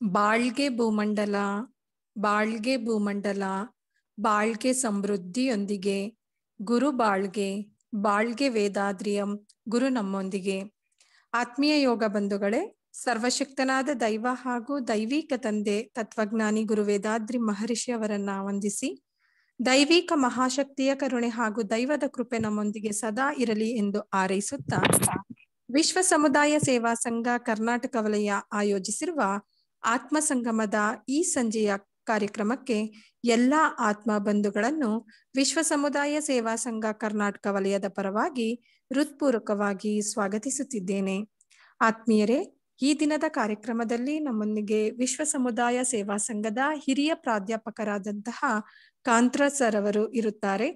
ಬಾಳ್ಗೆ ಭೂಮಂಡಲ, ಬಾಳ್ಗೆ ಭೂಮಂಡಲ, ಬಾಳ್ಗೆ ಸಮೃದ್ಧಿಯೊಂದಿಗೆ, ಗುರು ಬಾಳ್ಗೆ, ಬಾಳ್ಗೆ ವೇದಾದ್ರಿಯಂ, ಗುರು ನಮ್ಮೊಂದಿಗೆ. ಆತ್ಮೀಯ ಯೋಗ ಬಂಧುಗಳೇ, ಸರ್ವಶಕ್ತನಾದ ದೈವ ಹಾಗೂ ದೈವಿಕ ತಂದೆ ತತ್ವಜ್ಞಾನಿ ಗುರು ವೇದಾದ್ರಿ ಮಹರ್ಷಿ ಅವರನ್ನ ವಂದಿಸಿ, ದೈವಿಕ ಮಹಾಶಕ್ತಿಯ ಕರುಣೆ ಹಾಗೂ ದೈವದ ಕೃಪೆ ನಮ್ಮೊಂದಿಗೆ ಸದಾ ಇರಲಿ ಎಂದು ಹಾರೈಸುತ್ತಾ, ವಿಶ್ವ ಸಮುದಾಯ ಸೇವಾ ಸಂಘ ಕರ್ನಾಟಕ ವಲಯ ಆಯೋಜಿಸಿರುವ ಆತ್ಮ ಸಂಗಮದ ಈ ಸಂಜೆಯ ಕಾರ್ಯಕ್ರಮಕ್ಕೆ ಎಲ್ಲ ಆತ್ಮ ಬಂಧುಗಳನ್ನು ವಿಶ್ವ ಸಮುದಾಯ ಸೇವಾ ಸಂಘ ಕರ್ನಾಟಕ ವಲಯದ ಪರವಾಗಿ ಹೃತ್ಪೂರ್ವಕವಾಗಿ ಸ್ವಾಗತಿಸುತ್ತಿದ್ದೇನೆ. ಆತ್ಮೀಯರೇ, ಈ ದಿನದ ಕಾರ್ಯಕ್ರಮದಲ್ಲಿ ನಮ್ಮೊಂದಿಗೆ ವಿಶ್ವ ಸಮುದಾಯ ಸೇವಾ ಸಂಘದ ಹಿರಿಯ ಪ್ರಾಧ್ಯಾಪಕರಾದಂತಹ ಕಾಂತ್ರ ಸರ್ ಅವರು ಇರುತ್ತಾರೆ.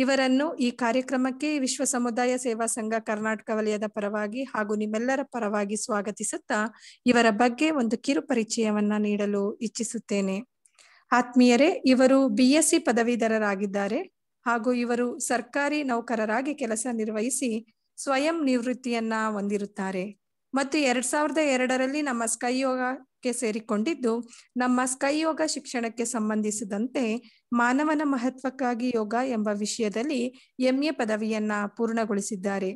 ಇವರನ್ನು ಈ ಕಾರ್ಯಕ್ರಮಕ್ಕೆ ವಿಶ್ವ ಸಮುದಾಯ ಸೇವಾ ಸಂಘ ಕರ್ನಾಟಕ ವಲಯದ ಪರವಾಗಿ ಹಾಗೂ ನಿಮ್ಮೆಲ್ಲರ ಪರವಾಗಿ ಸ್ವಾಗತಿಸುತ್ತಾ ಇವರ ಬಗ್ಗೆ ಒಂದು ಕಿರು ಪರಿಚಯವನ್ನ ನೀಡಲು ಇಚ್ಛಿಸುತ್ತೇನೆ. ಆತ್ಮೀಯರೇ, ಇವರು BSc ಪದವೀಧರರಾಗಿದ್ದಾರೆ ಹಾಗೂ ಇವರು ಸರ್ಕಾರಿ ನೌಕರರಾಗಿ ಕೆಲಸ ನಿರ್ವಹಿಸಿ ಸ್ವಯಂ ನಿವೃತ್ತಿಯನ್ನ ಹೊಂದಿರುತ್ತಾರೆ ಮತ್ತು 2002ರಲ್ಲಿ ನಮ್ಮ ಸ್ಕೈ ಯೋಗಕ್ಕೆ ಸೇರಿಕೊಂಡಿದ್ದು, ನಮ್ಮ ಸ್ಕೈ ಯೋಗ ಶಿಕ್ಷಣಕ್ಕೆ ಸಂಬಂಧಿಸಿದಂತೆ ಮಾನವನ ಮಹತ್ವಕ್ಕಾಗಿ ಯೋಗ ಎಂಬ ವಿಷಯದಲ್ಲಿ MA ಪದವಿಯನ್ನ ಪೂರ್ಣಗೊಳಿಸಿದ್ದಾರೆ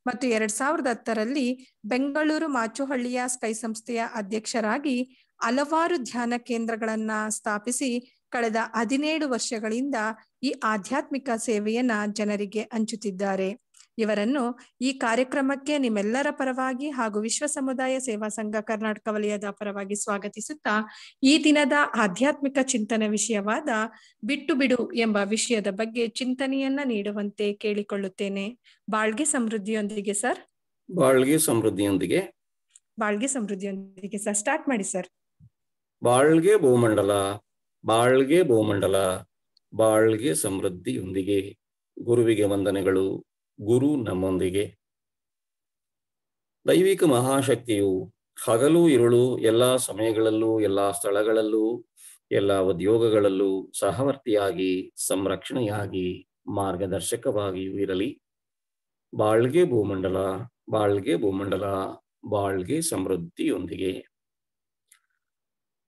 ಮತ್ತು 2010ರಲ್ಲಿ ಬೆಂಗಳೂರು ಮಾಚುಹಳ್ಳಿಯ ಸ್ಕೈ ಸಂಸ್ಥೆಯ ಅಧ್ಯಕ್ಷರಾಗಿ ಹಲವಾರು ಧ್ಯಾನ ಕೇಂದ್ರಗಳನ್ನ ಸ್ಥಾಪಿಸಿ ಕಳೆದ 17 ವರ್ಷಗಳಿಂದ ಈ ಆಧ್ಯಾತ್ಮಿಕ ಸೇವೆಯನ್ನ ಜನರಿಗೆ ಹಂಚುತ್ತಿದ್ದಾರೆ. ಇವರನ್ನು ಈ ಕಾರ್ಯಕ್ರಮಕ್ಕೆ ನಿಮ್ಮೆಲ್ಲರ ಪರವಾಗಿ ಹಾಗೂ ವಿಶ್ವ ಸಮುದಾಯ ಸೇವಾ ಸಂಘ ಕರ್ನಾಟಕ ವಲಯದ ಪರವಾಗಿ ಸ್ವಾಗತಿಸುತ್ತಾ, ಈ ದಿನದ ಆಧ್ಯಾತ್ಮಿಕ ಚಿಂತನೆ ವಿಷಯವಾದ ಬಿಟ್ಟು ಬಿಡು ಎಂಬ ವಿಷಯದ ಬಗ್ಗೆ ಚಿಂತನೆಯನ್ನ ನೀಡುವಂತೆ ಕೇಳಿಕೊಳ್ಳುತ್ತೇನೆ. ಬಾಳ್ಗೆ ಸಮೃದ್ಧಿಯೊಂದಿಗೆ ಸರ್. ಬಾಳ್ಗೆ ಸಮೃದ್ಧಿಯೊಂದಿಗೆ. ಬಾಳ್ಗೆ ಸಮೃದ್ಧಿಯೊಂದಿಗೆ ಸರ್. ಸ್ಟಾರ್ಟ್ ಮಾಡಿ ಸರ್. ಬಾಳ್ಗೆ ಭೂಮಂಡಲ, ಬಾಳ್ಗೆ ಭೂಮಂಡಲ, ಬಾಳ್ಗೆ ಸಮೃದ್ಧಿಯೊಂದಿಗೆ. ಗುರುವಿಗೆ ವಂದನೆಗಳು. ಗುರು ನಮ್ಮೊಂದಿಗೆ. ದೈವಿಕ ಮಹಾಶಕ್ತಿಯು ಹಗಲು ಇರುಳು ಎಲ್ಲ ಸಮಯಗಳಲ್ಲೂ ಎಲ್ಲ ಸ್ಥಳಗಳಲ್ಲೂ ಎಲ್ಲ ಉದ್ಯೋಗಗಳಲ್ಲೂ ಸಹವರ್ತಿಯಾಗಿ ಸಂರಕ್ಷಣೆಯಾಗಿ ಮಾರ್ಗದರ್ಶಕವಾಗಿಯೂ ಇರಲಿ. ಬಾಳ್ಗೆ ಭೂಮಂಡಲ, ಬಾಳ್ಗೆ ಭೂಮಂಡಲ, ಬಾಳ್ಗೆ ಸಮೃದ್ಧಿಯೊಂದಿಗೆ.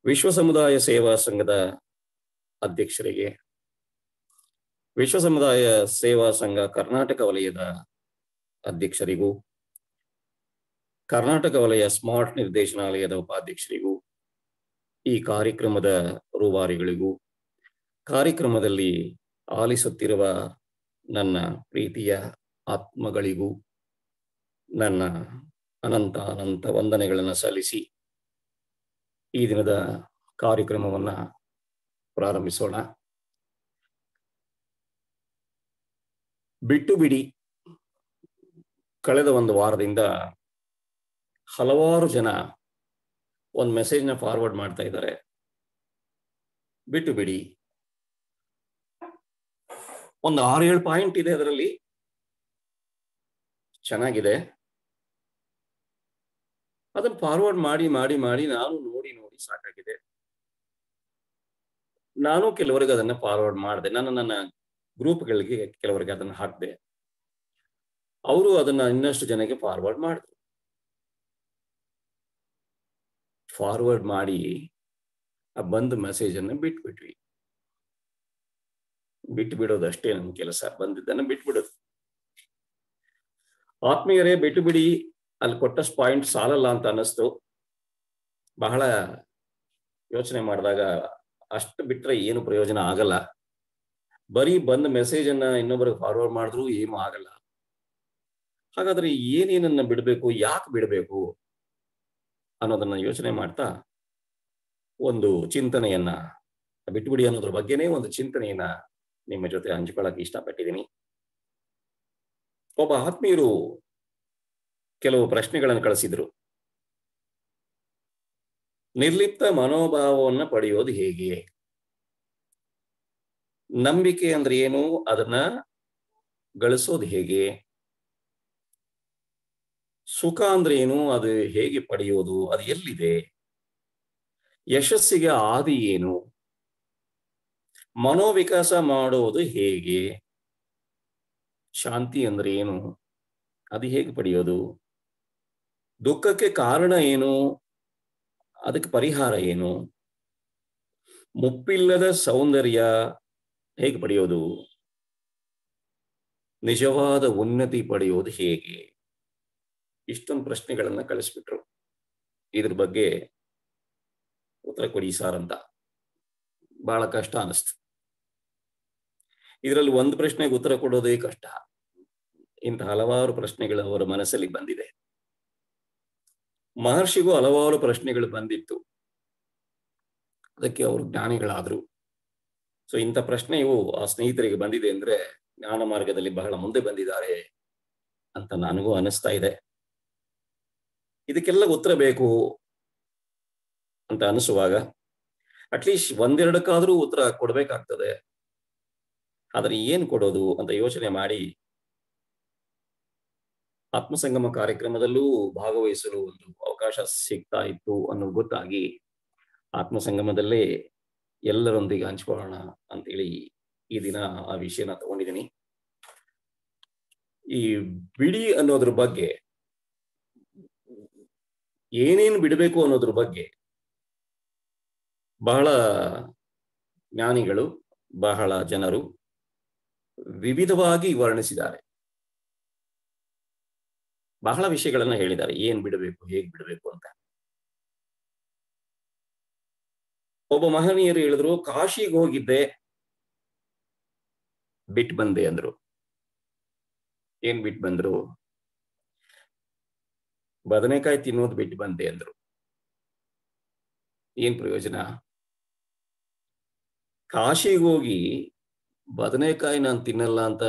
ವಿಶ್ವ ಸಮುದಾಯ ಸೇವಾ ಸಂಘದ ಅಧ್ಯಕ್ಷರಿಗೆ, ವಿಶ್ವ ಸಮುದಾಯ ಸೇವಾ ಸಂಘ ಕರ್ನಾಟಕ ವಲಯದ ಅಧ್ಯಕ್ಷರಿಗೂ, ಕರ್ನಾಟಕ ವಲಯ ಸ್ಮಾರ್ಟ್ ನಿರ್ದೇಶನಾಲಯದ ಉಪಾಧ್ಯಕ್ಷರಿಗೂ, ಈ ಕಾರ್ಯಕ್ರಮದ ರೂವಾರಿಗಳಿಗೂ, ಕಾರ್ಯಕ್ರಮದಲ್ಲಿ ಆಲಿಸುತ್ತಿರುವ ನನ್ನ ಪ್ರೀತಿಯ ಆತ್ಮಗಳಿಗೂ ನನ್ನ ಅನಂತ ಅನಂತ ವಂದನೆಗಳನ್ನು ಸಲ್ಲಿಸಿ ಈ ದಿನದ ಕಾರ್ಯಕ್ರಮವನ್ನ ಪ್ರಾರಂಭಿಸೋಣ. ಬಿಟ್ಟು ಬಿಡಿ. ಕಳೆದ ಒಂದು ವಾರದಿಂದ ಹಲವಾರು ಜನ ಒಂದು ಮೆಸೇಜ್ನ ಫಾರ್ವರ್ಡ್ ಮಾಡ್ತಾ ಇದ್ದಾರೆ. ಬಿಟ್ಟು ಬಿಡಿ. ಒಂದು 6-7 ಪಾಯಿಂಟ್ ಇದೆ, ಅದರಲ್ಲಿ ಚೆನ್ನಾಗಿದೆ. ಅದನ್ನು ಫಾರ್ವರ್ಡ್ ಮಾಡಿ ಮಾಡಿ ಮಾಡಿ ನಾನು ನೋಡಿ ನೋಡಿ ಸಾಕಾಗಿದೆ. ನಾನು ಕೆಲವರಿಗೆ ಅದನ್ನ ಫಾರ್ವರ್ಡ್ ಮಾಡಿದೆ. ನನ್ನ ಗ್ರೂಪ್ಗಳಿಗೆ ಕೆಲವರಿಗೆ ಅದನ್ನು ಹಾಕಿದೆ. ಅವರು ಅದನ್ನ ಇನ್ನಷ್ಟು ಜನಕ್ಕೆ ಫಾರ್ವರ್ಡ್ ಮಾಡಿದ್ರು. ಫಾರ್ವರ್ಡ್ ಮಾಡಿ ಆ ಬಂದ ಮೆಸೇಜ್ ಅನ್ನ ಬಿಟ್ಬಿಟ್ವಿ. ಬಿಟ್ಟು ಬಿಡೋದಷ್ಟೇ ನಮ್ಮ ಕೆಲಸ. ಬಂದಿದ್ದನ್ನ ಬಿಟ್ಬಿಡೋದು. ಆತ್ಮೀಯರೇ, ಬಿಟ್ಟು ಬಿಡಿ. ಅಲ್ಲಿ ಕೊಟ್ಟಷ್ಟು ಪಾಯಿಂಟ್ ಸಾಲಲ್ಲ ಅಂತ ಅನ್ನಿಸ್ತು. ಬಹಳ ಯೋಚನೆ ಮಾಡಿದಾಗ ಅಷ್ಟು ಬಿಟ್ರೆ ಏನು ಪ್ರಯೋಜನ ಆಗಲ್ಲ. ಬರೀ ಬಂದ ಮೆಸೇಜ್ ಅನ್ನ ಇನ್ನೊಬ್ಬರಿಗೆ ಫಾರ್ವರ್ಡ್ ಮಾಡಿದ್ರು ಏನು ಆಗಲ್ಲ. ಹಾಗಾದ್ರೆ ಏನೇನನ್ನ ಬಿಡಬೇಕು, ಯಾಕೆ ಬಿಡಬೇಕು ಅನ್ನೋದನ್ನ ಯೋಚನೆ ಮಾಡ್ತಾ ಒಂದು ಚಿಂತನೆಯನ್ನ, ಬಿಟ್ಟುಬಿಡಿ ಅನ್ನೋದ್ರ ಬಗ್ಗೆನೇ ಒಂದು ಚಿಂತನೆಯನ್ನ ನಿಮ್ಮ ಜೊತೆ ಹಂಚಿಕೊಳ್ಳಕ್ಕೆ ಇಷ್ಟಪಟ್ಟಿದ್ದೀನಿ. ಒಬ್ಬ ಆತ್ಮೀಯರು ಕೆಲವು ಪ್ರಶ್ನೆಗಳನ್ನು ಕಳಿಸಿದ್ರು. ನಿರ್ಲಿಪ್ತ ಮನೋಭಾವವನ್ನು ಪಡೆಯೋದು ಹೇಗೆ? ನಂಬಿಕೆ ಅಂದ್ರೆ ಏನು? ಅದನ್ನ ಗಳಿಸೋದು ಹೇಗೆ? ಸುಖ ಅಂದ್ರೆ ಏನು? ಅದು ಹೇಗೆ ಪಡೆಯೋದು? ಅದು ಎಲ್ಲಿದೆ? ಯಶಸ್ಸಿಗೆ ಆದಿ ಏನು? ಮನೋವಿಕಾಸ ಮಾಡೋದು ಹೇಗೆ? ಶಾಂತಿ ಅಂದ್ರೆ ಏನು? ಅದು ಹೇಗೆ ಪಡೆಯೋದು? ದುಃಖಕ್ಕೆ ಕಾರಣ ಏನು? ಅದಕ್ಕೆ ಪರಿಹಾರ ಏನು? ಮುಪ್ಪಿಲ್ಲದ ಸೌಂದರ್ಯ ಹೇಗೆ ಪಡೆಯೋದು? ನಿಜವಾದ ಉನ್ನತಿ ಪಡೆಯೋದು ಹೇಗೆ? ಇಷ್ಟೊಂದು ಪ್ರಶ್ನೆಗಳನ್ನ ಕಳಿಸ್ಬಿಟ್ರು. ಇದ್ರ ಬಗ್ಗೆ ಉತ್ತರ ಕೊಡಿ ಸಾರ್ ಅಂತ. ಬಹಳ ಕಷ್ಟ ಅನಿಸ್ತು. ಇದರಲ್ಲಿ ಒಂದು ಪ್ರಶ್ನೆಗೆ ಉತ್ತರ ಕೊಡೋದೇ ಕಷ್ಟ. ಇಂಥ ಹಲವಾರು ಪ್ರಶ್ನೆಗಳು ಅವರ ಮನಸ್ಸಲ್ಲಿ ಬಂದಿದೆ. ಮಹರ್ಷಿಗೂ ಹಲವಾರು ಪ್ರಶ್ನೆಗಳು ಬಂದಿತ್ತು, ಅದಕ್ಕೆ ಅವರು ಜ್ಞಾನಿಗಳಾದ್ರು. ಸೊ ಇಂಥ ಪ್ರಶ್ನೆಯು ಆ ಸ್ನೇಹಿತರಿಗೆ ಬಂದಿದೆ ಅಂದ್ರೆ ಜ್ಞಾನ ಮಾರ್ಗದಲ್ಲಿ ಬಹಳ ಮುಂದೆ ಬಂದಿದ್ದಾರೆ ಅಂತ ನನಗೂ ಅನಿಸ್ತಾ ಇದೆ. ಇದಕ್ಕೆಲ್ಲ ಉತ್ತರ ಬೇಕು ಅಂತ ಅನಿಸುವಾಗ ಅಟ್ಲೀಸ್ಟ್ ಒಂದೆರಡಕ್ಕಾದ್ರೂ ಉತ್ತರ ಕೊಡ್ಬೇಕಾಗ್ತದೆ. ಆದ್ರೆ ಏನ್ ಕೊಡೋದು ಅಂತ ಯೋಚನೆ ಮಾಡಿ ಆತ್ಮಸಂಗಮ ಕಾರ್ಯಕ್ರಮದಲ್ಲೂ ಭಾಗವಹಿಸಲು ಒಂದು ಅವಕಾಶ ಸಿಗ್ತಾ ಇತ್ತು ಅನ್ನೋದು ಗೊತ್ತಾಗಿ ಆತ್ಮಸಂಗಮದಲ್ಲೇ ಎಲ್ಲರೊಂದಿಗೆ ಹಂಚ್ಕೊಳ್ಳೋಣ ಅಂತೇಳಿ ಈ ದಿನ ಆ ವಿಷಯನ ತಗೊಂಡಿದ್ದೀನಿ. ಈ ಬಿಡಿ ಅನ್ನೋದ್ರ ಬಗ್ಗೆ, ಏನೇನು ಬಿಡಬೇಕು ಅನ್ನೋದ್ರ ಬಗ್ಗೆ ಬಹಳ ಜ್ಞಾನಿಗಳು, ಬಹಳ ಜನರು ವಿವಿಧವಾಗಿ ವರ್ಣಿಸಿದ್ದಾರೆ. ಬಹಳ ವಿಷಯಗಳನ್ನ ಹೇಳಿದ್ದಾರೆ, ಏನ್ ಬಿಡಬೇಕು, ಹೇಗ್ ಬಿಡಬೇಕು ಅಂತ. ಒಬ್ಬ ಮಹನೀಯರು ಹೇಳಿದ್ರು, ಕಾಶಿಗೆ ಹೋಗಿದ್ದೆ, ಬಿಟ್ಟು ಬಂದೆ ಅಂದ್ರು. ಏನ್ ಬಿಟ್ಟು ಬಂದ್ರು? ಬದನೆಕಾಯಿ ತಿನ್ನೋದು ಬಿಟ್ಟು ಬಂದೆ ಅಂದ್ರು. ಏನ್ ಪ್ರಯೋಜನ? ಕಾಶಿಗೆ ಹೋಗಿ ಬದನೆಕಾಯಿ ನಾನು ತಿನ್ನಲ್ಲ ಅಂತ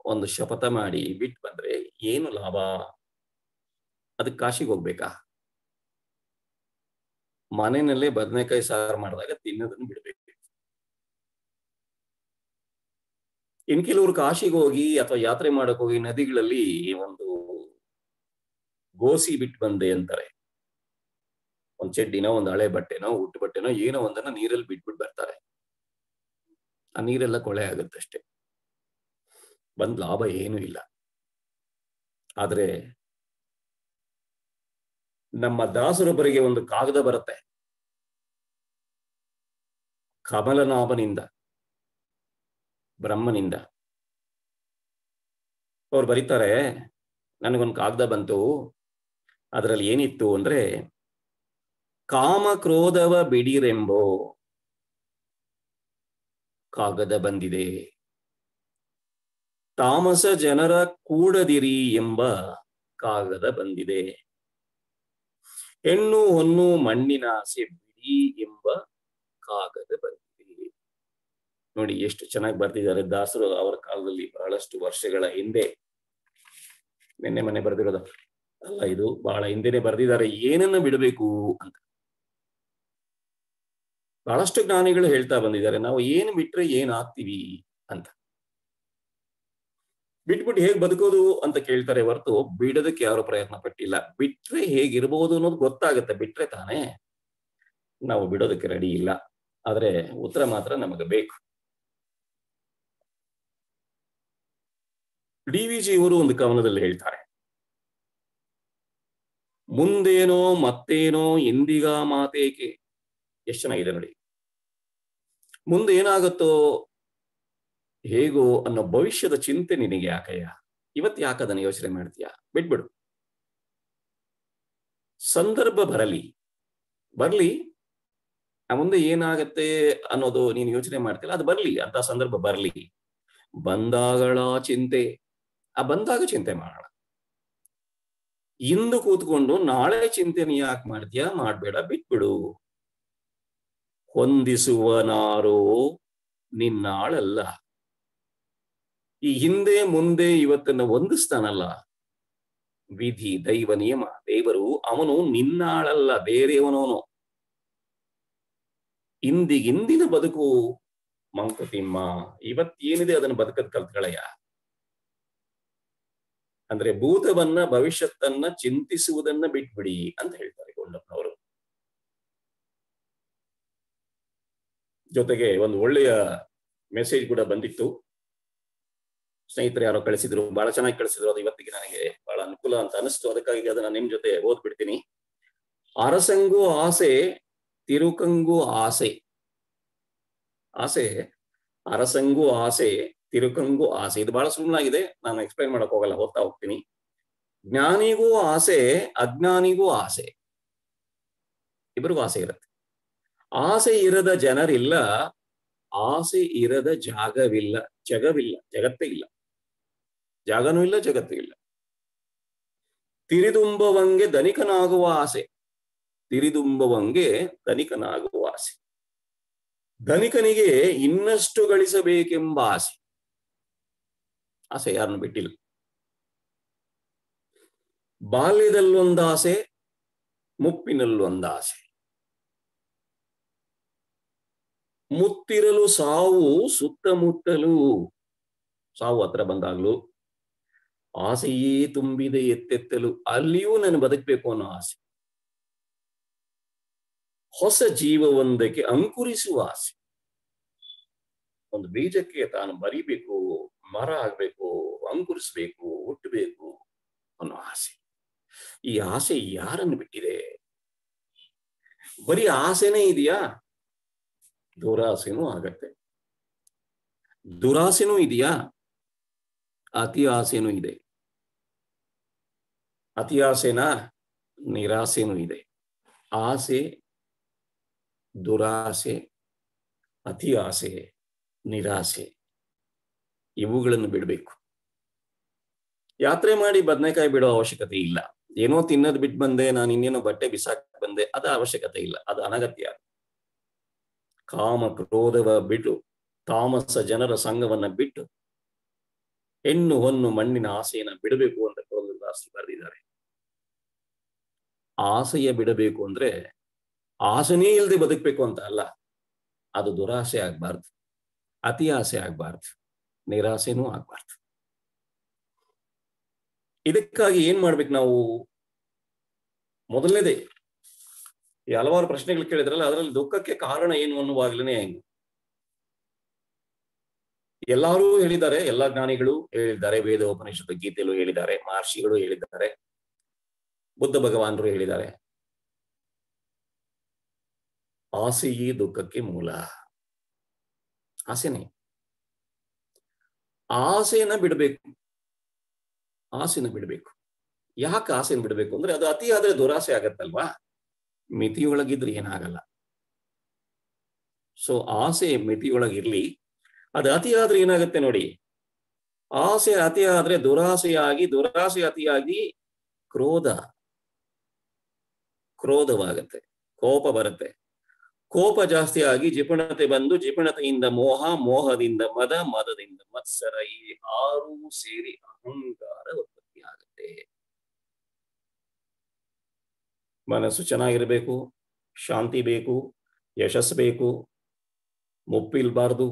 ಒಂದು ಶಪಥ ಮಾಡಿ ಬಿಟ್ಟು ಬಂದ್ರೆ ಏನು ಲಾಭ? ಅದಕ್ಕೆ ಕಾಶಿಗೆ ಹೋಗ್ಬೇಕಾ? ಮನೆಯಲ್ಲೇ ಬದನೆಕಾಯಿ ಸಾರು ಮಾಡಿದಾಗ ತಿನ್ನೋದನ್ನು ಬಿಡ್ಬೇಕು. ಇನ್ ಕೆಲವರು ಕಾಶಿಗೆ ಹೋಗಿ ಅಥವಾ ಯಾತ್ರೆ ಮಾಡಕ್ ಹೋಗಿ ನದಿಗಳಲ್ಲಿ ಒಂದು ಗೋಸಿ ಬಿಟ್ಟು ಬಂದೆ ಅಂತಾರೆ. ಒಂದ್ ಚಡ್ಡಿನೋ, ಒಂದು ಹಳೆ ಬಟ್ಟೆನೋ, ಉಟ್ಟು ಬಟ್ಟೆನೋ, ಏನೋ ಒಂದನ್ನ ನೀರಲ್ಲಿ ಬಿಟ್ಬಿಟ್ಟು ಬರ್ತಾರೆ. ಆ ನೀರೆಲ್ಲ ಕೊಳೆ ಆಗುತ್ತಷ್ಟೆ, ಬಂದ್ ಲಾಭ ಏನೂ ಇಲ್ಲ. ಆದ್ರೆ ನಮ್ಮ ದಾಸರೊಬ್ಬರಿಗೆ ಒಂದು ಕಾಗದ ಬರುತ್ತೆ ಕಮಲನಾಭನಿಂದ, ಬ್ರಹ್ಮನಿಂದ. ಅವ್ರು ಬರೀತಾರೆ, ನನಗೊಂದು ಕಾಗದ ಬಂತು, ಅದರಲ್ಲಿ ಏನಿತ್ತು ಅಂದ್ರೆ, ಕಾಮ ಕ್ರೋಧವ ಬಿಡಿರೆಂಬೋ ಕಾಗದ ಬಂದಿದೆ, ತಾಮಸ ಜನರ ಕೂಡದಿರಿ ಎಂಬ ಕಾಗದ ಬಂದಿದೆ, ಹೆಣ್ಣು ಹೊನ್ನು ಮಣ್ಣಿನ ಆಸೆ ಬಿಡಿ ಎಂಬ ಕಾಗದ ಬಂದಿದೆ. ನೋಡಿ ಎಷ್ಟು ಚೆನ್ನಾಗಿ ಬರ್ತಿದ್ದಾರೆ ದಾಸರು ಅವರ ಕಾಲದಲ್ಲಿ, ಬಹಳಷ್ಟು ವರ್ಷಗಳ ಹಿಂದೆ. ನಿನ್ನೆ ಮನೆ ಬರ್ದಿರೋದ ಅಲ್ಲ, ಇದು ಬಹಳ ಹಿಂದೆನೆ ಬರ್ದಿದ್ದಾರೆ ಏನನ್ನ ಬಿಡಬೇಕು ಅಂತ. ಬಹಳಷ್ಟು ಜ್ಞಾನಿಗಳು ಹೇಳ್ತಾ ಬಂದಿದ್ದಾರೆ, ನಾವು ಏನು ಬಿಟ್ರೆ ಏನ್ ಆಗ್ತೀವಿ ಅಂತ. ಬಿಟ್ಬಿಟ್ಟು ಹೇಗ್ ಬದುಕೋದು ಅಂತ ಕೇಳ್ತಾರೆ ಹೊರತು ಬಿಡೋದಕ್ಕೆ ಯಾರು ಪ್ರಯತ್ನ ಪಟ್ಟಿಲ್ಲ. ಬಿಟ್ರೆ ಹೇಗಿರ್ಬೋದು ಅನ್ನೋದು ಗೊತ್ತಾಗುತ್ತೆ, ಬಿಟ್ರೆ ತಾನೇ. ನಾವು ಬಿಡೋದಕ್ಕೆ ರೆಡಿ ಇಲ್ಲ, ಆದ್ರೆ ಉತ್ತರ ಮಾತ್ರ ನಮಗೆ ಬೇಕು. DVG ಅವರು ಒಂದು ಕವನದಲ್ಲಿ ಹೇಳ್ತಾರೆ, ಮುಂದೇನೋ ಮತ್ತೇನೋ ಎಂದಿಗ ಮಾತೇಕೆ. ಎಷ್ಟು ಚೆನ್ನಾಗಿದೆ ನೋಡಿ. ಮುಂದೆ ಏನಾಗುತ್ತೋ ಹೇಗೋ ಅನ್ನೋ ಭವಿಷ್ಯದ ಚಿಂತೆ ನಿನಗೆ ಯಾಕಯ್ಯ? ಇವತ್ತು ಯಾಕೆ ಅದನ್ನ ಯೋಚನೆ ಮಾಡ್ತೀಯ? ಬಿಟ್ಬಿಡು. ಸಂದರ್ಭ ಬರ್ಲಿ, ಮುಂದೆ ಏನಾಗತ್ತೆ ಅನ್ನೋದು ನೀನು ಯೋಚನೆ ಮಾಡ್ತಿಲ್ಲ, ಅದು ಬರ್ಲಿ, ಅಂತ ಸಂದರ್ಭ ಬರ್ಲಿ. ಬಂದಾಗಳ ಚಿಂತೆ, ಆ ಬಂದಾಗ ಚಿಂತೆ ಮಾಡೋಣ. ಇಂದು ಕೂತ್ಕೊಂಡು ನಾಳೆ ಚಿಂತೆ ನೀ ಯಾಕೆ ಮಾಡ್ತೀಯ? ಮಾಡ್ಬೇಡ, ಬಿಟ್ಬಿಡು. ಹೊಂದಿಸುವನಾರೋ ನಿನ್ನಾಳಲ್ಲ. ಈ ಹಿಂದೆ ಮುಂದೆ ಇವತ್ತನ್ನ ಹೊಂದಿಸ್ತಾನಲ್ಲ ವಿಧಿ, ದೈವ ನಿಯಮ, ದೇವರು, ಅವನು ನಿನ್ನಾಳಲ್ಲ, ಬೇರೆಯವನವನು. ಇಂದಿನ ಬದುಕು ಮಂಕುತಿಮ್ಮ, ಇವತ್ತೇನಿದೆ ಅದನ್ನು ಬದುಕದ್ ಕಲ್ತ್ಗಳಯ್ಯ. ಅಂದ್ರೆ ಭೂತವನ್ನ, ಭವಿಷ್ಯತ್ತನ್ನ ಚಿಂತಿಸುವುದನ್ನ ಬಿಟ್ಬಿಡಿ ಅಂತ ಹೇಳ್ತಾರೆ ಗೊಂಡಪ್ಪನವರು. ಜೊತೆಗೆ ಒಂದು ಒಳ್ಳೆಯ ಮೆಸೇಜ್ ಕೂಡ ಬಂದಿತ್ತು, ಸ್ನೇಹಿತರು ಯಾರೋ ಕಳಿಸಿದ್ರು, ಬಹಳ ಚೆನ್ನಾಗಿ ಕಳಿಸಿದ್ರು. ಅದು ಇವತ್ತಿಗೆ ನನಗೆ ಬಹಳ ಅನುಕೂಲ ಅಂತ ಅನಿಸ್ತು, ಅದಕ್ಕಾಗಿ ಅದನ್ನ ನಿಮ್ ಜೊತೆ ಓದ್ಬಿಡ್ತೀನಿ. ಅರಸಂಗೂ ಆಸೆ ತಿರುಕಂಗೂ ಆಸೆ. ಆಸೆ ಅರಸಂಗೂ ಆಸೆ ತಿರುಕಂಗೂ ಆಸೆ. ಇದು ಬಹಳ ಸುಮ್ಮನಾಗಿದೆ, ನಾನು ಎಕ್ಸ್ಪ್ಲೈನ್ ಮಾಡಕ್ ಹೋಗಲ್ಲ, ಓದ್ತಾ ಹೋಗ್ತೀನಿ. ಜ್ಞಾನಿಗೂ ಆಸೆ ಅಜ್ಞಾನಿಗೂ ಆಸೆ, ಇಬ್ಬರಿಗೂ ಆಸೆ ಇರುತ್ತೆ. ಆಸೆ ಇರದ ಜನರಿಲ್ಲ, ಆಸೆ ಇರದ ಜಾಗವಿಲ್ಲ, ಜಗವಿಲ್ಲ, ಜಗತ್ತೇ ಇಲ್ಲ, ಜಾಗನೂ ಇಲ್ಲ, ಜಗತ್ತೂ ಇಲ್ಲ. ತಿರಿದುಂಬವಂಗೆ ಧನಿಕನಾಗುವ ಆಸೆ, ತಿರಿದುಂಬವಂಗೆ ಧನಿಕನಾಗುವ ಆಸೆ. ಧನಿಕನಿಗೆ ಇನ್ನಷ್ಟು ಗಳಿಸಬೇಕೆಂಬ ಆಸೆ. ಆಸೆ ಯಾರನ್ನು ಬಿಟ್ಟಿಲ್ಲ. ಬಾಲ್ಯದಲ್ಲೊಂದಾಸೆ, ಮುಪ್ಪಿನಲ್ಲೊಂದಾಸೆ. ಮುತ್ತಿರಲು ಸಾವು ಸುತ್ತಮುತ್ತಲು, ಸಾವು ಹತ್ರ ಬಂದಾಗ್ಲೂ ಆಸೆಯೇ ತುಂಬಿದೆ ಎತ್ತೆತ್ತಲು, ಅಲ್ಲಿಯೂ ನಾನು ಬದುಕಬೇಕು ಅನ್ನೋ ಆಸೆ. ಹೊಸ ಜೀವವೊಂದಕ್ಕೆ ಅಂಕುರಿಸುವ ಆಸೆ. ಒಂದು ಬೀಜಕ್ಕೆ ತಾನು ಮರಿಬೇಕು, ಮರ ಆಗ್ಬೇಕು, ಅಂಕುರಿಸ್ಬೇಕು, ಹುಟ್ಟಬೇಕು ಅನ್ನೋ ಆಸೆ. ಈ ಆಸೆ ಯಾರನ್ನು ಬಿಟ್ಟಿದೆ? ಬರೀ ಆಸೆನೇ ಇದೆಯಾ? ದುರಾಸೆನೂ ಆಗತ್ತೆ. ದುರಾಸೆನೂ ಇದೆಯಾ? ಅತಿ ಆಸೆನೂ ಇದೆ. ಅತಿ ಆಸೆನಾ? ನಿರಾಸೆನೂ ಇದೆ. ಆಸೆ, ದುರಾಸೆ, ಅತಿ ಆಸೆ, ನಿರಾಸೆ, ಇವುಗಳನ್ನು ಬಿಡಬೇಕು. ಯಾತ್ರೆ ಮಾಡಿ ಬದನೆಕಾಯಿ ಬಿಡೋ ಅವಶ್ಯಕತೆ ಇಲ್ಲ. ಏನೋ ತಿನ್ನೋದು ಬಿಟ್ಟು ಬಂದೆ, ನಾನು ಇನ್ನೇನೋ ಬಟ್ಟೆ ಬಿಸಾಕ್ ಬಂದೆ, ಅದ ಅವಶ್ಯಕತೆ ಇಲ್ಲ, ಅದು ಅನಗತ್ಯ. ಕಾಮ ಕ್ರೋಧವ ಬಿಟ್ಟು, ತಾಮಸ ಜನರ ಸಂಘವನ್ನ ಬಿಟ್ಟು, ಹೆಣ್ಣು ಹೊನ್ನು ಮಣ್ಣಿನ ಆಸೆಯನ್ನ ಬಿಡಬೇಕು ಅಂತ ಪುರಂದರದಾಸರು ಬರೆದಿದ್ದಾರೆ. ಆಸೆಯ ಬಿಡಬೇಕು ಅಂದ್ರೆ ಆಸೆನೇ ಇಲ್ಲದೆ ಬದುಕಬೇಕು ಅಂತ ಅಲ್ಲ. ಅದು ದುರಾಸೆ ಆಗ್ಬಾರ್ದು, ಅತಿ ಆಸೆ ಆಗ್ಬಾರ್ದು, ನಿರಾಸೆನೂ ಆಗ್ಬಾರ್ದು. ಇದಕ್ಕಾಗಿ ಏನ್ ಮಾಡ್ಬೇಕು ನಾವು? ಮೊದಲನೇದೇ, ಈ ಹಲವಾರು ಪ್ರಶ್ನೆಗಳು ಕೇಳಿದ್ರಲ್ಲ, ಅದರಲ್ಲಿ ದುಃಖಕ್ಕೆ ಕಾರಣ ಏನು ಅನ್ನುವಾಗ್ಲೇ ಎಲ್ಲರೂ ಹೇಳಿದ್ದಾರೆ, ಎಲ್ಲಾ ಜ್ಞಾನಿಗಳು ಹೇಳಿದ್ದಾರೆ, ವೇದ ಉಪನಿಷತ್ತು ಗೀತೆಯಲ್ಲೂ ಹೇಳಿದ್ದಾರೆ, ಮಹರ್ಷಿಗಳು ಹೇಳಿದ್ದಾರೆ, ಬುದ್ಧ ಭಗವಾನರು ಹೇಳಿದ್ದಾರೆ, ಆಸೆಯೇ ದುಃಖಕ್ಕೆ ಮೂಲ. ಆಸೆನೇ. ಆಸೆನ ಬಿಡಬೇಕು, ಆಸೆನ ಬಿಡಬೇಕು. ಯಾಕೆ ಆಸೆನ ಬಿಡಬೇಕು ಅಂದ್ರೆ, ಅದು ಅತಿ ಆದ್ರೆ ದುರಾಸೆ ಆಗತ್ತಲ್ವಾ? ಮಿತಿಯೊಳಗಿದ್ರೆ ಏನಾಗಲ್ಲ. ಸೊ ಆಸೆ ಮಿತಿಯೊಳಗಿರ್ಲಿ. ಅದು ಅತಿ ಆದ್ರೆ ಏನಾಗುತ್ತೆ ನೋಡಿ, ಆಸೆ ಅತಿ ಆದ್ರೆ ದುರಾಸೆಯಾಗಿ, ದುರಾಸೆ ಅತಿಯಾಗಿ ಕ್ರೋಧವಾಗತ್ತೆ, ಕೋಪ ಬರುತ್ತೆ, ಕೋಪ ಜಾಸ್ತಿ ಆಗಿ ಜಿಪುಣತೆ ಬಂದು, ಜಿಪುಣತೆಯಿಂದ ಮೋಹ, ಮೋಹದಿಂದ ಮದ, ಮದದಿಂದ ಮತ್ಸರ, ಈ 6 ಸೇರಿ ಅಹಂಕಾರ ಉತ್ಪತ್ತಿ ಆಗುತ್ತೆ. ಮನಸ್ಸು ಚೆನ್ನಾಗಿರ್ಬೇಕು, ಶಾಂತಿ ಬೇಕು, ಯಶಸ್ಸು ಬೇಕು, ಮುಪ್ಪಿಲ್ಬಾರ್ದು,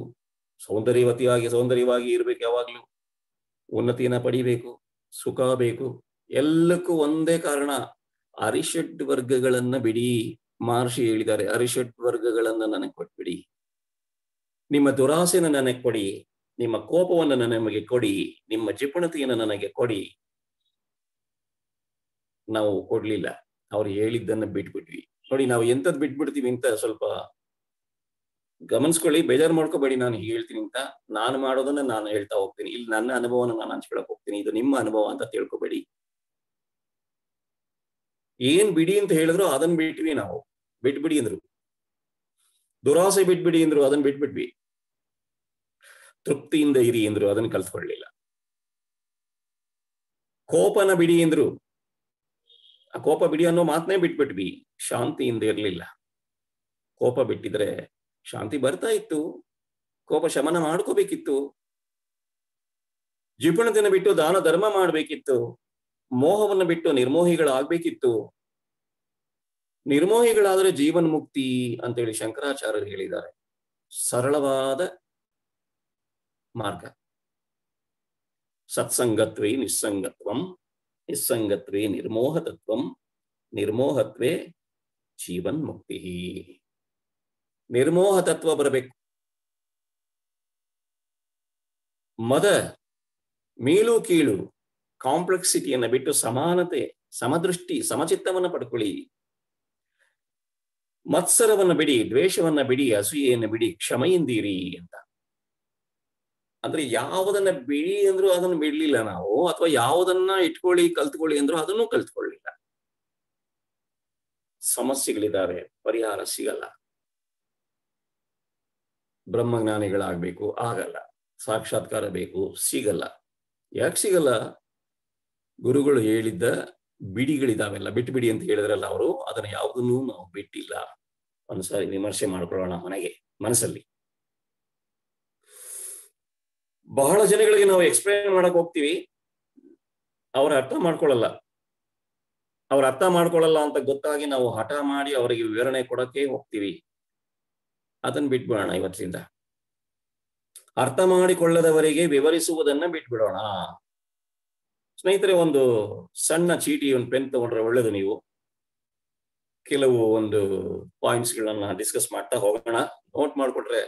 ಸೌಂದರ್ಯವಾಗಿ ಇರ್ಬೇಕು, ಯಾವಾಗ್ಲೂ ಉನ್ನತಿಯನ್ನ ಪಡಿಬೇಕು, ಸುಖ ಬೇಕು. ಎಲ್ಲಕ್ಕೂ ಒಂದೇ ಕಾರಣ, ಅರಿಷಡ್ ವರ್ಗಗಳನ್ನ ಬಿಡಿ. ಮಹರ್ಷಿ ಹೇಳಿದ್ದಾರೆ, ಅರಿಷಡ್ ವರ್ಗಗಳನ್ನ ನನಗೆ ಕೊಟ್ಬಿಡಿ, ನಿಮ್ಮ ದುರಾಸೆನ ನನಗೆ ಕೊಡಿ, ನಿಮ್ಮ ಕೋಪವನ್ನು ನಮಗೆ ಕೊಡಿ, ನಿಮ್ಮ ಜಿಪುಣತೆಯನ್ನು ನನಗೆ ಕೊಡಿ. ನಾವು ಕೊಡ್ಲಿಲ್ಲ, ಅವ್ರು ಹೇಳಿದ್ದನ್ನ ಬಿಟ್ಬಿಟ್ವಿ. ನೋಡಿ, ನಾವು ಎಂತದ್ ಬಿಟ್ಬಿಡ್ತೀವಿ ಅಂತ ಸ್ವಲ್ಪ ಗಮನಿಸ್ಕೊಳ್ಳಿ. ಬೇಜಾರು ಮಾಡ್ಕೋಬೇಡಿ, ನಾನು ಹೇಳ್ತೀನಿ ಅಂತ. ನಾನು ಮಾಡೋದನ್ನ ನಾನು ಹೇಳ್ತಾ ಹೋಗ್ತೀನಿ, ಇಲ್ಲಿ ನನ್ನ ಅನುಭವನ ನಾನು ಹಂಚ್ಕೊಳಕ್ ಹೋಗ್ತೀನಿ, ಇದು ನಿಮ್ಮ ಅನುಭವ ಅಂತ ತಿಳ್ಕೊಬೇಡಿ. ಏನ್ ಬಿಡಿ ಅಂತ ಹೇಳಿದ್ರು ಅದನ್ನ ಬಿಟ್ವಿ ನಾವು. ಬಿಟ್ಬಿಡಿ ಅಂದ್ರು, ದುರಾಸೆ ಬಿಟ್ಬಿಡಿ ಅಂದ್ರು, ಅದನ್ನ ಬಿಟ್ಬಿಟ್ವಿ. ತೃಪ್ತಿಯಿಂದ ಇರಿ ಅಂದ್ರು, ಅದನ್ನ ಕಲ್ತ್ಕೊಳ್ಳಿಲ್ಲ. ಕೋಪನ ಬಿಡಿ ಅಂದ್ರು, ಆ ಕೋಪ ಬಿಡಿ ಅನ್ನೋ ಮಾತನ್ನೇ ಬಿಟ್ಬಿಟ್ವಿ. ಶಾಂತಿಯಿಂದ ಇರ್ಲಿಲ್ಲ. ಕೋಪ ಬಿಟ್ಟಿದ್ರೆ ಶಾಂತಿ ಬರ್ತಾ ಇತ್ತು, ಕೋಪ ಶಮನ ಮಾಡ್ಕೋಬೇಕಿತ್ತು. ಜಿಪುಣತೆನ ಬಿಟ್ಟು ದಾನ ಧರ್ಮ ಮಾಡ್ಬೇಕಿತ್ತು. ಮೋಹವನ್ನು ಬಿಟ್ಟು ನಿರ್ಮೋಹಿಗಳಾಗ್ಬೇಕಿತ್ತು. ನಿರ್ಮೋಹಿಗಳಾದ್ರೆ ಜೀವನ್ ಮುಕ್ತಿ ಅಂತೇಳಿ ಶಂಕರಾಚಾರ್ಯರು ಹೇಳಿದ್ದಾರೆ. ಸರಳವಾದ ಮಾರ್ಗ. ಸತ್ಸಂಗತ್ವೇ ನಿಸ್ಸಂಗತ್ವಂ, ನಿಸ್ಸಂಗತ್ವೇ ನಿರ್ಮೋಹತತ್ವಂ, ನಿರ್ಮೋಹತ್ವೇ ಜೀವನ್ ಮುಕ್ತಿ. ನಿರ್ಮೋಹ ತತ್ವ ಬರಬೇಕು. ಮದ, ಮೇಲು ಕೀಳು, ಕಾಂಪ್ಲೆಕ್ಸಿಟಿಯನ್ನ ಬಿಟ್ಟು ಸಮಾನತೆ, ಸಮದೃಷ್ಟಿ, ಸಮಚಿತ್ತವನ್ನ ಪಡ್ಕೊಳ್ಳಿ. ಮತ್ಸರವನ್ನ ಬಿಡಿ, ದ್ವೇಷವನ್ನ ಬಿಡಿ, ಅಸೂಯೆಯನ್ನು ಬಿಡಿ, ಕ್ಷಮೆಯಿಂದಿರಿ ಅಂತ. ಅಂದ್ರೆ ಯಾವುದನ್ನ ಬಿಡಿ ಅಂದ್ರೂ ಅದನ್ನು ಬಿಡ್ಲಿಲ್ಲ ನಾವು, ಅಥವಾ ಯಾವುದನ್ನ ಇಟ್ಕೊಳ್ಳಿ ಕಲ್ತ್ಕೊಳ್ಳಿ ಅಂದ್ರೂ ಅದನ್ನು ಕಲ್ತ್ಕೊಳ್ಳಿಲ್ಲ. ಸಮಸ್ಯೆಗಳಿದ್ದಾವೆ, ಪರಿಹಾರ ಸಿಗಲ್ಲ. ಬ್ರಹ್ಮಜ್ಞಾನಿಗಳಾಗ್ಬೇಕು, ಆಗಲ್ಲ. ಸಾಕ್ಷಾತ್ಕಾರ ಬೇಕು, ಸಿಗಲ್ಲ. ಯಾಕೆ ಸಿಗಲ್ಲ? ಗುರುಗಳು ಹೇಳಿದ್ದ ಬಿಡಿಗಳಿದಾವೆಲ್ಲ, ಬಿಟ್ಟು ಬಿಡಿ ಅಂತ ಹೇಳಿದ್ರಲ್ಲ ಅವರು, ಅದನ್ನ ಯಾವುದನ್ನೂ ನಾವು ಬಿಟ್ಟಿಲ್ಲ. ಒಂದ್ಸಾರಿ ವಿಮರ್ಶೆ ಮಾಡ್ಕೊಳ್ಳೋಣ ಮನಸ್ಸಲ್ಲಿ. ಬಹಳ ಜನಗಳಿಗೆ ನಾವು ಎಕ್ಸ್ಪ್ಲೇನ್ ಮಾಡಕ್ ಹೋಗ್ತೀವಿ, ಅವ್ರ ಅರ್ಥ ಮಾಡ್ಕೊಳ್ಳಲ್ಲ. ಅವ್ರ ಅರ್ಥ ಮಾಡ್ಕೊಳ್ಳಲ್ಲ ಅಂತ ಗೊತ್ತಾಗಿ ನಾವು ಹಠ ಮಾಡಿ ಅವರಿಗೆ ವಿವರಣೆ ಕೊಡಕ್ಕೆ ಹೋಗ್ತೀವಿ. ಅದನ್ನ ಬಿಟ್ಬಿಡೋಣ ಇವತ್ತಿಂದ. ಅರ್ಥ ಮಾಡಿಕೊಳ್ಳದವರಿಗೆ ವಿವರಿಸುವುದನ್ನ ಬಿಟ್ಬಿಡೋಣ. ಸ್ನೇಹಿತರೆ, ಒಂದು ಸಣ್ಣ ಚೀಟಿ, ಒಂದು ಪೆನ್ ತಗೊಂಡ್ರೆ ಒಳ್ಳೇದು. ನೀವು ಕೆಲವು ಒಂದು ಪಾಯಿಂಟ್ಸ್ ಗಳನ್ನ ಡಿಸ್ಕಸ್ ಮಾಡ್ತಾ ಹೋಗೋಣ. ನೋಟ್ ಮಾಡ್ಕೊಟ್ರೆ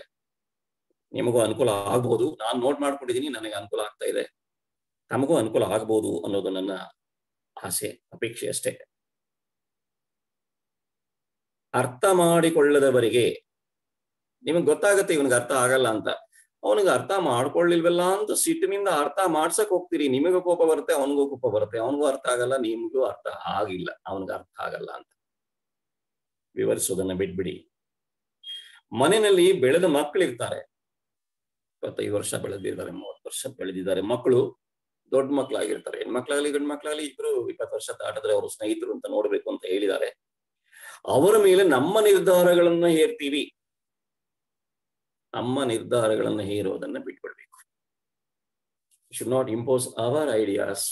ನಿಮಗೂ ಅನುಕೂಲ ಆಗ್ಬಹುದು. ನಾನು ನೋಟ್ ಮಾಡ್ಕೊಂಡಿದ್ದೀನಿ, ನನಗೆ ಅನುಕೂಲ ಆಗ್ತಾ ಇದೆ, ತಮಗೂ ಅನುಕೂಲ ಆಗ್ಬಹುದು ಅನ್ನೋದು ನನ್ನ ಆಸೆ, ಅಪೇಕ್ಷೆ ಅಷ್ಟೇ. ಅರ್ಥ ಮಾಡಿಕೊಳ್ಳದವರಿಗೆ, ನಿಮಗೆ ಗೊತ್ತಾಗತ್ತೆ ಇವನಿಗೆ ಅರ್ಥ ಆಗಲ್ಲ ಅಂತ. ಅವನಿಗೆ ಅರ್ಥ ಮಾಡ್ಕೊಳ್ಳಿಲ್ವಲ್ಲ ಅಂತ ಸಿಟ್ಟಿನಿಂದ ಅರ್ಥ ಮಾಡ್ಸಕ್ ಹೋಗ್ತೀರಿ. ನಿಮಗೂ ಕೋಪ ಬರುತ್ತೆ, ಅವನಿಗೂ ಕೋಪ ಬರುತ್ತೆ. ಅವನಿಗೂ ಅರ್ಥ ಆಗಲ್ಲ, ನಿಮಗೂ ಅರ್ಥ ಆಗಿಲ್ಲ, ಅವನಿಗೆ ಅರ್ಥ ಆಗಲ್ಲ ಅಂತ ವಿವರಿಸೋದನ್ನ ಬಿಟ್ಬಿಡಿ. ಮನೆಯಲ್ಲಿ ಬೆಳೆದ ಮಕ್ಕಳಿರ್ತಾರೆ, 25 ವರ್ಷ ಬೆಳೆದಿದ್ದಾರೆ, 30 ವರ್ಷ ಬೆಳೆದಿದ್ದಾರೆ ಮಕ್ಕಳು, ದೊಡ್ಡ ಮಕ್ಕಳಾಗಿರ್ತಾರೆ. ಹೆಣ್ಮಕ್ಳಾಗ್ಲಿ ಗಂಡು ಮಕ್ಕಳಾಗ್ಲಿ ಇಬ್ರು 20 ವರ್ಷ ದಾಟಿದ್ರೆ ಅವರು ಸ್ನೇಹಿತರು ಅಂತ ನೋಡ್ಬೇಕು ಅಂತ ಹೇಳಿದ್ದಾರೆ. ಅವರ ಮೇಲೆ ನಮ್ಮ ನಿರ್ಧಾರಗಳನ್ನ ಹೇರ್ತೀವಿ. ನಮ್ಮ ನಿರ್ಧಾರಗಳನ್ನ ಹೇರೋದನ್ನ ಬಿಟ್ಬಿಡ್ಬೇಕು. Should not impose our ideas,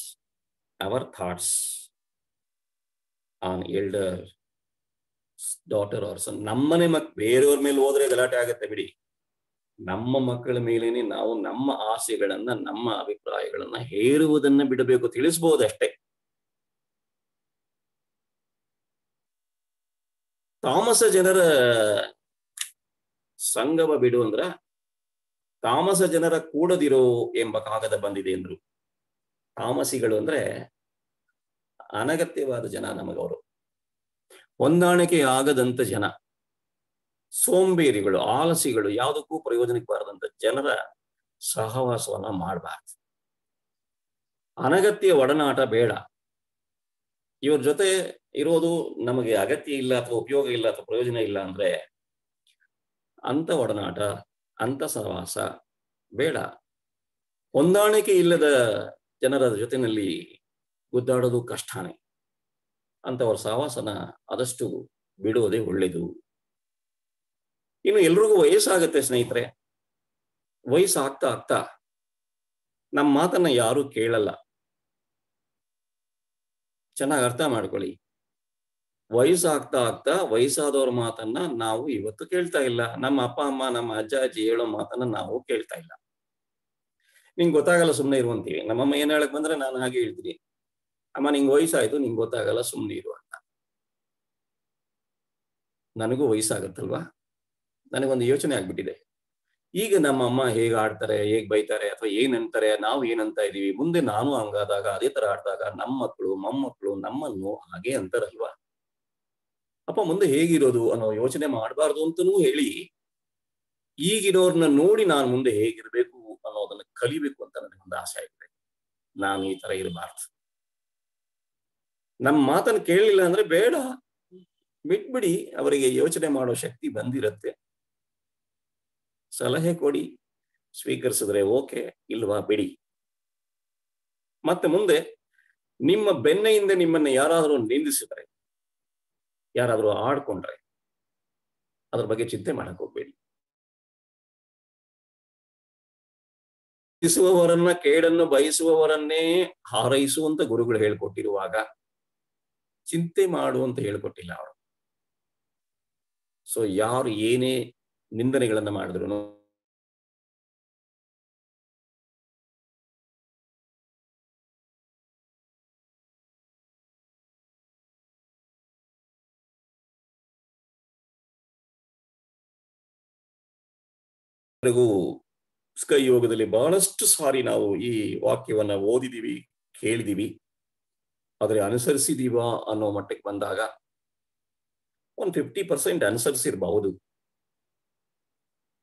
our thoughts on elder daughter or son. ನಮ್ಮನೆ ಬೇರೆಯವ್ರ ಮೇಲೆ ಹೋದ್ರೆ ಗಲಾಟೆ ಆಗತ್ತೆ ಬಿಡಿ. ನಮ್ಮ ಮಕ್ಕಳ ಮೇಲೇನೆ ನಾವು ನಮ್ಮ ಆಸೆಗಳನ್ನ, ನಮ್ಮ ಅಭಿಪ್ರಾಯಗಳನ್ನ ಹೇರುವುದನ್ನ ಬಿಡಬೇಕು, ತಿಳಿಸಬಹುದಷ್ಟೇ. ತಾಮಸ ಜನರ ಸಂಗಮ ಬಿಡು ಅಂದ್ರ, ತಾಮಸ ಜನರ ಕೂಡದಿರೋ ಎಂಬ ಕಾಗದ ಬಂದಿದೆ ಎಂದ್ರು. ತಾಮಸಿಗಳು ಅಂದ್ರೆ ಅನಗತ್ಯವಾದ ಜನ, ನಮಗವರು ಹೊಂದಾಣಿಕೆ ಆಗದಂತ ಜನ, ಸೋಂಬೇರಿಗಳು, ಆಲಸಿಗಳು, ಯಾವುದಕ್ಕೂ ಪ್ರಯೋಜನಕ್ಕೆ ಬಾರದಂತ ಜನರ ಸಹವಾಸವನ್ನ ಮಾಡಬಾರ್ದು. ಅನಗತ್ಯ ಒಡನಾಟ ಬೇಡ. ಇವ್ರ ಜೊತೆ ಇರೋದು ನಮಗೆ ಅಗತ್ಯ ಇಲ್ಲ, ಅಥವಾ ಉಪಯೋಗ ಇಲ್ಲ, ಅಥವಾ ಪ್ರಯೋಜನ ಇಲ್ಲ ಅಂದ್ರೆ ಅಂತ ಒಡನಾಟ, ಅಂತ ಸಹವಾಸ ಬೇಡ. ಹೊಂದಾಣಿಕೆ ಇಲ್ಲದ ಜನರ ಜೊತೆಯಲ್ಲಿ ಗುದ್ದಾಡೋದು ಕಷ್ಟನೇ. ಅಂತವರ ಸಹವಾಸನ ಆದಷ್ಟು ಬಿಡುವುದೇ ಒಳ್ಳೆಯದು. ಇನ್ನು ಎಲ್ರಿಗೂ ವಯಸ್ಸಾಗತ್ತೆ ಸ್ನೇಹಿತರೆ. ವಯಸ್ಸಾಗ್ತಾ ಆಗ್ತಾ ನಮ್ಮ ಮಾತನ್ನ ಯಾರು ಕೇಳಲ್ಲ. ಚೆನ್ನಾಗಿ ಅರ್ಥ ಮಾಡ್ಕೊಳ್ಳಿ. ವಯಸ್ಸಾಗ್ತಾ ಆಗ್ತಾ ವಯಸ್ಸಾದವ್ರ ಮಾತನ್ನ ನಾವು ಇವತ್ತು ಕೇಳ್ತಾ ಇಲ್ಲ. ನಮ್ಮ ಅಪ್ಪ ಅಮ್ಮ, ನಮ್ಮ ಅಜ್ಜ ಅಜ್ಜಿ ಹೇಳೋ ಮಾತನ್ನ ನಾವು ಕೇಳ್ತಾ ಇಲ್ಲ. ನಿಂಗೆ ಗೊತ್ತಾಗಲ್ಲ, ಸುಮ್ಮನೆ ಇರುವಂತೀವಿ. ನಮ್ಮಮ್ಮ ಏನ್ ಹೇಳಕ್ ಬಂದ್ರೆ ನಾನು ಹಾಗೆ ಹೇಳ್ತೀನಿ, ಅಮ್ಮ ನಿಂಗೆ ವಯಸ್ಸಾಯ್ತು, ನಿಂಗೆ ಗೊತ್ತಾಗಲ್ಲ, ಸುಮ್ಮನೆ ಇರು ಅಂತ. ನನಗೂ ವಯಸ್ಸಾಗತ್ತಲ್ವಾ, ನನಗೊಂದು ಯೋಚನೆ ಆಗ್ಬಿಟ್ಟಿದೆ. ಈಗ ನಮ್ಮ ಅಮ್ಮ ಹೇಗ್ ಆಡ್ತಾರೆ, ಹೇಗ್ ಬೈತಾರೆ, ಅಥವಾ ಏನ್ ಅಂತಾರೆ, ನಾವು ಏನಂತ ಇದೀವಿ, ಮುಂದೆ ನಾನು ಹಂಗಾದಾಗ ಅದೇ ತರ ಆಡ್ದಾಗ ನಮ್ಮ ಮಕ್ಕಳು ಮೊಮ್ಮಕ್ಕಳು ನಮ್ಮನ್ನು ಹಾಗೆ ಅಂತಾರಲ್ವಾ. ಅಪ್ಪ ಮುಂದೆ ಹೇಗಿರೋದು ಅನ್ನೋ ಯೋಚನೆ ಮಾಡಬಾರ್ದು ಅಂತನೂ ಹೇಳಿ, ಈಗಿರೋರ್ನ ನೋಡಿ ನಾನು ಮುಂದೆ ಹೇಗಿರ್ಬೇಕು ಅನ್ನೋದನ್ನ ಕಲಿಬೇಕು ಅಂತ ನನಗೊಂದು ಆಸೆ ಆಗಿದೆ. ನಾನು ಈ ತರ ಇರಬಾರ್ದು. ನಮ್ಮ ಮಾತನ್ನು ಕೇಳಲಿಲ್ಲ ಅಂದ್ರೆ ಬೇಡ, ಬಿಟ್ಬಿಡಿ. ಅವರಿಗೆ ಯೋಚನೆ ಮಾಡೋ ಶಕ್ತಿ ಬಂದಿರತ್ತೆ. ಸಲಹೆ ಕೊಡಿ, ಸ್ವೀಕರಿಸಿದ್ರೆ ಓಕೆ, ಇಲ್ವಾ ಬಿಡಿ. ಮತ್ತೆ ಮುಂದೆ ನಿಮ್ಮ ಬೆನ್ನೆಯಿಂದ ನಿಮ್ಮನ್ನ ಯಾರಾದರೂ ನಿಂದಿಸಿದ್ರೆ, ಯಾರಾದರೂ ಆಡ್ಕೊಂಡ್ರೆ ಅದ್ರ ಬಗ್ಗೆ ಚಿಂತೆ ಮಾಡಕ್ ಹೋಗ್ಬೇಡಿ. ಬಯಸುವವರನ್ನ, ಕೇಡನ್ನು ಬಯಸುವವರನ್ನೇ ಹಾರೈಸುವಂತ ಗುರುಗಳು ಹೇಳ್ಕೊಟ್ಟಿರುವಾಗ ಚಿಂತೆ ಮಾಡು ಅಂತ ಹೇಳ್ಕೊಟ್ಟಿಲ್ಲ ಅವರು. ಸೊ ಯಾರು ಏನೇ ನಿಂದನೆಗಳನ್ನ ಮಾಡಿದ್ರು ಸ್ಕೈ ಯೋಗದಲ್ಲಿ ಬಹಳಷ್ಟು ಸಾರಿ ನಾವು ಈ ವಾಕ್ಯವನ್ನ ಓದಿದೀವಿ, ಕೇಳಿದೀವಿ. ಆದ್ರೆ ಅನುಸರಿಸಿದೀವಾ ಅನ್ನೋ ಮಟ್ಟಕ್ಕೆ ಬಂದಾಗ ಒಂದು 50% ಅನುಸರಿಸಿರಬಹುದು.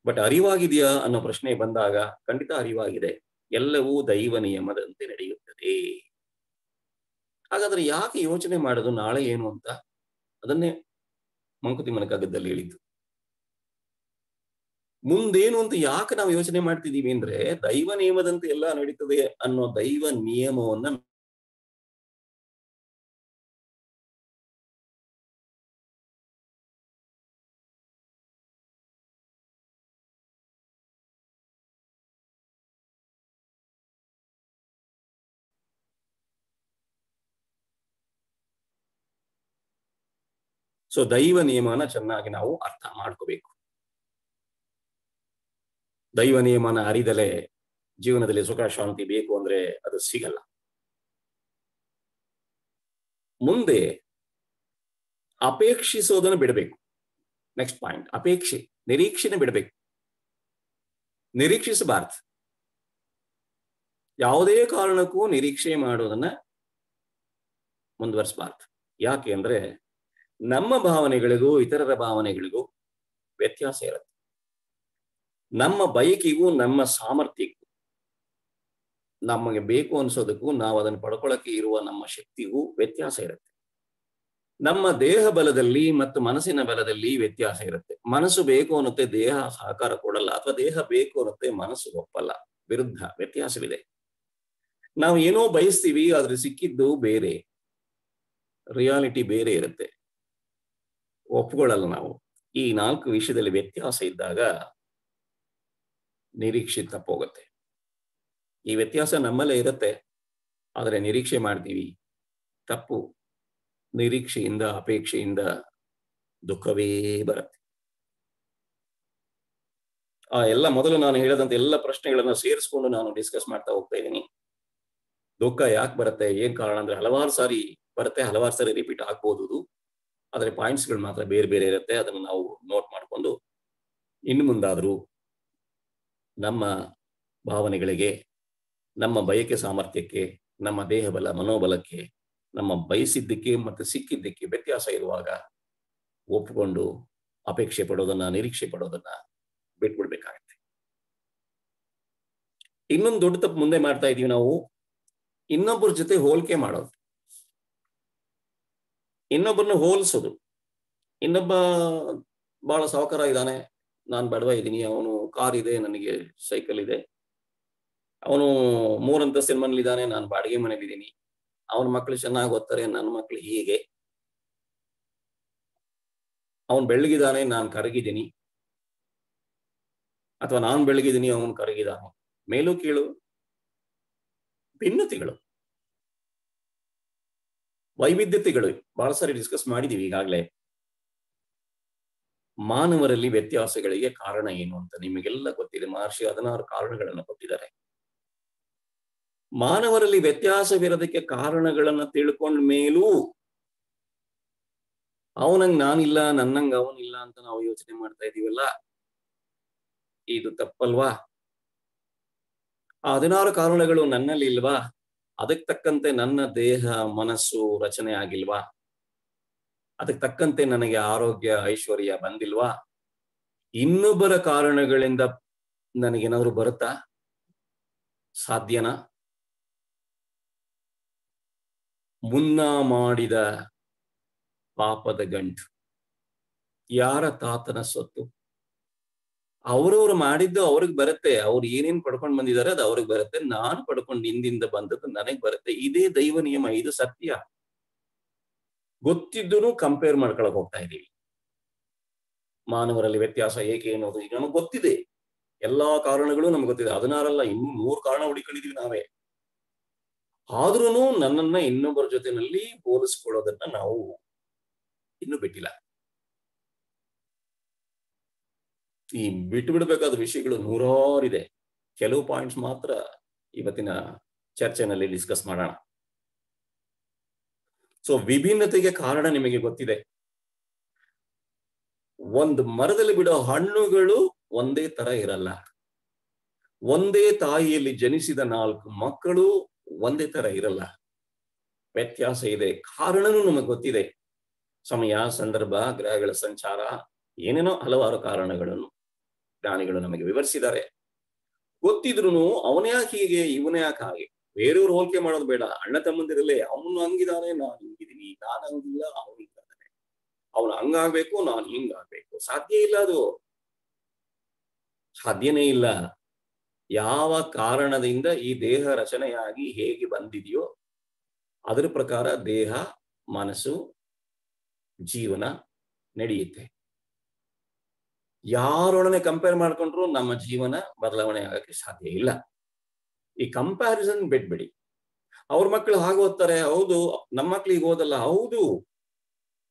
ಬಟ್ ಅರಿವಾಗಿದೆಯಾ ಅನ್ನೋ ಪ್ರಶ್ನೆ ಬಂದಾಗ ಖಂಡಿತ ಅರಿವಾಗಿದೆ. ಎಲ್ಲವೂ ದೈವ ನಿಯಮದಂತೆ ನಡೆಯುತ್ತದೆ. ಹಾಗಾದ್ರೆ ಯಾಕೆ ಯೋಚನೆ ಮಾಡೋದು ನಾಳೆ ಏನು ಅಂತ? ಅದನ್ನೇ ಮಂಕುತಿಮ್ಮನ ಕಗ್ಗದಲ್ಲಿ ಹೇಳಿದ್ದು. ಮುಂದೇನು ಅಂತ ಯಾಕೆ ನಾವು ಯೋಚನೆ ಮಾಡ್ತಿದೀವಿ ಅಂದ್ರೆ, ದೈವ ನಿಯಮದಂತೆ ಎಲ್ಲ ನಡೀತದೆ ಅನ್ನೋ ದೈವ ನಿಯಮವನ್ನ ದೈವ ನಿಯಮನ ಚೆನ್ನಾಗಿ ನಾವು ಅರ್ಥ ಮಾಡ್ಕೋಬೇಕು. ದೈವ ನಿಯಮನ ಅರಿದಲೆ ಜೀವನದಲ್ಲಿ ಸುಖ ಶಾಂತಿ ಬೇಕು ಅಂದ್ರೆ ಅದು ಸಿಗಲ್ಲ. ಮುಂದೆ ಅಪೇಕ್ಷಿಸೋದನ್ನು ಬಿಡಬೇಕು. ನೆಕ್ಸ್ಟ್ ಪಾಯಿಂಟ್, ಅಪೇಕ್ಷೆ, ನಿರೀಕ್ಷೆನೆ ಬಿಡಬೇಕು. ನಿರೀಕ್ಷಿಸಬಾರ್ದು. ಯಾವುದೇ ಕಾರಣಕ್ಕೂ ನಿರೀಕ್ಷೆ ಮಾಡೋದನ್ನ ಮುಂದುವರಿಸಬಾರ್ದು. ಯಾಕೆ ಅಂದ್ರೆ ನಮ್ಮ ಭಾವನೆಗಳಿಗೂ ಇತರರ ಭಾವನೆಗಳಿಗೂ ವ್ಯತ್ಯಾಸ ಇರುತ್ತೆ. ನಮ್ಮ ಬಯಕೆಗೂ ನಮ್ಮ ಸಾಮರ್ಥ್ಯಕ್ಕೂ, ನಮಗೆ ಬೇಕು ಅನ್ಸೋದಕ್ಕೂ ನಾವು ಅದನ್ನು ಪಡ್ಕೊಳ್ಳಕ್ಕೆ ಇರುವ ನಮ್ಮ ಶಕ್ತಿಗೂ ವ್ಯತ್ಯಾಸ ಇರುತ್ತೆ. ನಮ್ಮ ದೇಹ ಬಲದಲ್ಲಿ ಮತ್ತು ಮನಸ್ಸಿನ ಬಲದಲ್ಲಿ ವ್ಯತ್ಯಾಸ ಇರುತ್ತೆ. ಮನಸ್ಸು ಬೇಕು ಅನ್ನುತ್ತೆ, ದೇಹ ಸಹಕಾರ ಕೊಡಲ್ಲ. ಅಥವಾ ದೇಹ ಬೇಕು ಅನ್ನುತ್ತೆ, ಮನಸ್ಸು ಒಪ್ಪಲ್ಲ. ವಿರುದ್ಧ ವ್ಯತ್ಯಾಸವಿದೆ. ನಾವು ಏನೋ ಬಯಸ್ತೀವಿ, ಆದ್ರೆ ಸಿಕ್ಕಿದ್ದು ಬೇರೆ, ರಿಯಾಲಿಟಿ ಬೇರೆ ಇರುತ್ತೆ. ಒಪ್ಕೊಳ್ಳಲ್ಲ ನಾವು. ಈ 4 ವಿಷಯದಲ್ಲಿ ವ್ಯತ್ಯಾಸ ಇದ್ದಾಗ ನಿರೀಕ್ಷೆ ತಪ್ಪೋಗುತ್ತೆ. ಈ ವ್ಯತ್ಯಾಸ ನಮ್ಮಲ್ಲೇ ಇರುತ್ತೆ, ಆದರೆ ನಿರೀಕ್ಷೆ ಮಾಡ್ತೀವಿ, ತಪ್ಪು. ನಿರೀಕ್ಷೆಯಿಂದ, ಅಪೇಕ್ಷೆಯಿಂದ ದುಃಖವೇ ಬರುತ್ತೆ. ಎಲ್ಲ ಮೊದಲು ನಾನು ಹೇಳದಂತ ಎಲ್ಲ ಪ್ರಶ್ನೆಗಳನ್ನ ಸೇರಿಸ್ಕೊಂಡು ನಾನು ಡಿಸ್ಕಸ್ ಮಾಡ್ತಾ ಹೋಗ್ತಾ ಇದ್ದೀನಿ. ದುಃಖ ಯಾಕೆ ಬರುತ್ತೆ, ಏನ್ ಕಾರಣ ಅಂದ್ರೆ ಹಲವಾರು ಸಾರಿ ಬರುತ್ತೆ, ಹಲವಾರು ಸಾರಿ ರಿಪೀಟ್ ಆಗ್ಬೋದು. ಆದರೆ ಪಾಯಿಂಟ್ಸ್ಗಳು ಮಾತ್ರ ಬೇರೆ ಬೇರೆ ಇರುತ್ತೆ. ಅದನ್ನು ನಾವು ನೋಟ್ ಮಾಡಿಕೊಂಡು ಇನ್ನು ಮುಂದಾದರೂ ನಮ್ಮ ಭಾವನೆಗಳಿಗೆ, ನಮ್ಮ ಬಯಕೆ ಸಾಮರ್ಥ್ಯಕ್ಕೆ, ನಮ್ಮ ದೇಹ ಬಲ ಮನೋಬಲಕ್ಕೆ, ನಮ್ಮ ಬಯಸಿದ್ದಕ್ಕೆ ಮತ್ತು ಸಿಕ್ಕಿದ್ದಕ್ಕೆ ವ್ಯತ್ಯಾಸ ಇರುವಾಗ ಒಪ್ಪಿಕೊಂಡು ಅಪೇಕ್ಷೆ ಪಡೋದನ್ನ, ನಿರೀಕ್ಷೆ ಪಡೋದನ್ನ ಬಿಟ್ಬಿಡ್ಬೇಕಾಗತ್ತೆ. ಇನ್ನೊಂದು ದೊಡ್ಡ ತಪ್ಪು ಮುಂದೆ ಮಾಡ್ತಾ ಇದೀವಿ ನಾವು, ಇನ್ನೊಬ್ಬರ ಜೊತೆ ಹೋಲಿಕೆ ಮಾಡೋದು, ಇನ್ನೊಬ್ಬರನ್ನ ಹೋಲಿಸೋದು. ಇನ್ನೊಬ್ಬ ಬಹಳ ಸಾವುಕಾರ ಇದ್ದಾನೆ, ನಾನು ಬಡವ ಇದ್ದೀನಿ, ಅವನು ಕಾರ್ ಇದೆ, ನನಗೆ ಸೈಕಲ್ ಇದೆ. ಅವನು 3 ಅಂತಸ್ತಿನ ಮನೇಲಿದ್ದಾನೆ, ನಾನು ಬಾಡಿಗೆ ಮನೇಲಿದ್ದೀನಿ. ಅವನ ಮಕ್ಕಳು ಚೆನ್ನಾಗಿ ಓದ್ತಾರೆ, ನನ್ನ ಮಕ್ಕಳು ಹೀಗೆ. ಅವನು ಬೆಳ್ಳಗಿದ್ದಾನೆ, ನಾನು ಕರಗಿದ್ದೀನಿ. ಅಥವಾ ನಾನು ಬೆಳಗಿದ್ದೀನಿ, ಅವನು ಕರಗಿದ್ದಾನೆ. ಮೇಲೂ ಕೀಳು ಭಿನ್ನತೆಗಳು, ವೈವಿಧ್ಯತೆಗಳು ಬಹಳ ಸಾರಿ ಡಿಸ್ಕಸ್ ಮಾಡಿದೀವಿ ಈಗಾಗಲೇ. ಮಾನವರಲ್ಲಿ ವ್ಯತ್ಯಾಸಗಳಿಗೆ ಕಾರಣ ಏನು ಅಂತ ನಿಮಗೆಲ್ಲ ಗೊತ್ತಿದೆ. ಮಹರ್ಷಿ 16 ಕಾರಣಗಳನ್ನು ಕೊಟ್ಟಿದ್ದಾರೆ. ಮಾನವರಲ್ಲಿ ವ್ಯತ್ಯಾಸವಿರೋದಕ್ಕೆ ಕಾರಣಗಳನ್ನ ತಿಳ್ಕೊಂಡ ಮೇಲೂ ಅವನಂಗ್ ನಾನಿಲ್ಲ, ನನ್ನಂಗ್ ಅವನಿಲ್ಲ ಅಂತ ನಾವು ಯೋಚನೆ ಮಾಡ್ತಾ ಇದೀವಲ್ಲ, ಇದು ತಪ್ಪಲ್ವಾ? 16 ಕಾರಣಗಳು ನನ್ನಲ್ಲಿ ಇಲ್ವಾ? ಅದಕ್ಕೆ ತಕ್ಕಂತೆ ನನ್ನ ದೇಹ ಮನಸ್ಸು ರಚನೆ ಆಗಿಲ್ವಾ? ಅದಕ್ಕೆ ತಕ್ಕಂತೆ ನನಗೆ ಆರೋಗ್ಯ ಐಶ್ವರ್ಯ ಬಂದಿಲ್ವಾ? ಇನ್ನೊಬ್ಬರ ಕಾರಣಗಳಿಂದ ನನಗೇನಾದ್ರೂ ಬರುತ್ತಾ? ಸಾಧ್ಯನಾ? ಮುನ್ನ ಮಾಡಿದ ಪಾಪದ ಗಂಟು ಯಾರ ತಾತನ ಸೊತ್ತು? ಅವ್ರವ್ರು ಮಾಡಿದ್ದು ಅವ್ರಿಗೆ ಬರುತ್ತೆ. ಅವ್ರು ಏನೇನ್ ಪಡ್ಕೊಂಡು ಬಂದಿದ್ದಾರೆ ಅದು ಅವ್ರಿಗೆ ಬರುತ್ತೆ. ನಾನು ಪಡ್ಕೊಂಡು ಹಿಂದಿಂದ ಬಂದದ್ದು ನನಗ್ ಬರುತ್ತೆ. ಇದೇ ದೈವ ನಿಯಮ, ಇದು ಸತ್ಯ. ಗೊತ್ತಿದ್ದೂ ಕಂಪೇರ್ ಮಾಡ್ಕೊಳಕ್ ಹೋಗ್ತಾ ಇದೀವಿ. ಮಾನವರಲ್ಲಿ ವ್ಯತ್ಯಾಸ ಏಕೆ ಅನ್ನೋದು ಈಗ ನಮಗ್ ಗೊತ್ತಿದೆ. ಎಲ್ಲಾ ಕಾರಣಗಳು ನಮ್ಗೆ ಗೊತ್ತಿದೆ. 16 ಅಲ್ಲ, ಇನ್ನೂ 100 ಕಾರಣ ಹುಡುಕೊಂಡಿದೀವಿ ನಾವೇ. ಆದ್ರೂ ನನ್ನನ್ನ ಇನ್ನೊಬ್ಬರ ಜೊತೆನಲ್ಲಿ ಹೋಲಿಸ್ಕೊಳ್ಳೋದನ್ನ ನಾವು ಇನ್ನೂ ಬಿಟ್ಟಿಲ್ಲ. ಈ ಬಿಟ್ಟು ಬಿಡಬೇಕಾದ ವಿಷಯಗಳು 100 ಇದೆ. ಕೆಲವು ಪಾಯಿಂಟ್ಸ್ ಮಾತ್ರ ಇವತ್ತಿನ ಚರ್ಚೆನಲ್ಲಿ ಡಿಸ್ಕಸ್ ಮಾಡೋಣ. ವಿಭಿನ್ನತೆಗೆ ಕಾರಣ ನಿಮಗೆ ಗೊತ್ತಿದೆ. ಒಂದು ಮರದಲ್ಲಿ ಬಿಡೋ ಹಣ್ಣುಗಳು ಒಂದೇ ತರ ಇರಲ್ಲ. ಒಂದೇ ತಾಯಿಯಲ್ಲಿ ಜನಿಸಿದ 4 ಮಕ್ಕಳು ಒಂದೇ ತರ ಇರಲ್ಲ. ವ್ಯತ್ಯಾಸ ಇದೆ. ಕಾರಣನೂ ನಮಗೆ ಗೊತ್ತಿದೆ. ಸಮಯ, ಸಂದರ್ಭ, ಗ್ರಹಗಳ ಸಂಚಾರ, ಏನೇನೋ ಹಲವಾರು ಕಾರಣಗಳನ್ನು ಜ್ಞಾನಿಗಳು ನಮಗೆ ವಿವರಿಸಿದ್ದಾರೆ. ಗೊತ್ತಿದ್ರು ಅವನೇ ಯಾಕೆ ಹೀಗೆ, ಇವನೇ ಯಾಕೆ ಹಾಗೆ, ಬೇರೆಯವ್ರು ಹೋಲಿಕೆ ಮಾಡೋದು ಬೇಡ. ಅಣ್ಣ ತಮ್ಮಂದಿರಲ್ಲೇ ಅವನು ಹಂಗಿದ್ದಾನೆ, ನಾನು ಹಿಂಗಿದ್ದೀನಿ, ನಾನು ಹಂಗಿಲ್ಲ ಅವನು ಹಿಂಗಿದ್ದಾನೆ, ಅವನು ಹಂಗಾಗ್ಬೇಕು ನಾನು ಹಿಂಗಾಗ್ಬೇಕು, ಸಾಧ್ಯ ಇಲ್ಲ. ಅದು ಸಾಧ್ಯನೇ ಇಲ್ಲ. ಯಾವ ಕಾರಣದಿಂದ ಈ ದೇಹ ರಚನೆಯಾಗಿ ಹೇಗೆ ಬಂದಿದೆಯೋ ಅದರ ಪ್ರಕಾರ ದೇಹ, ಮನಸ್ಸು, ಜೀವನ ನಡೆಯುತ್ತೆ. ಯಾರೊಡನೆ ಕಂಪೇರ್ ಮಾಡ್ಕೊಂಡ್ರು ನಮ್ಮ ಜೀವನ ಬದಲಾವಣೆ ಆಗಕ್ಕೆ ಸಾಧ್ಯ ಇಲ್ಲ. ಈ ಕಂಪ್ಯಾರಿಸನ್ ಬಿಟ್ಬಿಡಿ. ಅವ್ರ ಮಕ್ಕಳು ಹಾಗೆ ಓದ್ತಾರೆ, ಹೌದು, ನಮ್ಮ ಮಕ್ಳಿಗೆ ಓದಲ್ಲ, ಹೌದು,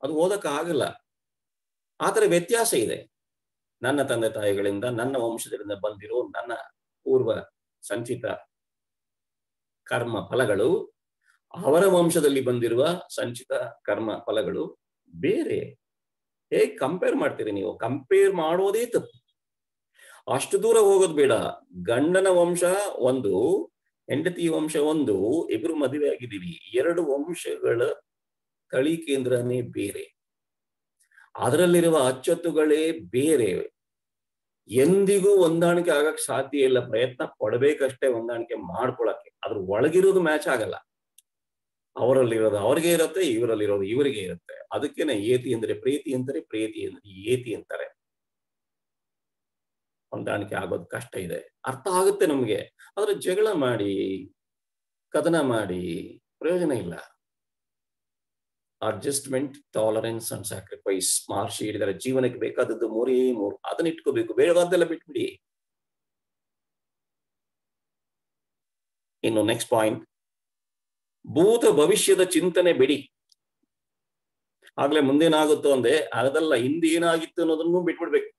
ಅದು ಓದಕ್ಕೆ ಆಗಲ್ಲ. ಆತರ ವ್ಯತ್ಯಾಸ ಇದೆ. ನನ್ನ ತಂದೆ ತಾಯಿಗಳಿಂದ, ನನ್ನ ವಂಶದಿಂದ ಬಂದಿರೋ ನನ್ನ ಪೂರ್ವ ಸಂಚಿತ ಕರ್ಮ ಫಲಗಳು, ಅವರ ವಂಶದಲ್ಲಿ ಬಂದಿರುವ ಸಂಚಿತ ಕರ್ಮ ಫಲಗಳು ಬೇರೆ. ಹೇಗೆ ಕಂಪೇರ್ ಮಾಡ್ತೀರಿ ನೀವು? ಕಂಪೇರ್ ಮಾಡೋದೇ ತಪ್ಪು. ಅಷ್ಟು ದೂರ ಹೋಗೋದು ಬೇಡ. ಗಂಡನ ವಂಶ ಒಂದು, ಹೆಂಡತಿ ವಂಶ ಒಂದು, ಇಬ್ರು ಮದುವೆ ಆಗಿದ್ದೀವಿ, ಎರಡು ವಂಶಗಳ ತಳಿ ಕೇಂದ್ರನೇ ಬೇರೆ, ಅದರಲ್ಲಿರುವ ಅಚ್ಚೊತ್ತುಗಳೇ ಬೇರೆ. ಎಂದಿಗೂ ಹೊಂದಾಣಿಕೆ ಆಗಕ್ ಸಾಧ್ಯ ಇಲ್ಲ. ಪ್ರಯತ್ನ ಪಡಬೇಕಷ್ಟೇ ಹೊಂದಾಣಿಕೆ ಮಾಡ್ಕೊಳಕ್ಕೆ. ಅದ್ರ ಒಳಗಿರೋದು ಮ್ಯಾಚ್ ಆಗಲ್ಲ. ಅವರಲ್ಲಿರೋದು ಅವ್ರಿಗೆ ಇರುತ್ತೆ, ಇವರಲ್ಲಿರೋದು ಇವರಿಗೆ ಇರುತ್ತೆ. ಅದಕ್ಕೇನೆ ಏತಿ ಅಂದ್ರೆ ಪ್ರೀತಿ ಅಂತಾರೆ, ಪ್ರೀತಿ ಅಂದ್ರೆ ಏತಿ ಅಂತಾರೆ. ಹೊಂದಾಣಿಕೆ ಆಗೋದು ಕಷ್ಟ ಇದೆ, ಅರ್ಥ ಆಗುತ್ತೆ ನಮ್ಗೆ. ಆದ್ರೆ ಜಗಳ ಮಾಡಿ, ಕದನ ಮಾಡಿ ಪ್ರಯೋಜನ ಇಲ್ಲ. ಅಡ್ಜಸ್ಟ್ಮೆಂಟ್, ಟಾಲರೆನ್ಸ್ ಅಂಡ್ ಸ್ಯಾಕ್ರಿಫೈಸ್ ಮಹರ್ಷಿ ಹೇಳಿದರೆ ಜೀವನಕ್ಕೆ ಬೇಕಾದದ್ದು ಮೂರೇ ಮೂರು. ಅದನ್ನ ಇಟ್ಕೋಬೇಕು, ಬೇಡವಾದ್ದೆಲ್ಲ ಬಿಟ್ಬಿಡಿ. ಇನ್ನು ನೆಕ್ಸ್ಟ್ ಪಾಯಿಂಟ್, ಭೂತ ಭವಿಷ್ಯದ ಚಿಂತನೆ ಬಿಡಿ. ಆಗ್ಲೇ ಮುಂದೇನಾಗುತ್ತೋ ಅಂದೆ, ಅದಲ್ಲ, ಹಿಂದೆ ಏನಾಗಿತ್ತು ಅನ್ನೋದನ್ನು ಬಿಟ್ಬಿಡ್ಬೇಕು.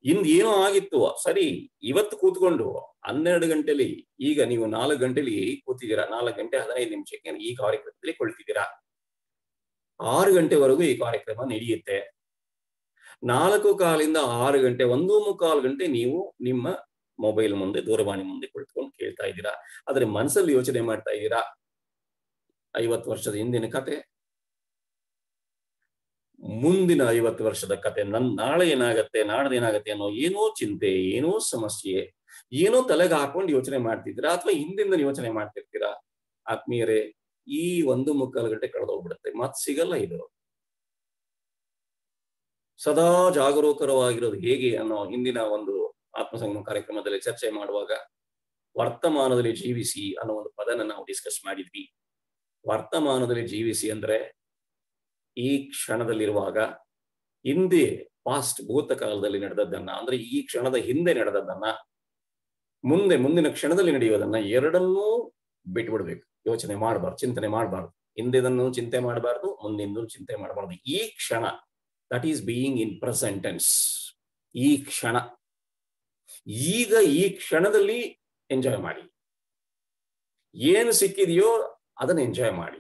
ಹಿಂದ್ ಏನೋ ಆಗಿತ್ತು, ಸರಿ, ಇವತ್ತು ಕೂತ್ಕೊಂಡು 12 ಗಂಟೆಲಿ, ಈಗ ನೀವು 4 ಗಂಟೆಲಿ ಕೂತಿದ್ದೀರಾ, 4 ಗಂಟೆ 15 ನಿಮಿಷಕ್ಕೆ ಈ ಕಾರ್ಯಕ್ರಮದಲ್ಲಿ ಕೊಳ್ತಿದ್ದೀರಾ. 6 ಗಂಟೆವರೆಗೂ ಈ ಕಾರ್ಯಕ್ರಮ ನಡೆಯುತ್ತೆ. 4:15 ಇಂದ 6 ಗಂಟೆ, 1:15 ಗಂಟೆ ನೀವು ನಿಮ್ಮ ಮೊಬೈಲ್ ಮುಂದೆ, ದೂರವಾಣಿ ಮುಂದೆ ಕುಳಿತುಕೊಂಡು ಕೇಳ್ತಾ ಇದ್ದೀರಾ. ಆದ್ರೆ ಮನಸ್ಸಲ್ಲಿ ಯೋಚನೆ ಮಾಡ್ತಾ ಇದ್ದೀರಾ 50 ವರ್ಷದ ಹಿಂದಿನ ಕತೆ, ಮುಂದಿನ 50 ವರ್ಷದ ಕತೆ, ನಾಳೆ ಏನಾಗತ್ತೆ, ನಾಡ್ದು ಏನಾಗತ್ತೆ ಅನ್ನೋ ಏನೋ ಚಿಂತೆ, ಏನೋ ಸಮಸ್ಯೆ, ಏನೋ ತಲೆಗೆ ಹಾಕೊಂಡು ಯೋಚನೆ ಮಾಡ್ತಿದ್ದೀರಾ, ಅಥವಾ ಹಿಂದಿಂದ ಯೋಚನೆ ಮಾಡ್ತಿರ್ತೀರಾ. ಆತ್ಮೀಯರೇ, ಈ 1:15 ಗಂಟೆ ಕಳೆದೋಗ್ಬಿಡುತ್ತೆ, ಮತ್ ಸಿಗಲ್ಲ ಇದು. ಸದಾ ಜಾಗರೂಕರವಾಗಿರೋದು ಹೇಗೆ ಅನ್ನೋ ಹಿಂದಿನ ಒಂದು ಆತ್ಮಸಂಗಮ ಕಾರ್ಯಕ್ರಮದಲ್ಲಿ ಚರ್ಚೆ ಮಾಡುವಾಗ ವರ್ತಮಾನದಲ್ಲಿ ಜೀವಿಸಿ ಅನ್ನೋ ಒಂದು ಪದನ ನಾವು ಡಿಸ್ಕಸ್ ಮಾಡಿದ್ವಿ. ವರ್ತಮಾನದಲ್ಲಿ ಜೀವಿಸಿ ಅಂದ್ರೆ ಈ ಕ್ಷಣದಲ್ಲಿರುವಾಗ, ಹಿಂದೆ ಪಾಸ್ಟ್ ಭೂತಕಾಲದಲ್ಲಿ ನಡೆದದ್ದನ್ನ, ಅಂದ್ರೆ ಈ ಕ್ಷಣದ ಹಿಂದೆ ನಡೆದದ್ದನ್ನ, ಮುಂದಿನ ಕ್ಷಣದಲ್ಲಿ ನಡೆಯೋದನ್ನ ಎರಡನ್ನೂ ಬಿಟ್ಬಿಡ್ಬೇಕು. ಯೋಚನೆ ಮಾಡಬಾರ್ದು, ಚಿಂತನೆ ಮಾಡಬಾರ್ದು. ಹಿಂದೆದನ್ನು ಚಿಂತೆ ಮಾಡಬಾರ್ದು, ಮುಂದಿಂದು ಚಿಂತೆ ಮಾಡಬಾರ್ದು. ಈ ಕ್ಷಣ, that is being in present tense. ಈ ಕ್ಷಣ, ಈಗ ಈ ಕ್ಷಣದಲ್ಲಿ ಎಂಜಾಯ್ ಮಾಡಿ. ಏನು ಸಿಕ್ಕಿದೆಯೋ ಅದನ್ನ ಎಂಜಾಯ್ ಮಾಡಿ.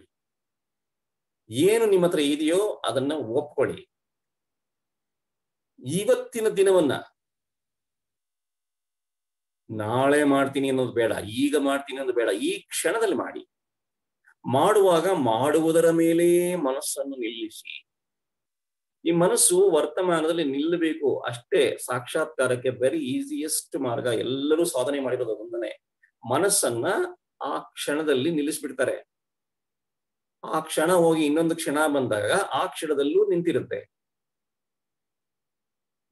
ಏನು ನಿಮ್ಮ ಹತ್ರ ಇದೆಯೋ ಅದನ್ನ ಒಪ್ಕೊಳ್ಳಿ. ಇವತ್ತಿನ ದಿನವನ್ನ ನಾಳೆ ಮಾಡ್ತೀನಿ ಅನ್ನೋದು ಬೇಡ, ಈಗ ಮಾಡ್ತೀನಿ ಅನ್ನೋದು ಬೇಡ, ಈ ಕ್ಷಣದಲ್ಲಿ ಮಾಡಿ. ಮಾಡುವಾಗ ಮಾಡುವುದರ ಮೇಲೆ ಮನಸ್ಸನ್ನು ನಿಲ್ಲಿಸಿ. ಈ ಮನಸ್ಸು ವರ್ತಮಾನದಲ್ಲಿ ನಿಲ್ಲಬೇಕು ಅಷ್ಟೇ. ಸಾಕ್ಷಾತ್ಕಾರಕ್ಕೆ ವೆರಿ ಈಸಿಯೆಸ್ಟ್ ಮಾರ್ಗ, ಎಲ್ಲರೂ ಸಾಧನೆ ಮಾಡಿರೋದು ಒಂದನೇ, ಮನಸ್ಸನ್ನ ಆ ಕ್ಷಣದಲ್ಲಿ ನಿಲ್ಲಿಸ್ಬಿಡ್ತಾರೆ. ಆ ಕ್ಷಣ ಹೋಗಿ ಇನ್ನೊಂದು ಕ್ಷಣ ಬಂದಾಗ ಆ ಕ್ಷಣದಲ್ಲೂ ನಿಂತಿರುತ್ತೆ.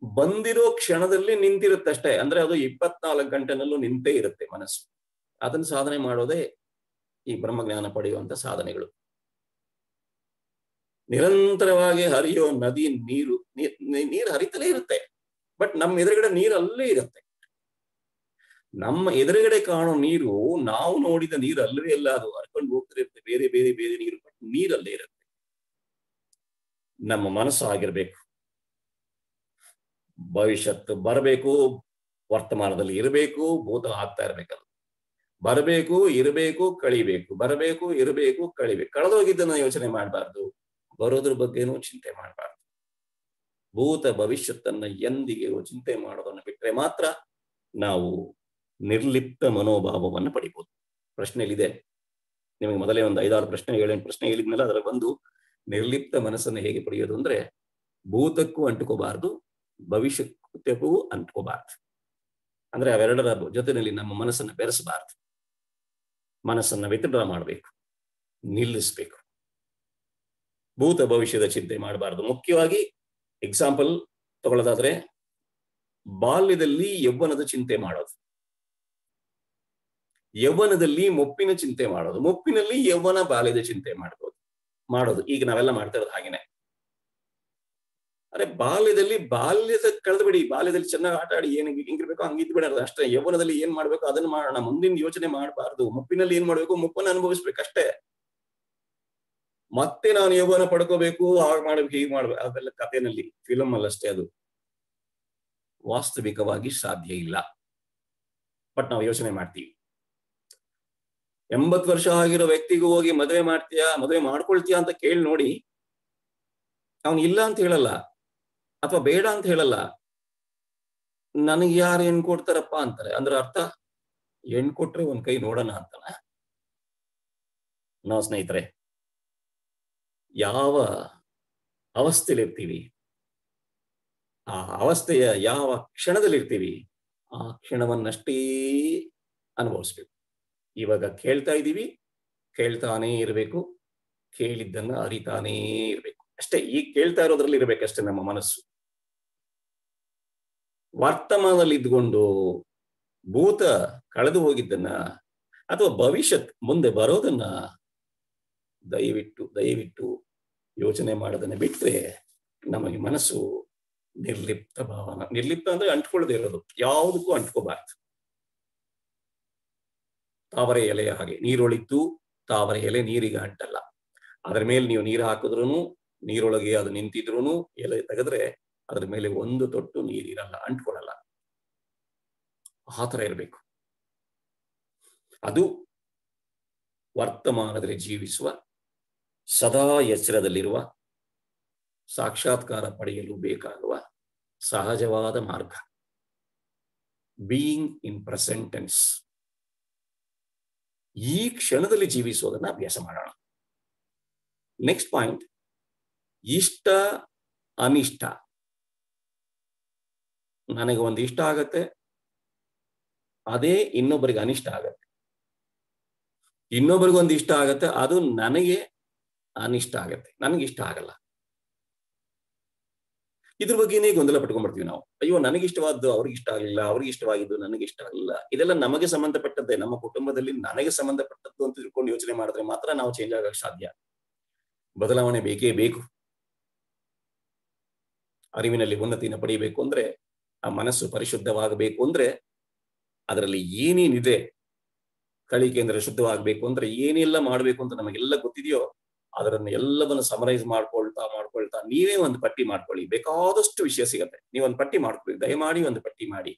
ಬಂದಿರೋ ಕ್ಷಣದಲ್ಲಿ ನಿಂತಿರುತ್ತಷ್ಟೇ, ಅಂದ್ರೆ ಅದು 24 ಗಂಟೆನಲ್ಲೂ ನಿಂತೇ ಇರುತ್ತೆ ಮನಸ್ಸು. ಅದನ್ನ ಸಾಧನೆ ಮಾಡೋದೇ ಈ ಬ್ರಹ್ಮಜ್ಞಾನ ಪಡೆಯುವಂತ ಸಾಧನೆಗಳು. ನಿರಂತರವಾಗಿ ಹರಿಯೋ ನದಿ ನೀರು ಹರಿತಲೇ ಇರುತ್ತೆ, ಬಟ್ ನಮ್ಮ ಎದುರುಗಡೆ ನೀರು ಅಲ್ಲೇ ಇರುತ್ತೆ. ನಮ್ಮ ಎದುರುಗಡೆ ಕಾಣೋ ನೀರು ನಾವು ನೋಡಿದ ನೀರು ಅಲ್ಲವೇ ಅಲ್ಲ, ಅದು ಹರ್ಕೊಂಡು ಹೋಗ್ತಿರುತ್ತೆ, ಬೇರೆ ಬೇರೆ ಬೇರೆ ನೀರು, ಬಟ್ ನೀರಲ್ಲೇ ಇರುತ್ತೆ. ನಮ್ಮ ಮನಸ್ಸು ಆಗಿರ್ಬೇಕು. ಭವಿಷ್ಯತ್ತು ಬರಬೇಕು, ವರ್ತಮಾನದಲ್ಲಿ ಇರಬೇಕು, ಭೂತ ಆಗ್ತಾ ಇರ್ಬೇಕದು. ಬರಬೇಕು, ಇರಬೇಕು, ಕಳಿಬೇಕು, ಬರಬೇಕು, ಇರಬೇಕು, ಕಳಿಬೇಕು. ಕಳೆದೋಗಿದ್ದನ್ನ ಯೋಚನೆ ಮಾಡಬಾರ್ದು, ಬರೋದ್ರ ಬಗ್ಗೆನೂ ಚಿಂತೆ ಮಾಡಬಾರ್ದು. ಭೂತ ಭವಿಷ್ಯತ್ತನ್ನ ಎಂದಿಗೂ ಚಿಂತೆ ಮಾಡೋದನ್ನು ಬಿಟ್ಟರೆ ಮಾತ್ರ ನಾವು ನಿರ್ಲಿಪ್ತ ಮನೋಭಾವವನ್ನು ಪಡಿಬಹುದು. ಪ್ರಶ್ನೆಯಲ್ಲಿದೆ, ನಿಮಗೆ ಮೊದಲೇ ಒಂದು 5-6 ಪ್ರಶ್ನೆ 7-8 ಪ್ರಶ್ನೆ ಹೇಳಿದ್ಮೇಲೆ ಅದರ ಒಂದು ನಿರ್ಲಿಪ್ತ ಮನಸ್ಸನ್ನು ಹೇಗೆ ಪಡೆಯೋದು ಅಂದ್ರೆ ಭೂತಕ್ಕೂ ಅಂಟುಕೋಬಾರ್ದು, ಭವಿಷ್ಯಕ್ಕೂ ಅಂಟುಕೋಬಾರ್ದು. ಅಂದ್ರೆ ಅವೆರಡರ ಜೊತೆಯಲ್ಲಿ ನಮ್ಮ ಮನಸ್ಸನ್ನು ಬೆರೆಸಬಾರ್ದು. ಮನಸ್ಸನ್ನ ವಿತ್ಡ್ರಾ ಮಾಡಬೇಕು, ನಿಲ್ಲಿಸ್ಬೇಕು. ಭೂತ ಭವಿಷ್ಯದ ಚಿಂತೆ ಮಾಡಬಾರ್ದು. ಮುಖ್ಯವಾಗಿ ಎಕ್ಸಾಂಪಲ್ ತಗೊಳ್ಳೋದಾದ್ರೆ, ಬಾಲ್ಯದಲ್ಲಿ ಯೌವನದ ಚಿಂತೆ ಮಾಡೋದು, ಯೌವನದಲ್ಲಿ ಮುಪ್ಪಿನ ಚಿಂತೆ ಮಾಡೋದು, ಮುಪ್ಪಿನಲ್ಲಿ ಯೌವನ ಬಾಲ್ಯದ ಚಿಂತೆ ಮಾಡೋದು. ಈಗ ನಾವೆಲ್ಲ ಮಾಡ್ತಾ ಇರೋದು ಹಾಗೇನೆ. ಅರೆ ಬಾಲ್ಯದ ಕಳೆದ್ಬಿಡಿ, ಬಾಲ್ಯದಲ್ಲಿ ಚೆನ್ನಾಗಿ ಆಟ ಆಡಿ ಏನು ಹಿಂಗಿರ್ಬೇಕು ಹಂಗಿದ್ ಬಿಡೋದು ಅಷ್ಟೇ. ಯೌವನದಲ್ಲಿ ಏನ್ ಮಾಡ್ಬೇಕು ಅದನ್ನ ಮಾಡೋಣ, ಮುಂದಿನ ಯೋಚನೆ ಮಾಡಬಾರ್ದು. ಮುಪ್ಪಿನಲ್ಲಿ ಏನ್ ಮಾಡ್ಬೇಕು, ಮುಪ್ಪನ್ನು ಅನುಭವಿಸ್ಬೇಕಷ್ಟೇ. ಮತ್ತೆ ನಾನು ಯೌವನ ಪಡ್ಕೋಬೇಕು, ಹಾಗೆ ಮಾಡ್ಬೇಕು, ಹೀಗೆ ಮಾಡ್ಬೇಕು, ಅದೆಲ್ಲ ಕಥೆನಲ್ಲಿ, ಫಿಲಮ್ ಅಲ್ಲಷ್ಟೇ. ಅದು ವಾಸ್ತವಿಕವಾಗಿ ಸಾಧ್ಯ ಇಲ್ಲ. ಬಟ್ ನಾವು ಯೋಚನೆ ಮಾಡ್ತೀವಿ. 80 ವರ್ಷ ಆಗಿರೋ ವ್ಯಕ್ತಿಗೂ ಹೋಗಿ ಮದುವೆ ಮಾಡ್ಕೊಳ್ತೀಯಾ ಅಂತ ಕೇಳಿ ನೋಡಿ, ಅವನು ಇಲ್ಲ ಅಂತ ಹೇಳಲ್ಲ, ಅಥವಾ ಬೇಡ ಅಂತ ಹೇಳಲ್ಲ. ನನಗೆ ಯಾರು ಹೆಣ್ ಕೊಡ್ತಾರಪ್ಪ ಅಂತಾರೆ. ಅಂದ್ರೆ ಅರ್ಥ, ಹೆಣ್ ಕೊಟ್ರೆ ಒಂದ್ ಕೈ ನೋಡೋಣ ಅಂತಾನ. ನಾವು ಸ್ನೇಹಿತರೆ, ಯಾವ ಅವಸ್ಥೆಯಲ್ಲಿರ್ತೀವಿ, ಆ ಅವಸ್ಥೆಯ ಯಾವ ಕ್ಷಣದಲ್ಲಿರ್ತೀವಿ, ಆ ಕ್ಷಣವನ್ನಷ್ಟೇ ಅನುಭವಿಸ್ಬೇಕು. ಇವಾಗ ಕೇಳ್ತಾ ಇದ್ದೀವಿ, ಕೇಳ್ತಾನೇ ಇರಬೇಕು, ಕೇಳಿದ್ದನ್ನ ಅರಿತಾನೇ ಇರ್ಬೇಕು ಅಷ್ಟೇ. ಈಗ ಕೇಳ್ತಾ ಇರೋದ್ರಲ್ಲಿ ಇರ್ಬೇಕಷ್ಟೇ ನಮ್ಮ ಮನಸ್ಸು. ವರ್ತಮಾನದಲ್ಲಿ ಇದ್ಕೊಂಡು ಭೂತ ಕಳೆದು ಹೋಗಿದ್ದನ್ನ ಅಥವಾ ಭವಿಷ್ಯತ್ ಮುಂದೆ ಬರೋದನ್ನ ದಯವಿಟ್ಟು ಯೋಚನೆ ಮಾಡೋದನ್ನ ಬಿಟ್ರೆ ನಮಗೆ ಮನಸ್ಸು ನಿರ್ಲಿಪ್ತ ಭಾವನ. ನಿರ್ಲಿಪ್ತ ಅಂದ್ರೆ ಅಂಟ್ಕೊಳ್ಳದೆ ಇರೋದು, ಯಾವುದಕ್ಕೂ ಅಂಟ್ಕೋಬಾರ್ದು. ತಾವರೆ ಎಲೆಯ ಹಾಗೆ, ನೀರೊಳಿತು ತಾವರೆ ಎಲೆ ನೀರಿಗೆ ಅಂಟಲ್ಲ. ಅದರ ಮೇಲೆ ನೀವು ನೀರು ಹಾಕಿದ್ರು, ನೀರೊಳಗೆ ಅದು ನಿಂತಿದ್ರು, ಎಲೆ ತೆಗೆದ್ರೆ ಅದ್ರ ಮೇಲೆ ಒಂದು ತೊಟ್ಟು ನೀರಿರಲ್ಲ, ಅಂಟ್ಕೊಳಲ್ಲ. ಆ ಥರ ಇರಬೇಕು. ಅದು ವರ್ತಮಾನದಲ್ಲಿ ಜೀವಿಸುವ, ಸದಾ ಎಚ್ಚರದಲ್ಲಿರುವ, ಸಾಕ್ಷಾತ್ಕಾರ ಪಡೆಯಲು ಬೇಕಾಗುವ ಸಹಜವಾದ ಮಾರ್ಗ. Being in present tense. ಈ ಕ್ಷಣದಲ್ಲಿ ಜೀವಿಸೋದನ್ನ ಅಭ್ಯಾಸ ಮಾಡೋಣ. ನೆಕ್ಸ್ಟ್ ಪಾಯಿಂಟ್, ಇಷ್ಟ ಅನಿಷ್ಟ. ನನಗೆ ಒಂದು ಇಷ್ಟ ಆಗತ್ತೆ, ಅದೇ ಇನ್ನೊಬ್ಬರಿಗೆ ಅನಿಷ್ಟ ಆಗತ್ತೆ. ಇನ್ನೊಬ್ಬರಿಗೊಂದು ಇಷ್ಟ ಆಗತ್ತೆ, ಅದು ನನಗೆ ಅನಿಷ್ಟ ಆಗತ್ತೆ, ನನಗೆ ಇಷ್ಟ ಆಗಲ್ಲ. ಇದ್ರ ಬಗ್ಗೆನೇ ಗೊಂದಲ ಪಟ್ಕೊಂಡ್ಬರ್ತೀವಿ ನಾವು. ಅಯ್ಯೋ, ನನಗಿಷ್ಟವಾದ್ದು ಅವ್ರಿಗೆ ಇಷ್ಟ ಆಗಲಿಲ್ಲ, ಅವ್ರಿಗೆ ಇಷ್ಟವಾಗಿದ್ದು ನನಗೆ ಇಷ್ಟ ಆಗಲಿಲ್ಲ. ಇದೆಲ್ಲ ನಮಗೆ ಸಂಬಂಧಪಟ್ಟದ್ದೇ, ನಮ್ಮ ಕುಟುಂಬದಲ್ಲಿ ನನಗೆ ಸಂಬಂಧಪಟ್ಟದ್ದು ಅಂತ ತಿಳ್ಕೊಂಡು ಯೋಚನೆ ಮಾಡಿದ್ರೆ ಮಾತ್ರ ನಾವು ಚೇಂಜ್ ಆಗಕ್ಕೆ ಸಾಧ್ಯ. ಬದಲಾವಣೆ ಬೇಕೇ ಬೇಕು. ಅರಿವಿನಲ್ಲಿ ಉನ್ನತಿಯನ್ನು ಪಡೆಯಬೇಕು ಅಂದ್ರೆ, ಆ ಮನಸ್ಸು ಪರಿಶುದ್ಧವಾಗಬೇಕು ಅಂದ್ರೆ, ಅದರಲ್ಲಿ ಏನೇನಿದೆ, ಕಳಿಕೆಂದ್ರೆ ಶುದ್ಧವಾಗಬೇಕು ಅಂದ್ರೆ ಏನೆಲ್ಲ ಮಾಡಬೇಕು ಅಂತ ನಮಗೆಲ್ಲ ಗೊತ್ತಿದೆಯೋ ಅದರನ್ನು ಎಲ್ಲವನ್ನು ಸಮರೈಸ್ ಮಾಡ್ಕೊಳ್ತಾ ನೀವೇ ಒಂದು ಪಟ್ಟಿ ಮಾಡ್ಕೊಳ್ಳಿ. ಬೇಕಾದಷ್ಟು ವಿಷಯ ಸಿಗತ್ತೆ. ನೀವೊಂದು ಪಟ್ಟಿ ಮಾಡ್ಕೊಳ್ಳಿ, ದಯಮಾಡಿ ಒಂದು ಪಟ್ಟಿ ಮಾಡಿ.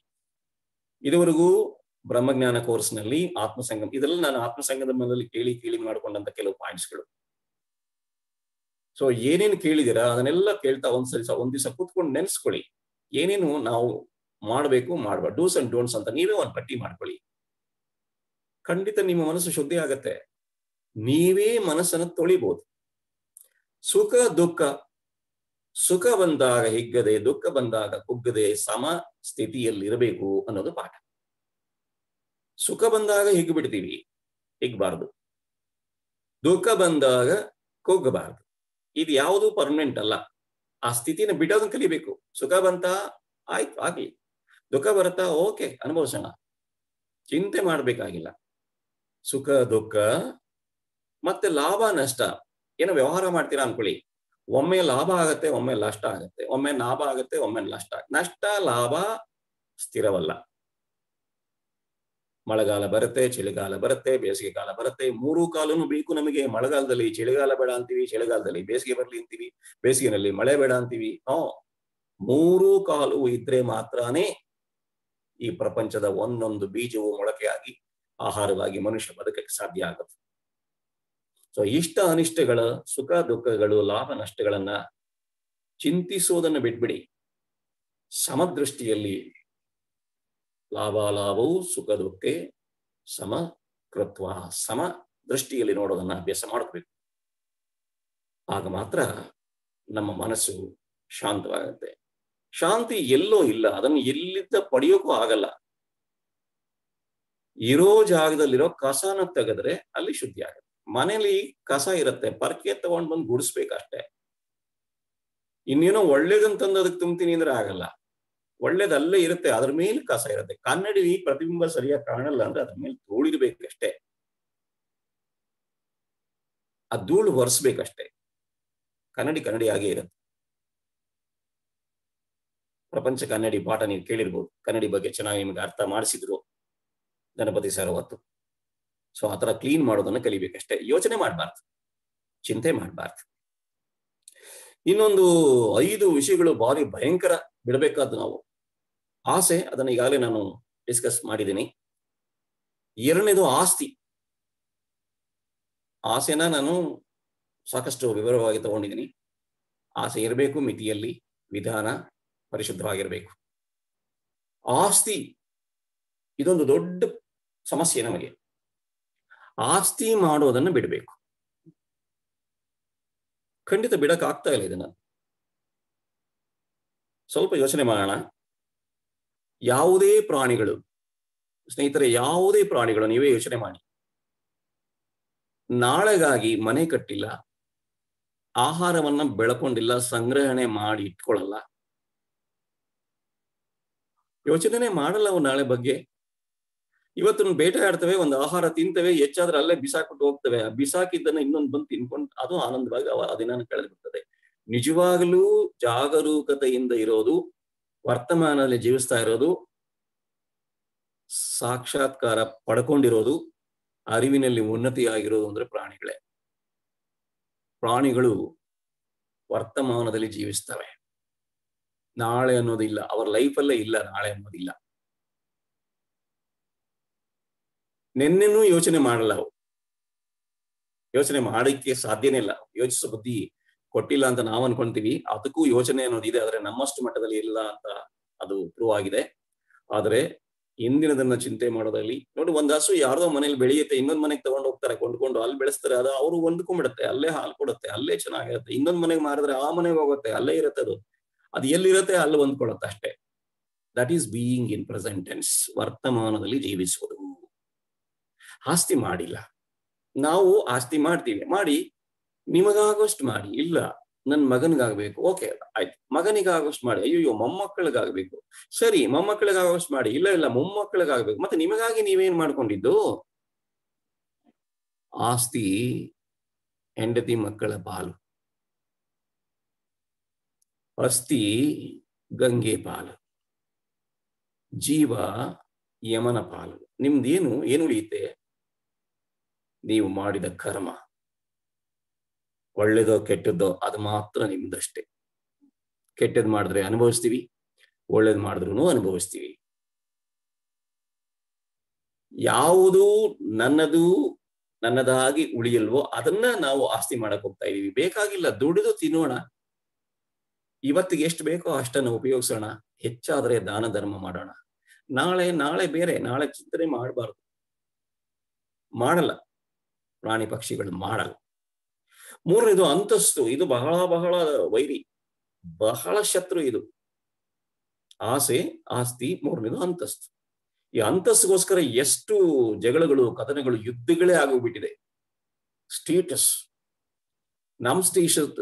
ಇದುವರೆಗೂ ಬ್ರಹ್ಮಜ್ಞಾನ ಕೋರ್ಸ್ನಲ್ಲಿ ಆತ್ಮಸಂಗಮ, ಇದೆಲ್ಲ ನಾನು ಆತ್ಮಸಂಗಮದಲ್ಲಿ ಕೇಳಿ ಮಾಡ್ಕೊಂಡಂತ ಕೆಲವು ಪಾಯಿಂಟ್ಸ್ಗಳು. ಸೊ ಏನೇನು ಕೇಳಿದಿರಾ ಅದನ್ನೆಲ್ಲ ಕೇಳ್ತಾ ಒಂದ್ ದಿವಸ ಕೂತ್ಕೊಂಡು ನೆನ್ಸ್ಕೊಳ್ಳಿ. ಏನೇನು ನಾವು ಮಾಡಬೇಕು, ಮಾಡಬಾರ್ದು, ಡೂಸ್ ಅಂಡ್ ಡೋಂಟ್ಸ್ ಅಂತ ನೀವೇ ಒಂದು ಪಟ್ಟಿ ಮಾಡ್ಕೊಳ್ಳಿ. ಖಂಡಿತ ನಿಮ್ಮ ಮನಸ್ಸು ಶುದ್ಧಿ ಆಗತ್ತೆ. ನೀವೇ ಮನಸ್ಸನ್ನು ತೊಳಿಬಹುದು. ಸುಖ ದುಃಖ, ಸುಖ ಬಂದಾಗ ಹಿಗ್ಗದೆ, ದುಃಖ ಬಂದಾಗ ಕುಗ್ಗದೆ ಸಮ ಸ್ಥಿತಿಯಲ್ಲಿರಬೇಕು ಅನ್ನೋದು ಪಾಠ. ಸುಖ ಬಂದಾಗ ಹಿಗ್ಬಿಡ್ತೀವಿ, ಹಿಗ್ಬಾರ್ದು. ದುಃಖ ಬಂದಾಗ ಕುಗ್ಗಬಾರ್ದು. ಇದು ಯಾವುದು ಪರ್ಮನೆಂಟ್ ಅಲ್ಲ. ಆ ಸ್ಥಿತಿನ ಬಿಡೋದನ್ನ ಕಲಿಬೇಕು. ಸುಖ ಬಂತ, ಆಯ್ತು ಆಗ್ಲಿ. ದುಃಖ ಬರುತ್ತಾ, ಓಕೆ, ಅನುಭವಿಸೋಣ, ಚಿಂತೆ ಮಾಡ್ಬೇಕಾಗಿಲ್ಲ. ಸುಖ ದುಃಖ ಮತ್ತೆ ಲಾಭ ನಷ್ಟ, ಏನೋ ವ್ಯವಹಾರ ಮಾಡ್ತೀರಾ ಅನ್ಕೊಳ್ಳಿ. ಒಮ್ಮೆ ಲಾಭ ಆಗತ್ತೆ, ಒಮ್ಮೆ ನಷ್ಟ ಆಗತ್ತೆ, ಒಮ್ಮೆ ಲಾಭ ಆಗತ್ತೆ, ಒಮ್ಮೆ ನಷ್ಟ ಲಾಭ ಸ್ಥಿರವಲ್ಲ. ಮಳೆಗಾಲ ಬರುತ್ತೆ, ಚಳಿಗಾಲ ಬರುತ್ತೆ, ಬೇಸಿಗೆ ಕಾಲ ಬರುತ್ತೆ. ಮೂರು ಕಾಲನು ಬೇಕು ನಮಗೆ. ಮಳೆಗಾಲದಲ್ಲಿ ಚಳಿಗಾಲ ಬೇಡ ಅಂತೀವಿ, ಚಳಿಗಾಲದಲ್ಲಿ ಬೇಸಿಗೆ ಬರ್ಲಿ ಅಂತೀವಿ, ಬೇಸಿಗೆನಲ್ಲಿ ಮಳೆ ಬೇಡ ಅಂತೀವಿ. ಮೂರು ಕಾಲು ಇದ್ರೆ ಮಾತ್ರನೇ ಈ ಪ್ರಪಂಚದ ಒಂದೊಂದು ಬೀಜವು ಮೊಳಕೆಯಾಗಿ ಆಹಾರವಾಗಿ ಮನುಷ್ಯ ಬದುಕಕ್ಕೆ ಸಾಧ್ಯ ಆಗುತ್ತೆ. ಸೊ ಇಷ್ಟ ಅನಿಷ್ಟಗಳ, ಸುಖ ದುಃಖಗಳು, ಲಾಭ ನಷ್ಟಗಳನ್ನ ಚಿಂತಿಸೋದನ್ನು ಬಿಟ್ಬಿಡಿ. ಸಮದೃಷ್ಟಿಯಲ್ಲಿ ಲಾಭಾಲಾಭವು ಸುಖ ದುಃಖ ಸಮ ಕೃತ್ವ, ಸಮ ದೃಷ್ಟಿಯಲ್ಲಿ ನೋಡೋದನ್ನ ಅಭ್ಯಾಸ ಮಾಡ್ಕೋಬೇಕು. ಆಗ ಮಾತ್ರ ನಮ್ಮ ಮನಸ್ಸು ಶಾಂತವಾಗುತ್ತೆ. ಶಾಂತಿ ಎಲ್ಲೋ ಇಲ್ಲ, ಅದನ್ನು ಎಲ್ಲಿದ್ದ ಪಡೆಯೋಕ್ಕೂ ಆಗಲ್ಲ. ಇರೋ ಜಾಗದಲ್ಲಿರೋ ಕಸನ ತೆಗೆದ್ರೆ ಅಲ್ಲಿ ಶುದ್ಧಿ ಆಗುತ್ತೆ. ಮನೇಲಿ ಕಸ ಇರುತ್ತೆ, ಪರ್ಕೆ ತಗೊಂಡ್ ಬಂದು ಗುಡಿಸ್ಬೇಕಷ್ಟೇ. ಇನ್ನೇನೋ ಒಳ್ಳೇದಂತಂದು ಅದಕ್ಕೆ ತುಂಬ್ತೀನಿ ಅಂದ್ರೆ ಆಗಲ್ಲ. ಒಳ್ಳೇದು ಅಲ್ಲೇ ಇರುತ್ತೆ, ಅದ್ರ ಮೇಲೆ ಕಸ ಇರುತ್ತೆ. ಕನ್ನಡಿ ಪ್ರತಿಬಿಂಬ ಸರಿಯಾಗಿ ಕಾಣಲ್ಲ ಅಂದ್ರೆ ಅದ್ರ ಮೇಲೆ ಧೂಳಿರ್ಬೇಕಷ್ಟೇ, ಆ ಧೂಳು ಒರೆಸ್ಬೇಕಷ್ಟೇ. ಕನ್ನಡಿ ಆಗೇ ಇರುತ್ತೆ. ಪ್ರಪಂಚ ಕನ್ನಡಿ ಪಾಠ ನೀವು ಕೇಳಿರ್ಬೋದು, ಕನ್ನಡಿ ಬಗ್ಗೆ ಚೆನ್ನಾಗಿ ನಿಮ್ಗೆ ಅರ್ಥ ಮಾಡಿಸಿದ್ರು ಗಣಪತಿ ಸರ್ ಅವತ್ತು. ಸೊ ಆತರ ಕ್ಲೀನ್ ಮಾಡೋದನ್ನ ಕಲಿಬೇಕಷ್ಟೇ, ಯೋಚನೆ ಮಾಡಬಾರ್ದು, ಚಿಂತೆ ಮಾಡಬಾರ್ದು. ಇನ್ನೊಂದು 5 ವಿಷಯಗಳು ಭಾರಿ ಭಯಂಕರ ಬಿಡಬೇಕಾದ್ದು ನಾವು. ಆಸೆ, ಅದನ್ನ ಈಗಾಗಲೇ ನಾನು ಡಿಸ್ಕಸ್ ಮಾಡಿದ್ದೀನಿ. 2ನೇದು ಆಸ್ತಿ. ಆಸೆನ ನಾನು ಸಾಕಷ್ಟು ವಿವರವಾಗಿ ತಗೊಂಡಿದ್ದೀನಿ. ಆಸೆ ಇರಬೇಕು ಮಿತಿಯಲ್ಲಿ, ವಿಧಾನ ಪರಿಶುದ್ಧವಾಗಿರ್ಬೇಕು. ಆಸ್ತಿ ಇದೊಂದು ದೊಡ್ಡ ಸಮಸ್ಯೆ ನಮಗೆ. ಆಸ್ತಿ ಮಾಡೋದನ್ನ ಬಿಡಬೇಕು. ಖಂಡಿತ ಬಿಡಕ್ ಆಗ್ತಾ ಇಲ್ಲ ಇದನ್ನ. ಸ್ವಲ್ಪ ಯೋಚನೆ ಮಾಡೋಣ. ಯಾವುದೇ ಪ್ರಾಣಿಗಳು, ಸ್ನೇಹಿತರೆ, ಯಾವುದೇ ಪ್ರಾಣಿಗಳು ನೀವೇ ಯೋಚನೆ ಮಾಡಿ, ನಾಳೆಗಾಗಿ ಮನೆ ಕಟ್ಟಿಲ್ಲ, ಆಹಾರವನ್ನ ಬೆಳ್ಕೊಂಡಿಲ್ಲ, ಸಂಗ್ರಹಣೆ ಮಾಡಿ ಇಟ್ಕೊಳ್ಳಲ್ಲ, ಯೋಚನೆ ಮಾಡಲ್ಲ ಅವು ನಾಳೆ ಬಗ್ಗೆ. ಇವತ್ತು ಬೇಟೆ ಆಡ್ತವೆ, ಒಂದು ಆಹಾರ ತಿಂತವೆ, ಹೆಚ್ಚಾದ್ರೆ ಅಲ್ಲೇ ಬಿಸಾಕ್ಬಿಟ್ಟು ಹೋಗ್ತವೆ. ಆ ಬಿಸಾಕಿದ್ದನ್ನ ಇನ್ನೊಂದು ಬಂದು ತಿನ್ಕೊಂಡು ಅದು ಆನಂದವಾಗಿ ಆ ದಿನ ಕಳೆದು ಬಿಡ್ತದೆ. ನಿಜವಾಗಲೂ ಜಾಗರೂಕತೆಯಿಂದ ಇರೋದು, ವರ್ತಮಾನದಲ್ಲಿ ಜೀವಿಸ್ತಾ ಇರೋದು, ಸಾಕ್ಷಾತ್ಕಾರ ಪಡ್ಕೊಂಡಿರೋದು, ಅರಿವಿನಲ್ಲಿ ಉನ್ನತಿಯಾಗಿರೋದು ಅಂದ್ರೆ ಪ್ರಾಣಿಗಳೇ. ಪ್ರಾಣಿಗಳು ವರ್ತಮಾನದಲ್ಲಿ ಜೀವಿಸ್ತವೆ. ನಾಳೆ ಅನ್ನೋದಿಲ್ಲ, ಅವರ ಲೈಫಲ್ಲೇ ಇಲ್ಲ ನಾಳೆ ಅನ್ನೋದಿಲ್ಲ. ನೆನ್ನೆನೂ ಯೋಚನೆ ಮಾಡಲ್ಲ ಅವು, ಯೋಚನೆ ಮಾಡಕ್ಕೆ ಸಾಧ್ಯನೇ ಇಲ್ಲ. ಯೋಚಿಸೋ ಬುದ್ಧಿ ಕೊಟ್ಟಿಲ್ಲ ಅಂತ ನಾವು ಅನ್ಕೊಂತೀವಿ, ಅದಕ್ಕೂ ಯೋಚನೆ ಅನ್ನೋದಿದೆ, ಆದ್ರೆ ನಮ್ಮಷ್ಟು ಮಟ್ಟದಲ್ಲಿ ಇಲ್ಲ ಅಂತ ಅದು ಪ್ರೂವ್ ಆಗಿದೆ. ಆದ್ರೆ ಹಿಂದಿನದನ್ನ ಚಿಂತೆ ಮಾಡೋದ್ರಲ್ಲಿ ನೋಡಿ, ಒಂದ್ ಹಸು ಯಾರ್ದೋ ಮನೇಲಿ ಬೆಳೆಯುತ್ತೆ, ಇನ್ನೊಂದ್ ಮನೆಗೆ ತಗೊಂಡು ಹೋಗ್ತಾರೆ, ಕೊಂಡ್ಕೊಂಡು ಅಲ್ಲಿ ಬೆಳೆಸ್ತಾರೆ, ಅದು ಅವರು ಹೊಂದ್ಕೊಂಡ್ಬಿಡುತ್ತೆ, ಅಲ್ಲೇ ಹಾಲು ಕೊಡುತ್ತೆ, ಅಲ್ಲೇ ಚೆನ್ನಾಗಿರುತ್ತೆ. ಇನ್ನೊಂದ್ ಮನೆಗೆ ಮಾರಿದ್ರೆ ಆ ಮನೆಗೆ ಹೋಗುತ್ತೆ, ಅಲ್ಲೇ ಇರುತ್ತೆ. ಅದು ಎಲ್ಲಿರುತ್ತೆ ಅಲ್ಲಿ ಹೊಂದ್ಕೊಳ್ಳುತ್ತೆ ಅಷ್ಟೇ. That is being in present tense, ವರ್ತಮಾನದಲ್ಲಿ ಜೀವಿಸುವುದು. ಆಸ್ತಿ ಮಾಡಿಲ್ಲ, ನಾವು ಆಸ್ತಿ ಮಾಡ್ತೀವಿ, ಮಾಡಿ ನಿಮಗಾಗೋಷ್ಟು ಮಾಡಿ, ಇಲ್ಲ ನನ್ ಮಗನಿಗಾಗಬೇಕು, ಓಕೆ ಆಯ್ತು, ಮಗನಿಗಾಗೋಷ್ಟು ಮಾಡಿ, ಅಯ್ಯೋ ಮೊಮ್ಮಕ್ಕಳಿಗಾಗಬೇಕು, ಸರಿ ಮೊಮ್ಮಕ್ಕಳಿಗಾಗೋಷ್ಟು ಮಾಡಿ, ಇಲ್ಲ ಮೊಮ್ಮಕ್ಕಳಿಗಾಗಬೇಕು. ಮತ್ತೆ ನಿಮಗಾಗಿ ನೀವೇನ್ ಮಾಡ್ಕೊಂಡಿದ್ದು? ಆಸ್ತಿ ಹೆಂಡತಿ ಮಕ್ಕಳ ಪಾಲು, ಅಸ್ತಿ ಗಂಗೆ ಪಾಲು, ಜೀವ ಯಮನ ಪಾಲು. ನಿಮ್ದೇನು ಉಳಿಯುತ್ತೆ? ನೀವು ಮಾಡಿದ ಕರ್ಮ, ಒಳ್ಳೇದೋ ಕೆಟ್ಟದ್ದೋ ಅದು ಮಾತ್ರ ನಿಮ್ದಷ್ಟೇ. ಕೆಟ್ಟದ್ ಮಾಡಿದ್ರೆ ಅನುಭವಿಸ್ತೀವಿ, ಒಳ್ಳೇದ್ ಮಾಡಿದ್ರು ಅನುಭವಿಸ್ತೀವಿ. ಯಾವುದು ನನ್ನದಾಗಿ ಉಳಿಯಲ್ವೋ ಅದನ್ನ ನಾವು ಆಸ್ತಿ ಮಾಡಕ್ ಹೋಗ್ತಾ ಇದೀವಿ. ಬೇಕಾಗಿಲ್ಲ, ದುಡಿದು ತಿನ್ನೋಣ, ಇವತ್ತಿಗೆ ಎಷ್ಟು ಬೇಕೋ ಅಷ್ಟನ್ನು ಉಪಯೋಗಿಸೋಣ, ಹೆಚ್ಚಾದ್ರೆ ದಾನ ಧರ್ಮ ಮಾಡೋಣ. ನಾಳೆ ಬೇರೆ, ನಾಳೆ ಚಿಂತನೆ ಮಾಡಬಾರ್ದು, ಮಾಡಲ್ಲ, ಪ್ರಾಣಿ ಪಕ್ಷಿಗಳು ಮಾಡಲ್ಲ. 3ನೇದು ಅಂತಸ್ತು. ಇದು ಬಹಳ ಬಹಳ ವೈರಿ, ಬಹಳ ಶತ್ರು ಇದು. ಆಸೆ, ಆಸ್ತಿ, 3ನೇದು ಅಂತಸ್ತು. ಈ ಅಂತಸ್ತಿಗೋಸ್ಕರ ಎಷ್ಟು ಜಗಳಗಳು, ಕದನಗಳು, ಯುದ್ಧಗಳೇ ಆಗೋಗ್ಬಿಟ್ಟಿದೆ. ಸ್ಟೇಟಸ್, ನಮ್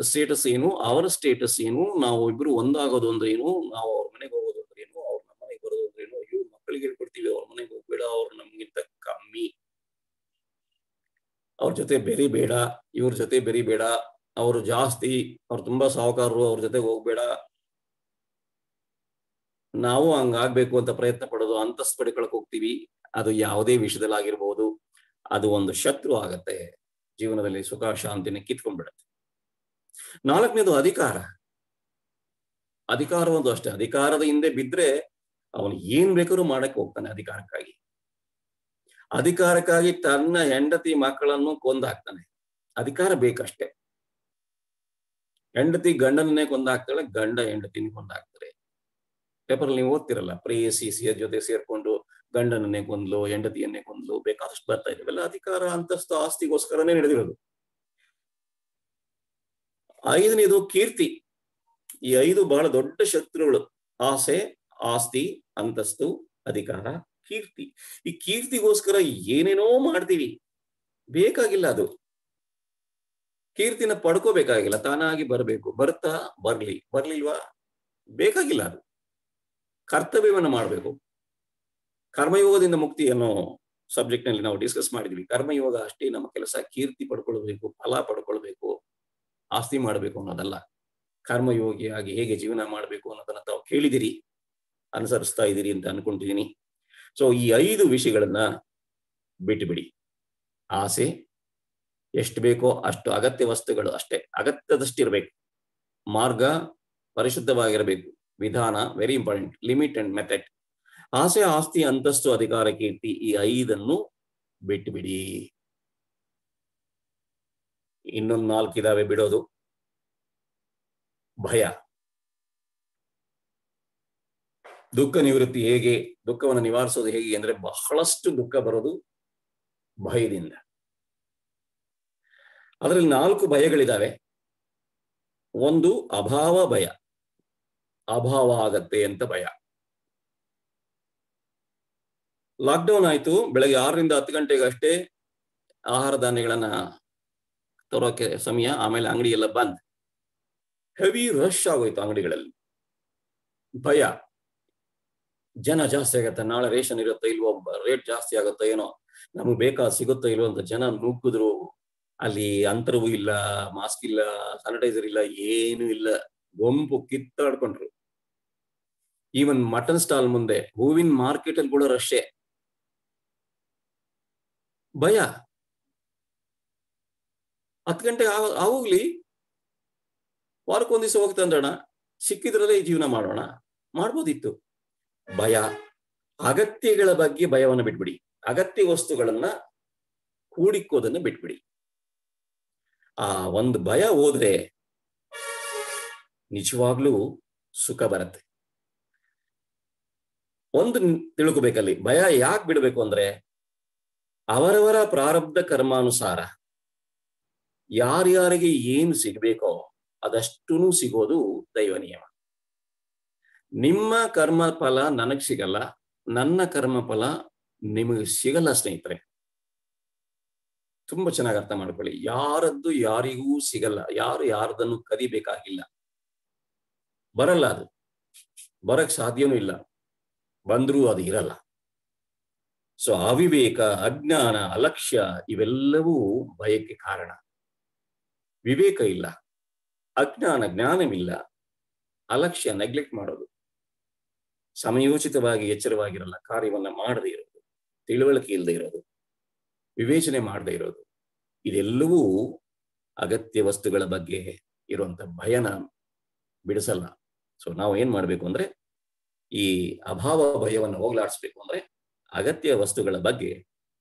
ಸ್ಟೇಟಸ್ ಏನು, ಅವರ ಸ್ಟೇಟಸ್ ಏನು, ನಾವು ಇಬ್ರು ಒಂದಾಗೋದು ಅಂದ್ರೆ ಏನು, ನಾವು ಅವ್ರ ಮನೆಗೆ ಹೋಗೋದು ಅಂದ್ರೆ ಏನು, ಅವ್ರು ನಮ್ಮ ಮನೆಗೆ ಬರೋದು ಅಂದ್ರೆ ಏನು. ಇವ್ರು ಮಕ್ಕಳಿಗೆ ಹೇಳ್ಕೊಡ್ತೀವಿ ಅವ್ರ ಮನೆಗೆ ಹೋಗ್ಬೇಡ, ಅವ್ರು ನಮ್ಗಿಂತ ಕಮ್ಮಿ, ಅವ್ರ ಜೊತೆ ಬೆರಿಬೇಡ, ಇವ್ರ ಜೊತೆ ಬೆರಿಬೇಡ, ಅವರು ಜಾಸ್ತಿ, ಅವ್ರು ತುಂಬಾ ಸಾಹುಕಾರರು, ಅವ್ರ ಜೊತೆ ಹೋಗ್ಬೇಡ. ನಾವು ಹಂಗಾಗ್ಬೇಕು ಅಂತ ಪ್ರಯತ್ನ ಪಡೋದು, ಅಂತಸ್ತು ಪಡ್ಕೊಳಕ್ ಹೋಗ್ತೀವಿ. ಅದು ಯಾವುದೇ ವಿಷಯದಲ್ಲಿ ಆಗಿರ್ಬೋದು, ಅದು ಒಂದು ಶತ್ರು ಆಗತ್ತೆ, ಜೀವನದಲ್ಲಿ ಸುಖ ಶಾಂತಿನ ಕಿತ್ಕೊಂಡ್ಬಿಡತ್ತೆ. 4ನೇದು ಅಧಿಕಾರ. ಅಧಿಕಾರವೊಂದು ಅಷ್ಟೇ, ಅಧಿಕಾರದ ಹಿಂದೆ ಬಿದ್ರೆ ಅವನು ಏನ್ ಬೇಕಾದ್ರೂ ಮಾಡಕ್ ಹೋಗ್ತಾನೆ. ಅಧಿಕಾರಕ್ಕಾಗಿ ತನ್ನ ಹೆಂಡತಿ ಮಕ್ಕಳನ್ನು ಕೊಂದಾಕ್ತಾನೆ. ಅಧಿಕಾರ ಬೇಕಷ್ಟೇ. ಹೆಂಡತಿ ಗಂಡನನ್ನೇ ಕೊಂದಾಕ್ತಾಳೆ, ಗಂಡ ಹೆಂಡತಿನ ಕೊಂದಾಕ್ತಾರೆ. ಪೇಪರ್ ನೀವು ಓದ್ತಿರಲ್ಲ, ಪ್ರೇಯಸಿಯ ಜೊತೆ ಸೇರ್ಕೊಂಡು ಗಂಡನನ್ನೇ ಕೊಂದ್ಲು, ಹೆಂಡತಿಯನ್ನೇ ಕೊಂದ್ಲು, ಬೇಕಾದಷ್ಟು ಬರ್ತಾ ಇದಾವೆಲ್ಲ. ಅಧಿಕಾರ, ಅಂತಸ್ತು, ಆಸ್ತಿಗೋಸ್ಕರನೇ ನಡೆದಿರೋದು. ಐದನೇದು ಕೀರ್ತಿ. ಈ 5 ಬಹಳ ದೊಡ್ಡ ಶತ್ರುಗಳು: ಆಸೆ, ಆಸ್ತಿ, ಅಂತಸ್ತು, ಅಧಿಕಾರ, ಕೀರ್ತಿ. ಈ ಕೀರ್ತಿಗೋಸ್ಕರ ಏನೇನೋ ಮಾಡ್ತೀವಿ, ಬೇಕಾಗಿಲ್ಲ. ಅದು ಕೀರ್ತಿನ ಪಡ್ಕೋಬೇಕಾಗಿಲ್ಲ, ತಾನಾಗಿ ಬರಬೇಕು. ಬರ್ತಾ ಬರ್ಲಿಲ್ವಾ, ಬೇಕಾಗಿಲ್ಲ. ಅದು ಕರ್ತವ್ಯವನ್ನು ಮಾಡಬೇಕು. ಕರ್ಮಯೋಗದಿಂದ ಮುಕ್ತಿ ಅನ್ನೋ ಸಬ್ಜೆಕ್ಟ್ ನಲ್ಲಿ ನಾವು ಡಿಸ್ಕಸ್ ಮಾಡಿದ್ವಿ. ಕರ್ಮಯೋಗ ಅಷ್ಟೇ ನಮ್ಮ ಕೆಲಸ. ಕೀರ್ತಿ ಪಡ್ಕೊಳ್ಬೇಕು, ಫಲ ಪಡ್ಕೊಳ್ಬೇಕು, ಆಸ್ತಿ ಮಾಡಬೇಕು ಅನ್ನೋದಲ್ಲ. ಕರ್ಮಯೋಗಿಯಾಗಿ ಹೇಗೆ ಜೀವನ ಮಾಡಬೇಕು ಅನ್ನೋದನ್ನ ತಾವು ಕೇಳಿದಿರಿ, ಅನುಸರಿಸ್ತಾ ಇದ್ದೀರಿ ಅಂತ ಅನ್ಕೊಂಡಿದ್ದೀನಿ. ಸೊ ಈ 5 ವಿಷಯಗಳನ್ನ ಬಿಟ್ಟುಬಿಡಿ. ಆಸೆ ಎಷ್ಟು ಬೇಕೋ ಅಷ್ಟು, ಅಗತ್ಯ ವಸ್ತುಗಳು ಅಷ್ಟೇ, ಅಗತ್ಯದಷ್ಟಿರ್ಬೇಕು. ಮಾರ್ಗ ಪರಿಶುದ್ಧವಾಗಿರಬೇಕು. ವಿಧಾನ very important. Limit and method. ಆಸೆ, ಆಸ್ತಿ, ಅಂತಸ್ತು, ಅಧಿಕಾರ, ಕೀರ್ತಿ, ಈ 5 ಬಿಟ್ಟುಬಿಡಿ. ಇನ್ನೊಂದು 4 ಇದಾವೆ ಬಿಡೋದು. ಭಯ. ದುಃಖ ನಿವೃತ್ತಿ ಹೇಗೆ, ದುಃಖವನ್ನು ನಿವಾರಿಸೋದು ಹೇಗೆ ಅಂದ್ರೆ, ಬಹಳಷ್ಟು ದುಃಖ ಬರೋದು ಭಯದಿಂದ. ಅದರಲ್ಲಿ 4 ಭಯಗಳಿದಾವೆ. ಒಂದು ಅಭಾವ ಭಯ, ಅಭಾವ ಆಗತ್ತೆ ಅಂತ ಭಯ. ಲಾಕ್ಡೌನ್ ಆಯ್ತು, ಬೆಳಗ್ಗೆ 6ರಿಂದ 10 ಗಂಟೆಗೆ ಅಷ್ಟೇ ಆಹಾರ ಧಾನ್ಯಗಳನ್ನ ತರೋಕೆ ಸಮಯ. ಆಮೇಲೆ ಅಂಗಡಿ ಎಲ್ಲ ಬಂದ್, ಹೆವಿ ರಶ್ ಆಗೋಯ್ತು ಅಂಗಡಿಗಳಲ್ಲಿ. ಭಯ, ಜನ ಜಾಸ್ತಿ ಆಗತ್ತೆ, ನಾಳೆ ರೇಷನ್ ಇರುತ್ತೋ ಇಲ್ವೋ, ರೇಟ್ ಜಾಸ್ತಿ ಆಗುತ್ತೋ ಏನೋ, ನಮ್ಗೆ ಬೇಕಾದ ಸಿಗುತ್ತೋ ಇಲ್ವೋ ಅಂತ ಜನ ನುಗ್ಗಿದ್ರು. ಅಲ್ಲಿ ಅಂತರವೂ ಇಲ್ಲ, ಮಾಸ್ಕ್ ಇಲ್ಲ, ಸ್ಯಾನಿಟೈಸರ್ ಇಲ್ಲ, ಏನು ಇಲ್ಲ, ಗುಂಪು ಕಿತ್ತಾಡ್ಕೊಂಡ್ರು. ಈವನ್ ಮಟನ್ ಸ್ಟಾಲ್ ಮುಂದೆ, ಹೂವಿನ ಮಾರ್ಕೆಟ್ ಅಲ್ಲಿ ಕೂಡ ರಶ್ಶೆ. ಭಯ. 10 ಗಂಟೆಗೆ ಆಗೋಗ್ಲಿ, ವಾರಕ್ಕೊಂದ್ ದಿವಸ ಹೋಗ್ತಾ ಅಂದ್ರಣ, ಸಿಕ್ಕಿದ್ರಲ್ಲೇ ಜೀವನ ಮಾಡೋಣ, ಮಾಡ್ಬೋದಿತ್ತು. ಭಯ. ಅಗತ್ಯಗಳ ಬಗ್ಗೆ ಭಯವನ್ನು ಬಿಟ್ಬಿಡಿ. ಅಗತ್ಯ ವಸ್ತುಗಳನ್ನ ಕೂಡಿಕ್ಕೋದನ್ನ ಬಿಟ್ಬಿಡಿ. ಆ ಒಂದು ಭಯ ಹೋದ್ರೆ ನಿಜವಾಗ್ಲೂ ಸುಖ ಬರುತ್ತೆ. ಒಂದು ತಿಳ್ಕೊಬೇಕಲ್ಲಿ, ಭಯ ಯಾಕೆ ಬಿಡಬೇಕು ಅಂದ್ರೆ, ಅವರವರ ಪ್ರಾರಬ್ಧ ಕರ್ಮಾನುಸಾರ ಯಾರ್ಯಾರಿಗೆ ಏನು ಸಿಗ್ಬೇಕೋ ಅದಷ್ಟೂ ಸಿಗೋದು ದೈವ ನಿಯಮ. ನಿಮ್ಮ ಕರ್ಮ ಫಲ ನನಗ್ ಸಿಗಲ್ಲ, ನನ್ನ ಕರ್ಮ ಫಲ ನಿಮಗೆ ಸಿಗಲ್ಲ ಸ್ನೇಹಿತರೆ. ತುಂಬಾ ಚೆನ್ನಾಗಿ ಅರ್ಥ ಮಾಡ್ಕೊಳ್ಳಿ. ಯಾರದ್ದು ಯಾರಿಗೂ ಸಿಗಲ್ಲ. ಯಾರು ಯಾರದನ್ನು ಕದಿಬೇಕಾಗಿಲ್ಲ. ಬರಲ್ಲ, ಅದು ಬರಕ್ ಸಾಧ್ಯನೂ ಇಲ್ಲ. ಬಂದ್ರೂ ಅದು ಇರಲ್ಲ. ಸೊ ಅವಿವೇಕ, ಅಜ್ಞಾನ, ಅಲಕ್ಷ್ಯ ಇವೆಲ್ಲವೂ ಭಯಕ್ಕೆ ಕಾರಣ. ವಿವೇಕ ಇಲ್ಲ, ಅಜ್ಞಾನ, ಜ್ಞಾನವಿಲ್ಲ, ಅಲಕ್ಷ್ಯ, ನೆಗ್ಲೆಕ್ಟ್ ಮಾಡೋದು, ಸಮಯೋಚಿತವಾಗಿ ಎಚ್ಚರವಾಗಿರಲ್ಲ, ಕಾರ್ಯವನ್ನ ಮಾಡದೇ ಇರೋದು, ತಿಳುವಳಿಕೆ ಇಲ್ಲದೆ ಇರೋದು, ವಿವೇಚನೆ ಮಾಡದೇ ಇರೋದು, ಇದೆಲ್ಲವೂ ಅಗತ್ಯ ವಸ್ತುಗಳ ಬಗ್ಗೆ ಇರುವಂತ ಭಯನ ಬಿಡಿಸಲ್ಲ. ಸೊ ನಾವು ಏನ್ ಮಾಡ್ಬೇಕು ಅಂದ್ರೆ, ಈ ಅಭಾವ ಭಯವನ್ನು ಹೋಗ್ಲಾಡಿಸ್ಬೇಕು ಅಂದ್ರೆ ಅಗತ್ಯ ವಸ್ತುಗಳ ಬಗ್ಗೆ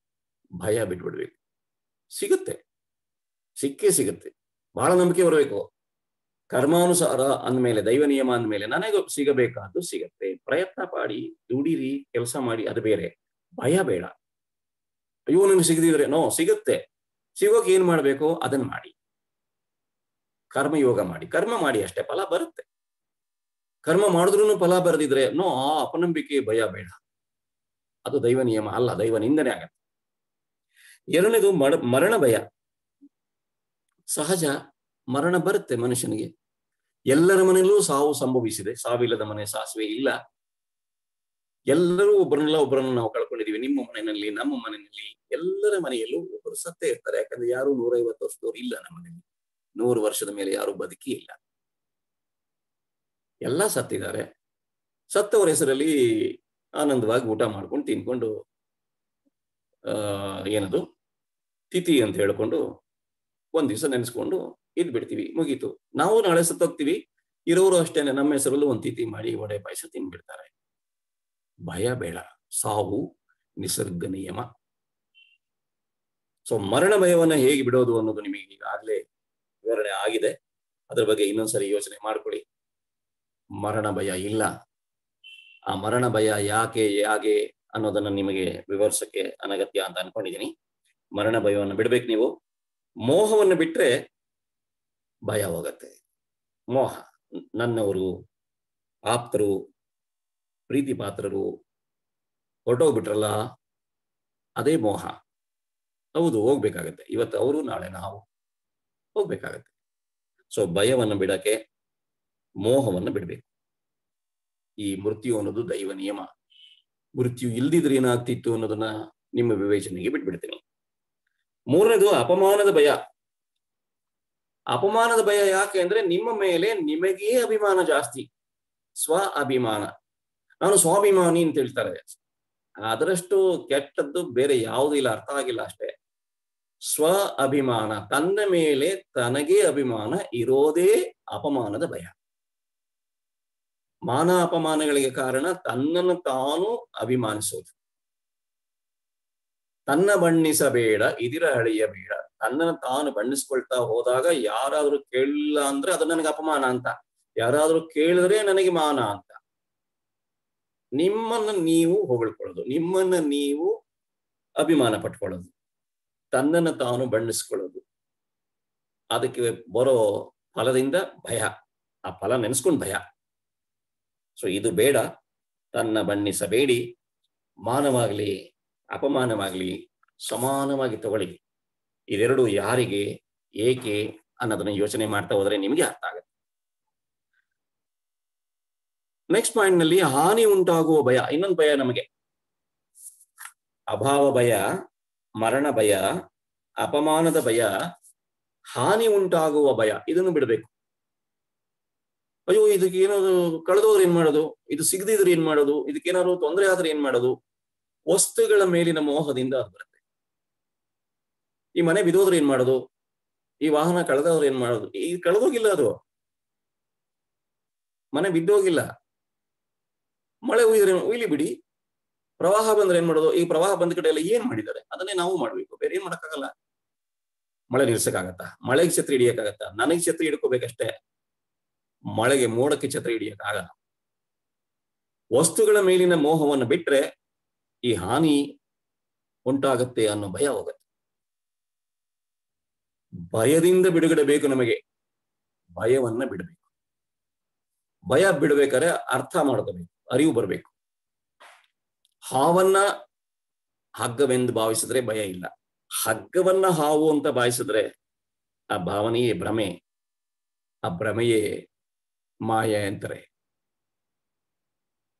ಭಯ ಬಿಟ್ಬಿಡ್ಬೇಕು. ಸಿಗುತ್ತೆ, ಸಿಕ್ಕೇ ಸಿಗುತ್ತೆ. ಬಹಳ ನಂಬಿಕೆ ಬರಬೇಕು. ಕರ್ಮಾನುಸಾರ ಅಂದ್ಮೇಲೆ, ದೈವ ನಿಯಮ ಅಂದ್ಮೇಲೆ ನನಗೆ ಸಿಗಬೇಕಾದ್ದು ಸಿಗತ್ತೆ. ಪ್ರಯತ್ನ ಮಾಡಿ, ದುಡೀರಿ, ಕೆಲಸ ಮಾಡಿ, ಅದು ಬೇರೆ. ಭಯ ಬೇಡ. ಅಯ್ಯೋ ನಿಮ್ಗೆ ಸಿಗದಿದ್ರೆ, ನೋ, ಸಿಗುತ್ತೆ. ಸಿಗೋಕೆ ಏನ್ ಮಾಡ್ಬೇಕು ಅದನ್ನ ಮಾಡಿ. ಕರ್ಮಯೋಗ ಮಾಡಿ, ಕರ್ಮ ಮಾಡಿ ಅಷ್ಟೇ, ಫಲ ಬರುತ್ತೆ. ಕರ್ಮ ಮಾಡಿದ್ರೂ ಫಲ ಬರದಿದ್ರೆ ನೋ, ಆ ಅಪನಂಬಿಕೆ, ಭಯ ಬೇಡ. ಅದು ದೈವ ನಿಯಮ ಅಲ್ಲ, ದೈವ ನಿಂದನೆ ಆಗತ್ತೆ. ಎರಡನೇದು ಮರಣ ಭಯ. ಸಹಜ, ಮರಣ ಬರುತ್ತೆ ಮನುಷ್ಯನಿಗೆ. ಎಲ್ಲರ ಮನೆಯಲ್ಲೂ ಸಾವು ಸಂಭವಿಸಿದೆ. ಸಾವಿಲ್ಲದ ಮನೆ ಸಾಸಿವೆ ಇಲ್ಲ. ಎಲ್ಲರೂ ಒಬ್ಬರನ್ನ ನಾವು ಕಳ್ಕೊಂಡಿದೀವಿ. ನಿಮ್ಮ ಮನೆಯಲ್ಲಿ, ನಮ್ಮ ಮನೆಯಲ್ಲಿ, ಎಲ್ಲರ ಮನೆಯಲ್ಲೂ ಒಬ್ಬರು ಸತ್ತೇ ಇರ್ತಾರೆ. ಯಾಕಂದ್ರೆ ಯಾರು 150 ವರ್ಷದವ್ರು ಇಲ್ಲ ನಮ್ಮ ಮನೆಯಲ್ಲಿ. 100 ವರ್ಷದ ಮೇಲೆ ಯಾರು ಬದುಕಿ ಇಲ್ಲ. ಎಲ್ಲ ಸತ್ತಿದ್ದಾರೆ. ಸತ್ತವರ ಹೆಸರಲ್ಲಿ ಆನಂದವಾಗಿ ಊಟ ಮಾಡ್ಕೊಂಡು ತಿನ್ಕೊಂಡು, ಏನದು ತಿಥಿ ಅಂತ ಹೇಳ್ಕೊಂಡು ಒಂದ್ ದಿವಸ ನೆನೆಸ್ಕೊಂಡು ಇದ್ ಬಿಡ್ತೀವಿ, ಮುಗೀತು. ನಾವು ನಾಳೆ ಸತ್ತೋಗ್ತೀವಿ. ಇರೋರು ಅಷ್ಟೇನೆ, ನಮ್ಮ ಹೆಸರಲ್ಲೂ ಒಂದು ತಿಥಿ ಮಾಡಿ ವಡೆ ಪಾಯಸ ತಿನ್ಬಿಡ್ತಾರೆ. ಭಯ ಬೇಡ. ಸಾವು ನಿಸರ್ಗ ನಿಯಮ. ಸೊ ಮರಣ ಭಯವನ್ನ ಹೇಗೆ ಬಿಡೋದು ಅನ್ನೋದು ನಿಮಗೆ ಈಗಾಗಲೇ ವಿವರಣೆ ಆಗಿದೆ. ಅದ್ರ ಬಗ್ಗೆ ಇನ್ನೊಂದ್ಸರಿ ಯೋಚನೆ ಮಾಡ್ಕೊಳ್ಳಿ. ಮರಣ ಭಯ ಇಲ್ಲ. ಆ ಮರಣ ಭಯ ಯಾಕೆ ಹೇಗೆ ಅನ್ನೋದನ್ನ ನಿಮಗೆ ವಿವರಿಸಕ್ಕೆ ಅನಗತ್ಯ ಅಂತ ಅನ್ಕೊಂಡಿದ್ದೀನಿ. ಮರಣ ಭಯವನ್ನು ಬಿಡ್ಬೇಕು ನೀವು. ಮೋಹವನ್ನು ಬಿಟ್ರೆ ಭಯ ಹೋಗತ್ತೆ. ಮೋಹ, ನನ್ನವರು, ಆಪ್ತರು, ಪ್ರೀತಿ ಪಾತ್ರರು ಹೊರಟೋಗ್ಬಿಟ್ರಲ್ಲ, ಅದೇ ಮೋಹ. ಹೌದು, ಹೋಗ್ಬೇಕಾಗತ್ತೆ. ಇವತ್ತು ಅವರು, ನಾಳೆ ನಾವು ಹೋಗ್ಬೇಕಾಗತ್ತೆ. ಸೊ ಭಯವನ್ನು ಬಿಡಕ್ಕೆ ಮೋಹವನ್ನು ಬಿಡಬೇಕು. ಈ ಮೃತ್ಯು ಅನ್ನೋದು ದೈವ ನಿಯಮ. ಮೃತ್ಯು ಇಲ್ದಿದ್ರೆ ಏನಾಗ್ತಿತ್ತು ಅನ್ನೋದನ್ನ ನಿಮ್ಮ ವಿವೇಚನೆಗೆ ಬಿಟ್ಬಿಡ್ತೀನಿ. ಮೂರನೇದು ಅಪಮಾನದ ಭಯ. ಅಪಮಾನದ ಭಯ ಯಾಕೆ ಅಂದ್ರೆ ನಿಮ್ಮ ಮೇಲೆ ನಿಮಗೇ ಅಭಿಮಾನ ಜಾಸ್ತಿ, ಸ್ವ ಅಭಿಮಾನ. ನಾನು ಸ್ವಾಭಿಮಾನಿ ಅಂತ ಹೇಳ್ತಾರೆ. ಅದರಷ್ಟು ಕೆಟ್ಟದ್ದು ಬೇರೆ ಯಾವುದೂ ಇಲ್ಲ, ಅರ್ಥ ಆಗಿಲ್ಲ ಅಷ್ಟೇ. ಸ್ವ ಅಭಿಮಾನ, ತನ್ನ ಮೇಲೆ ತನಗೇ ಅಭಿಮಾನ ಇರೋದೇ ಅಪಮಾನದ ಭಯ. ಮಾನ ಅಪಮಾನಗಳಿಗೆ ಕಾರಣ ತನ್ನನ್ನು ತಾನು ಅಭಿಮಾನಿಸೋದು. ತನ್ನ ಬಣ್ಣಿಸಬೇಡ ಇದಿರ ಅಳಿಯಬೇಡ. ತನ್ನನ್ನು ತಾನು ಬಣ್ಣಿಸ್ಕೊಳ್ತಾ ಹೋದಾಗ ಯಾರಾದ್ರೂ ಕೇಳಿಲ್ಲ ಅಂದ್ರೆ ಅದು ನನಗೆ ಅಪಮಾನ ಅಂತ, ಯಾರಾದ್ರೂ ಕೇಳಿದ್ರೆ ನನಗೆ ಮಾನ ಅಂತ. ನಿಮ್ಮನ್ನು ನೀವು ಹೊಗಳ್ಕೊಳ್ಳೋದು, ನಿಮ್ಮನ್ನ ನೀವು ಅಭಿಮಾನ ಪಟ್ಕೊಳ್ಳೋದು, ತನ್ನನ್ನು ತಾನು ಬಣ್ಣಿಸ್ಕೊಳ್ಳೋದು, ಅದಕ್ಕೆ ಬರೋ ಫಲದಿಂದ ಭಯ, ಆ ಫಲ ನೆನೆಸ್ಕೊಂಡು ಭಯ. ಸೊ ಇದು ಬೇಡ. ತನ್ನ ಬಣ್ಣಿಸಬೇಡಿ. ಮಾನವಾಗ್ಲಿ ಅಪಮಾನವಾಗ್ಲಿ ಸಮಾನವಾಗಿ ತಗೊಳ್ಳಿ. ಇದೆರಡು ಯಾರಿಗೆ, ಏಕೆ ಅನ್ನೋದನ್ನ ಯೋಚನೆ ಮಾಡ್ತಾ ಹೋದ್ರೆ ನಿಮಗೆ ಅರ್ಥ ಆಗುತ್ತೆ. ನೆಕ್ಸ್ಟ್ ಪಾಯಿಂಟ್ ನಲ್ಲಿ ಹಾನಿ ಉಂಟಾಗುವ ಭಯ. ಇನ್ನೊಂದು ಭಯ ನಮಗೆ, ಅಭಾವ ಭಯ, ಮರಣ ಭಯ, ಅಪಮಾನದ ಭಯ, ಹಾನಿ ಉಂಟಾಗುವ ಭಯ. ಇದನ್ನು ಬಿಡಬೇಕು. ಅಯ್ಯೋ ಇದಕ್ಕೆ ಏನಾದ್ರು ಕಳೆದೋದ್ರೆ ಏನ್ ಮಾಡೋದು, ಇದು ಸಿಗದಿದ್ರೆ ಏನ್ ಮಾಡೋದು, ಇದಕ್ಕೇನಾದ್ರು ತೊಂದರೆ ಆದ್ರೆ ಏನ್ ಮಾಡೋದು. ವಸ್ತುಗಳ ಮೇಲಿನ ಮೋಹದಿಂದ ಅದು ಬರುತ್ತೆ. ಈ ಮನೆ ಬಿದ್ದೋದ್ರೆ ಏನ್ ಮಾಡೋದು, ಈ ವಾಹನ ಕಳೆದೋದ್ರೆ ಏನ್ ಮಾಡೋದು. ಈ ಕಳೆದೋಗಿಲ್ಲ, ಅದು ಮನೆ ಬಿದ್ದೋಗಿಲ್ಲ. ಮಳೆ ಉಯ್ಲಿ ಬಿಡಿ, ಪ್ರವಾಹ ಬಂದ್ರೆ ಏನ್ ಮಾಡೋದು. ಈ ಪ್ರವಾಹ ಬಂದ ಕಡೆ ಎಲ್ಲ ಏನ್ ಮಾಡಿದ್ದಾರೆ ಅದನ್ನೇ ನಾವು ಮಾಡ್ಬೇಕು, ಬೇರೆ ಏನ್ ಮಾಡಕ್ಕಾಗಲ್ಲ. ಮಳೆ ನಿಲ್ಸಕ್ಕಾಗತ್ತಾ? ಮಳೆಗೆ ಛತ್ರಿ ಹಿಡಿಯಕ್ಕಾಗತ್ತಾ? ನನಗೆ ಛತ್ರಿ ಹಿಡ್ಕೋಬೇಕಷ್ಟೇ, ಮಳೆಗೆ ಮೋಡಕ್ಕೆ ಛತ್ರಿ ಹಿಡಿಯಕ್ಕಾಗಲ್ಲ. ವಸ್ತುಗಳ ಮೇಲಿನ ಮೋಹವನ್ನು ಬಿಟ್ರೆ ಈ ಹಾನಿ ಉಂಟಾಗತ್ತೆ ಅನ್ನೋ ಭಯ ಹೋಗುತ್ತೆ. ಭಯದಿಂದ ಬಿಡುಗಡೆ ಬೇಕು ನಮಗೆ, ಭಯವನ್ನ ಬಿಡಬೇಕು. ಭಯ ಬಿಡಬೇಕಾದ್ರೆ ಅರ್ಥ ಮಾಡ್ಕೋಬೇಕು, ಅರಿವು ಬರಬೇಕು. ಹಾವನ್ನ ಹಗ್ಗವೆಂದು ಭಾವಿಸಿದ್ರೆ ಭಯ ಇಲ್ಲ, ಹಗ್ಗವನ್ನ ಹಾವು ಅಂತ ಭಾವಿಸಿದ್ರೆ ಆ ಭಾವನೆಯೇ ಭ್ರಮೆ, ಆ ಭ್ರಮೆಯೇ ಮಾಯ ಅಂತಾರೆ.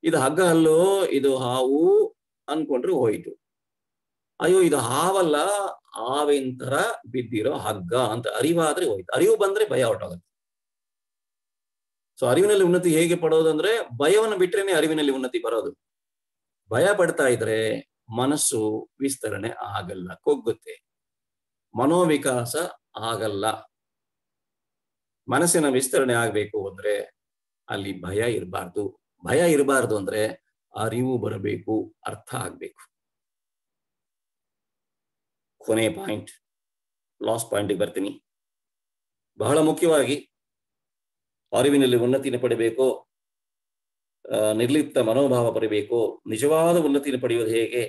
ಇದು ಹಗ್ಗ ಅಲ್ಲೋ, ಇದು ಹಾವು ಅನ್ಕೊಂಡ್ರೆ ಹೋಯ್ತು. ಅಯ್ಯೋ ಇದು ಹಾವಲ್ಲ, ಹಾವೆಂತರ ಬಿದ್ದಿರೋ ಹಗ್ಗ ಅಂತ ಅರಿವಾದ್ರೆ ಹೋಯ್ತು. ಅರಿವು ಬಂದ್ರೆ ಭಯ ಹೊರಟೋಗುತ್ತೆ. ಸೊ ಅರಿವಿನಲ್ಲಿ ಉನ್ನತಿ ಹೇಗೆ ಪಡೋದಂದ್ರೆ ಭಯವನ್ನು ಬಿಟ್ರೇನೆ ಅರಿವಿನಲ್ಲಿ ಉನ್ನತಿ ಬರೋದು. ಭಯ ಪಡ್ತಾ ಇದ್ರೆ ಮನಸ್ಸು ವಿಸ್ತರಣೆ ಆಗಲ್ಲ, ಕುಗ್ಗುತ್ತೆ, ಮನೋವಿಕಾಸ ಆಗಲ್ಲ. ಮನಸ್ಸಿನ ವಿಸ್ತರಣೆ ಆಗ್ಬೇಕು ಅಂದ್ರೆ ಅಲ್ಲಿ ಭಯ ಇರಬಾರ್ದು. ಭಯ ಇರಬಾರ್ದು ಅಂದ್ರೆ ಅರಿವು ಬರಬೇಕು, ಅರ್ಥ ಆಗ್ಬೇಕು. ಕೊನೆ ಪಾಯಿಂಟ್, ಲಾಸ್ಟ್ ಪಾಯಿಂಟ್ಗೆ ಬರ್ತೀನಿ. ಬಹಳ ಮುಖ್ಯವಾಗಿ ಅರಿವಿನಲ್ಲಿ ಉನ್ನತಿನ ಪಡಿಬೇಕು, ನಿರ್ಲಿಪ್ತ ಮನೋಭಾವ ಪಡಿಬೇಕು. ನಿಜವಾದ ಉನ್ನತಿನ ಪಡೆಯೋದು ಹೇಗೆ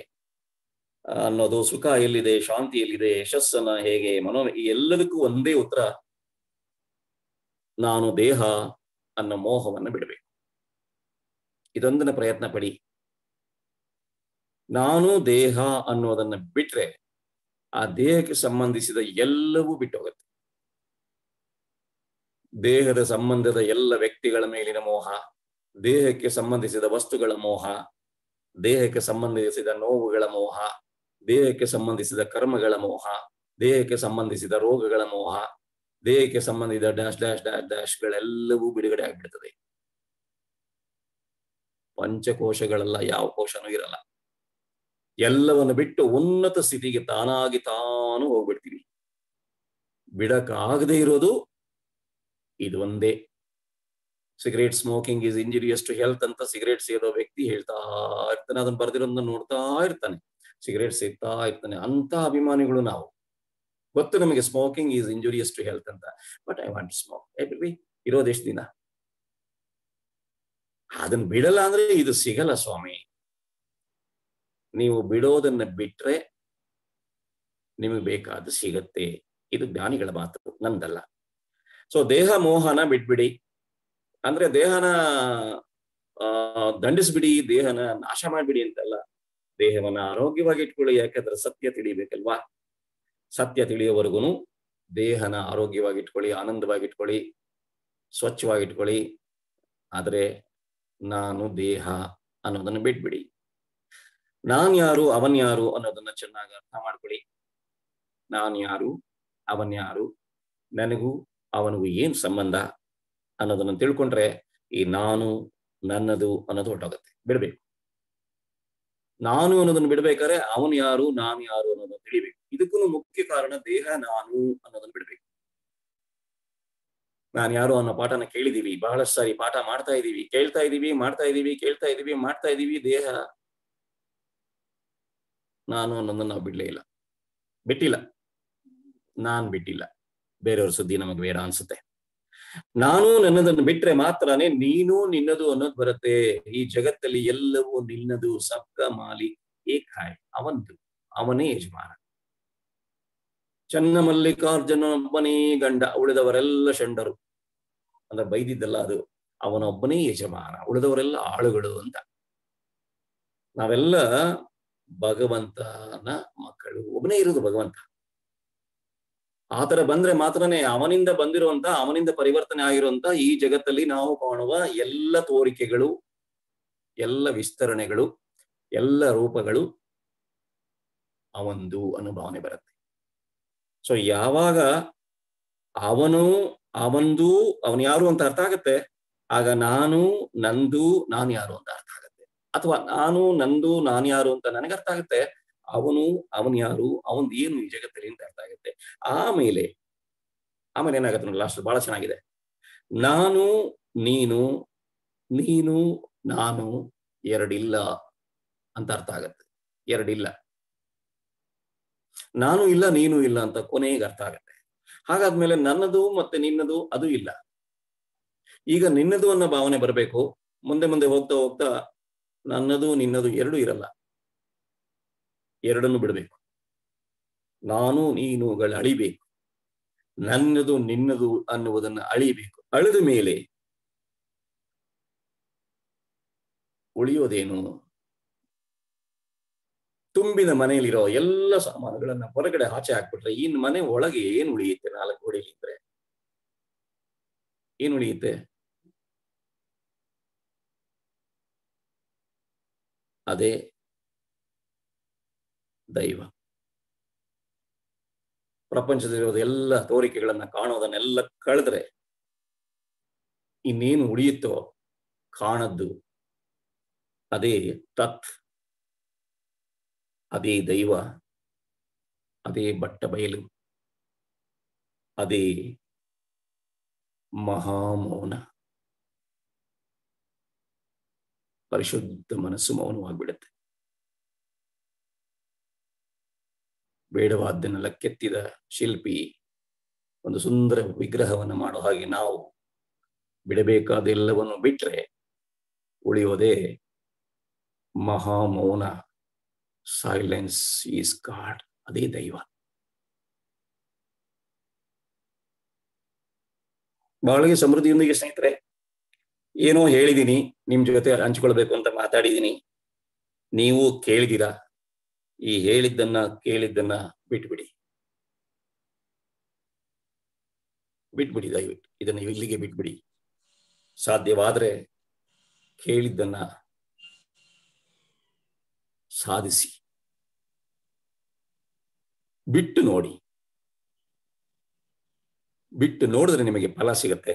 ಅನ್ನೋದು, ಸುಖ ಎಲ್ಲಿದೆ, ಶಾಂತಿ ಎಲ್ಲಿದೆ, ಯಶಸ್ಸನ್ನ ಹೇಗೆ, ಈ ಎಲ್ಲದಕ್ಕೂ ಒಂದೇ ಉತ್ತರ, ನಾನು ದೇಹ ಅನ್ನೋ ಮೋಹವನ್ನು ಬಿಡಬೇಕು. ಇದೊಂದನ್ನ ಪ್ರಯತ್ನ ಪಡಿ. ನಾನು ದೇಹ ಅನ್ನೋದನ್ನ ಬಿಟ್ರೆ ಆ ದೇಹಕ್ಕೆ ಸಂಬಂಧಿಸಿದ ಎಲ್ಲವೂ ಬಿಟ್ಟು ಹೋಗುತ್ತೆ. ದೇಹದ ಸಂಬಂಧದ ಎಲ್ಲ ವ್ಯಕ್ತಿಗಳ ಮೇಲಿನ ಮೋಹ, ದೇಹಕ್ಕೆ ಸಂಬಂಧಿಸಿದ ವಸ್ತುಗಳ ಮೋಹ, ದೇಹಕ್ಕೆ ಸಂಬಂಧಿಸಿದ ನೋವುಗಳ ಮೋಹ, ದೇಹಕ್ಕೆ ಸಂಬಂಧಿಸಿದ ಕರ್ಮಗಳ ಮೋಹ, ದೇಹಕ್ಕೆ ಸಂಬಂಧಿಸಿದ ರೋಗಗಳ ಮೋಹ, ದೇಹಕ್ಕೆ ಸಂಬಂಧಿಸಿದ ಡ್ಯಾಶ್ ಡ್ಯಾಶ್ ಡ್ಯಾಶ್ ಡ್ಯಾಶ್ಗಳೆಲ್ಲವೂ ಬಿಡುಗಡೆ ಆಗ್ಬಿಡ್ತದೆ. ಪಂಚಕೋಶಗಳೆಲ್ಲ ಯಾವ ಕೋಶನೂ ಇರಲ್ಲ. ಎಲ್ಲವನ್ನು ಬಿಟ್ಟು ಉನ್ನತ ಸ್ಥಿತಿಗೆ ತಾನಾಗಿ ತಾನು ಹೋಗ್ಬಿಡ್ತೀವಿ. ಬಿಡಕ್ಕಾಗದೇ ಇರೋದು ಇದು ಒಂದೇ. Cigarette smoking is injurious to health ಅಂತ ಸಿಗರೇಟ್ ಸೇದೋ ವ್ಯಕ್ತಿ ಹೇಳ್ತಾ ಇರ್ತಾನೆ, ಅದನ್ನ ಬರ್ದಿರೋದನ್ನ ನೋಡ್ತಾ ಇರ್ತಾನೆ, ಸಿಗರೇಟ್ ಸೇದ್ತಾ ಇರ್ತಾನೆ. ಅಂತ ಅಭಿಮಾನಿಗಳು ನಾವು. ಗೊತ್ತು ನಮಗೆ smoking is injurious to health ಅಂತ, ಬಟ್ ಐ ವಾಂಟ್ ಸ್ಮೋಕ್. ಇರೋದೆಷ್ಟು ದಿನ? ಅದನ್ನ ಬಿಡಲ್ಲ ಅಂದ್ರೆ ಇದು ಸಿಗಲ್ಲ ಸ್ವಾಮಿ. ನೀವು ಬಿಡೋದನ್ನ ಬಿಟ್ರೆ ನಿಮಗೆ ಬೇಕಾದ ಸಿಗತ್ತೆ. ಇದು ಜ್ಞಾನಿಗಳ ಮಾತು, ನಂದಲ್ಲ. ಸೊ ದೇಹ ಮೋಹನ ಬಿಟ್ಬಿಡಿ, ಅಂದ್ರೆ ದೇಹನ ದಂಡಿಸ್ಬಿಡಿ, ದೇಹನ ನಾಶ ಮಾಡ್ಬಿಡಿ ಅಂತಲ್ಲ, ದೇಹವನ್ನ ಆರೋಗ್ಯವಾಗಿ ಇಟ್ಕೊಳ್ಳಿ. ಯಾಕಂದ್ರೆ ಸತ್ಯ ತಿಳಿಬೇಕಲ್ವಾ? ಸತ್ಯ ತಿಳಿಯೋವರೆಗೂ ದೇಹನ ಆರೋಗ್ಯವಾಗಿ ಇಟ್ಕೊಳ್ಳಿ, ಆನಂದವಾಗಿ ಇಟ್ಕೊಳ್ಳಿ, ಸ್ವಚ್ಛವಾಗಿ ಇಟ್ಕೊಳ್ಳಿ. ಆದ್ರೆ ನಾನು ದೇಹ ಅನ್ನೋದನ್ನ ಬಿಟ್ಬಿಡಿ. ನಾನ್ ಯಾರು ಅವನ್ ಯಾರು ಅನ್ನೋದನ್ನ ಚೆನ್ನಾಗಿ ಅರ್ಥ ಮಾಡ್ಕೊಳ್ಳಿ. ನಾನ್ ಯಾರು ಅವನ್ ಯಾರು, ನನಗೂ ಅವನಿಗೂ ಏನ್ ಸಂಬಂಧ ಅನ್ನೋದನ್ನ ತಿಳ್ಕೊಂಡ್ರೆ ಈ ನಾನು ನನ್ನದು ಅನ್ನೋದು ಹೊರಟೋಗುತ್ತೆ. ಬಿಡ್ಬೇಕು. ನಾನು ಅನ್ನೋದನ್ನ ಬಿಡ್ಬೇಕಾದ್ರೆ ಅವನು ಯಾರು ನಾನು ಯಾರು ಅನ್ನೋದನ್ನ ತಿಳಿಬೇಕು. ಇದಕ್ಕೂ ಮುಖ್ಯ ಕಾರಣ ದೇಹ ನಾನು ಅನ್ನೋದನ್ನ ಬಿಡ್ಬೇಕು. ನಾನು ಯಾರು ಅನ್ನೋ ಪಾಠನ ಕೇಳಿದೀವಿ, ಬಹಳಷ್ಟು ಸಾರಿ ಪಾಠ ಮಾಡ್ತಾ ಇದೀವಿ, ಕೇಳ್ತಾ ಇದೀವಿ, ಮಾಡ್ತಾ ಇದೀವಿ, ಕೇಳ್ತಾ ಇದೀವಿ, ಮಾಡ್ತಾ ಇದೀವಿ. ದೇಹ ನಾನು ಅನ್ನೋದನ್ನ ನಾವು ಬಿಟ್ಟಿಲ್ಲ. ನಾನ್ ಬಿಟ್ಟಿಲ್ಲ. ಬೇರೆಯವ್ರ ಸುದ್ದಿ ನಮಗೆ ಬೇಡ ಅನ್ಸುತ್ತೆ. ನಾನು ನನ್ನದನ್ನು ಬಿಟ್ರೆ ಮಾತ್ರನೇ ನೀನು ನಿನ್ನದು ಅನ್ನೋದು ಬರುತ್ತೆ. ಈ ಜಗತ್ತಲ್ಲಿ ಎಲ್ಲವೂ ನಿನ್ನದು. ಸಬ್ಕ ಮಾಲಿಕ್ ಏಕ್ ಹೈ, ಅವಂದು, ಅವನೇ ಯಜಮಾನ. ಚನ್ನ ಮಲ್ಲಿಕಾರ್ಜುನೊಬ್ಬನೇ ಗಂಡ, ಉಳಿದವರೆಲ್ಲ ಷಂಡರು ಅಂದ್ರೆ ಬೈದಿದ್ದಲ್ಲ ಅದು. ಅವನೊಬ್ಬನೇ ಯಜಮಾನ, ಉಳಿದವರೆಲ್ಲ ಆಳುಗಳು ಅಂತ. ನಾವೆಲ್ಲ ಭಗವಂತನ ಮಕ್ಕಳು. ಒಬ್ಬನೇ ಇರುವುದು ಭಗವಂತ. ಆತರ ಬಂದ್ರೆ ಮಾತ್ರನೇ ಅವನಿಂದ ಬಂದಿರುವಂತ, ಅವನಿಂದ ಪರಿವರ್ತನೆ ಆಗಿರುವಂತ ಈ ಜಗತ್ತಲ್ಲಿ ನಾವು ಕಾಣುವ ಎಲ್ಲ ತೋರಿಕೆಗಳು, ಎಲ್ಲ ವಿಸ್ತರಣೆಗಳು, ಎಲ್ಲ ರೂಪಗಳು ಅವಂದು ಅನ್ನೋ ಭಾವನೆ ಬರುತ್ತೆ. ಸೊ ಯಾವಾಗ ಅವಂದು ಅವನು ಯಾರು ಅಂತ ಅರ್ಥ ಆಗತ್ತೆ, ಆಗ ನಾನು ನಂದು ನಾನು ಯಾರು ಅಂತ ಅರ್ಥ ಆಗತ್ತೆ. ಅಥವಾ ನಾನು ನಂದು ನಾನು ಯಾರು ಅಂತ ನನಗೆ ಅರ್ಥ ಆಗುತ್ತೆ, ಅವನು ಯಾರು, ಅವನ್ದು ಏನು ಈ ಜಗತ್ತಲ್ಲಿ ಅಂತ ಅರ್ಥ ಆಗುತ್ತೆ. ಆಮೇಲೆ ಏನಾಗತ್ತೆ ನೋಡಿ, ಲಾಸ್ಟ್ ಬಹಳ ಚೆನ್ನಾಗಿದೆ. ನಾನು ನೀನು, ನೀನು ನಾನು ಎರಡಿಲ್ಲ ಅಂತ ಅರ್ಥ ಆಗತ್ತೆ. ಎರಡಿಲ್ಲ, ನಾನು ಇಲ್ಲ ನೀನು ಇಲ್ಲ ಅಂತ ಕೊನೆಗೆ ಅರ್ಥ ಆಗತ್ತೆ. ಹಾಗಾದ್ಮೇಲೆ ನನ್ನದು ಮತ್ತೆ ನಿನ್ನದು ಅದು ಇಲ್ಲ. ಈಗ ನಿನ್ನದು ಅನ್ನೋ ಭಾವನೆ ಬರಬೇಕು. ಮುಂದೆ ಮುಂದೆ ಹೋಗ್ತಾ ಹೋಗ್ತಾ ನನ್ನದು ನಿನ್ನದು ಎರಡೂ ಇರಲ್ಲ. ಎರಡನ್ನು ಬಿಡಬೇಕು. ನಾನು ನೀನುಗಳ ಅಳಿಬೇಕು. ನನ್ನದು ನಿನ್ನದು ಅನ್ನುವುದನ್ನ ಅಳಿಬೇಕು. ಅಳಿದ ಮೇಲೆ ಉಳಿಯೋದೇನು? ತುಂಬಿದ ಮನೆಯಲ್ಲಿರೋ ಎಲ್ಲ ಸಾಮಾನುಗಳನ್ನ ಹೊರಗಡೆ ಆಚೆ ಹಾಕ್ಬಿಟ್ರೆ ಇನ್ ಮನೆ ಒಳಗೆ ಏನ್ ಉಳಿಯುತ್ತೆ? 4 ಗೋಡೆಲಿದ್ರೆ ಏನ್ ಉಳಿಯುತ್ತೆ? ಅದೇ ದೈವ. ಪ್ರಪಂಚದಲ್ಲಿರೋದು ಎಲ್ಲ ತೋರಿಕೆಗಳನ್ನ ಕಾಣೋದನ್ನೆಲ್ಲ ಕಳೆದ್ರೆ ಇನ್ನೇನು ಉಳಿಯುತ್ತೋ ಕಾಣದ್ದು ಅದೇ ತತ್, ಅದೇ ದೈವ, ಅದೇ ಬಟ್ಟ ಬಯಲು, ಅದೇ ಮಹಾಮೌನ. ಪರಿಶುದ್ಧ ಮನಸ್ಸು ಮೌನವಾಗಿಬಿಡುತ್ತೆ. ಬೇಡವಾದ್ದನ್ನೆಲ್ಲ ಕೆತ್ತಿದ ಶಿಲ್ಪಿ ಒಂದು ಸುಂದರ ವಿಗ್ರಹವನ್ನು ಮಾಡೋ ಹಾಗೆ ನಾವು ಬಿಡಬೇಕಾದೆಲ್ಲವನ್ನು ಬಿಟ್ರೆ ಉಳಿಯೋದೇ ಮಹಾಮೌನ. Silence is God. ಅದೇ ದೈವ. ಬಾಳಿಗೆ ಸಮೃದ್ಧಿಯೊಂದಿಗೆ ಸ್ನೇಹಿತರೆ, ಏನೋ ಹೇಳಿದೀನಿ, ನಿಮ್ ಜೊತೆ ಹಂಚ್ಕೊಳ್ಬೇಕು ಅಂತ ಮಾತಾಡಿದೀನಿ. ನೀವು ಕೇಳಿದಿರಾ. ಈ ಹೇಳಿದ್ದನ್ನ ಕೇಳಿದ್ದನ್ನ ಬಿಟ್ಬಿಡಿ. ದಯವಿಟ್ಟು ಇದನ್ನ ಇಲ್ಲಿಗೆ ಬಿಟ್ಬಿಡಿ. ಸಾಧ್ಯವಾದ್ರೆ ಕೇಳಿದ್ದನ್ನ ಸಾಧಿಸಿ, ಬಿಟ್ಟು ನೋಡಿ. ಬಿಟ್ಟು ನೋಡಿದ್ರೆ ನಿಮಗೆ ಫಲ ಸಿಗತ್ತೆ,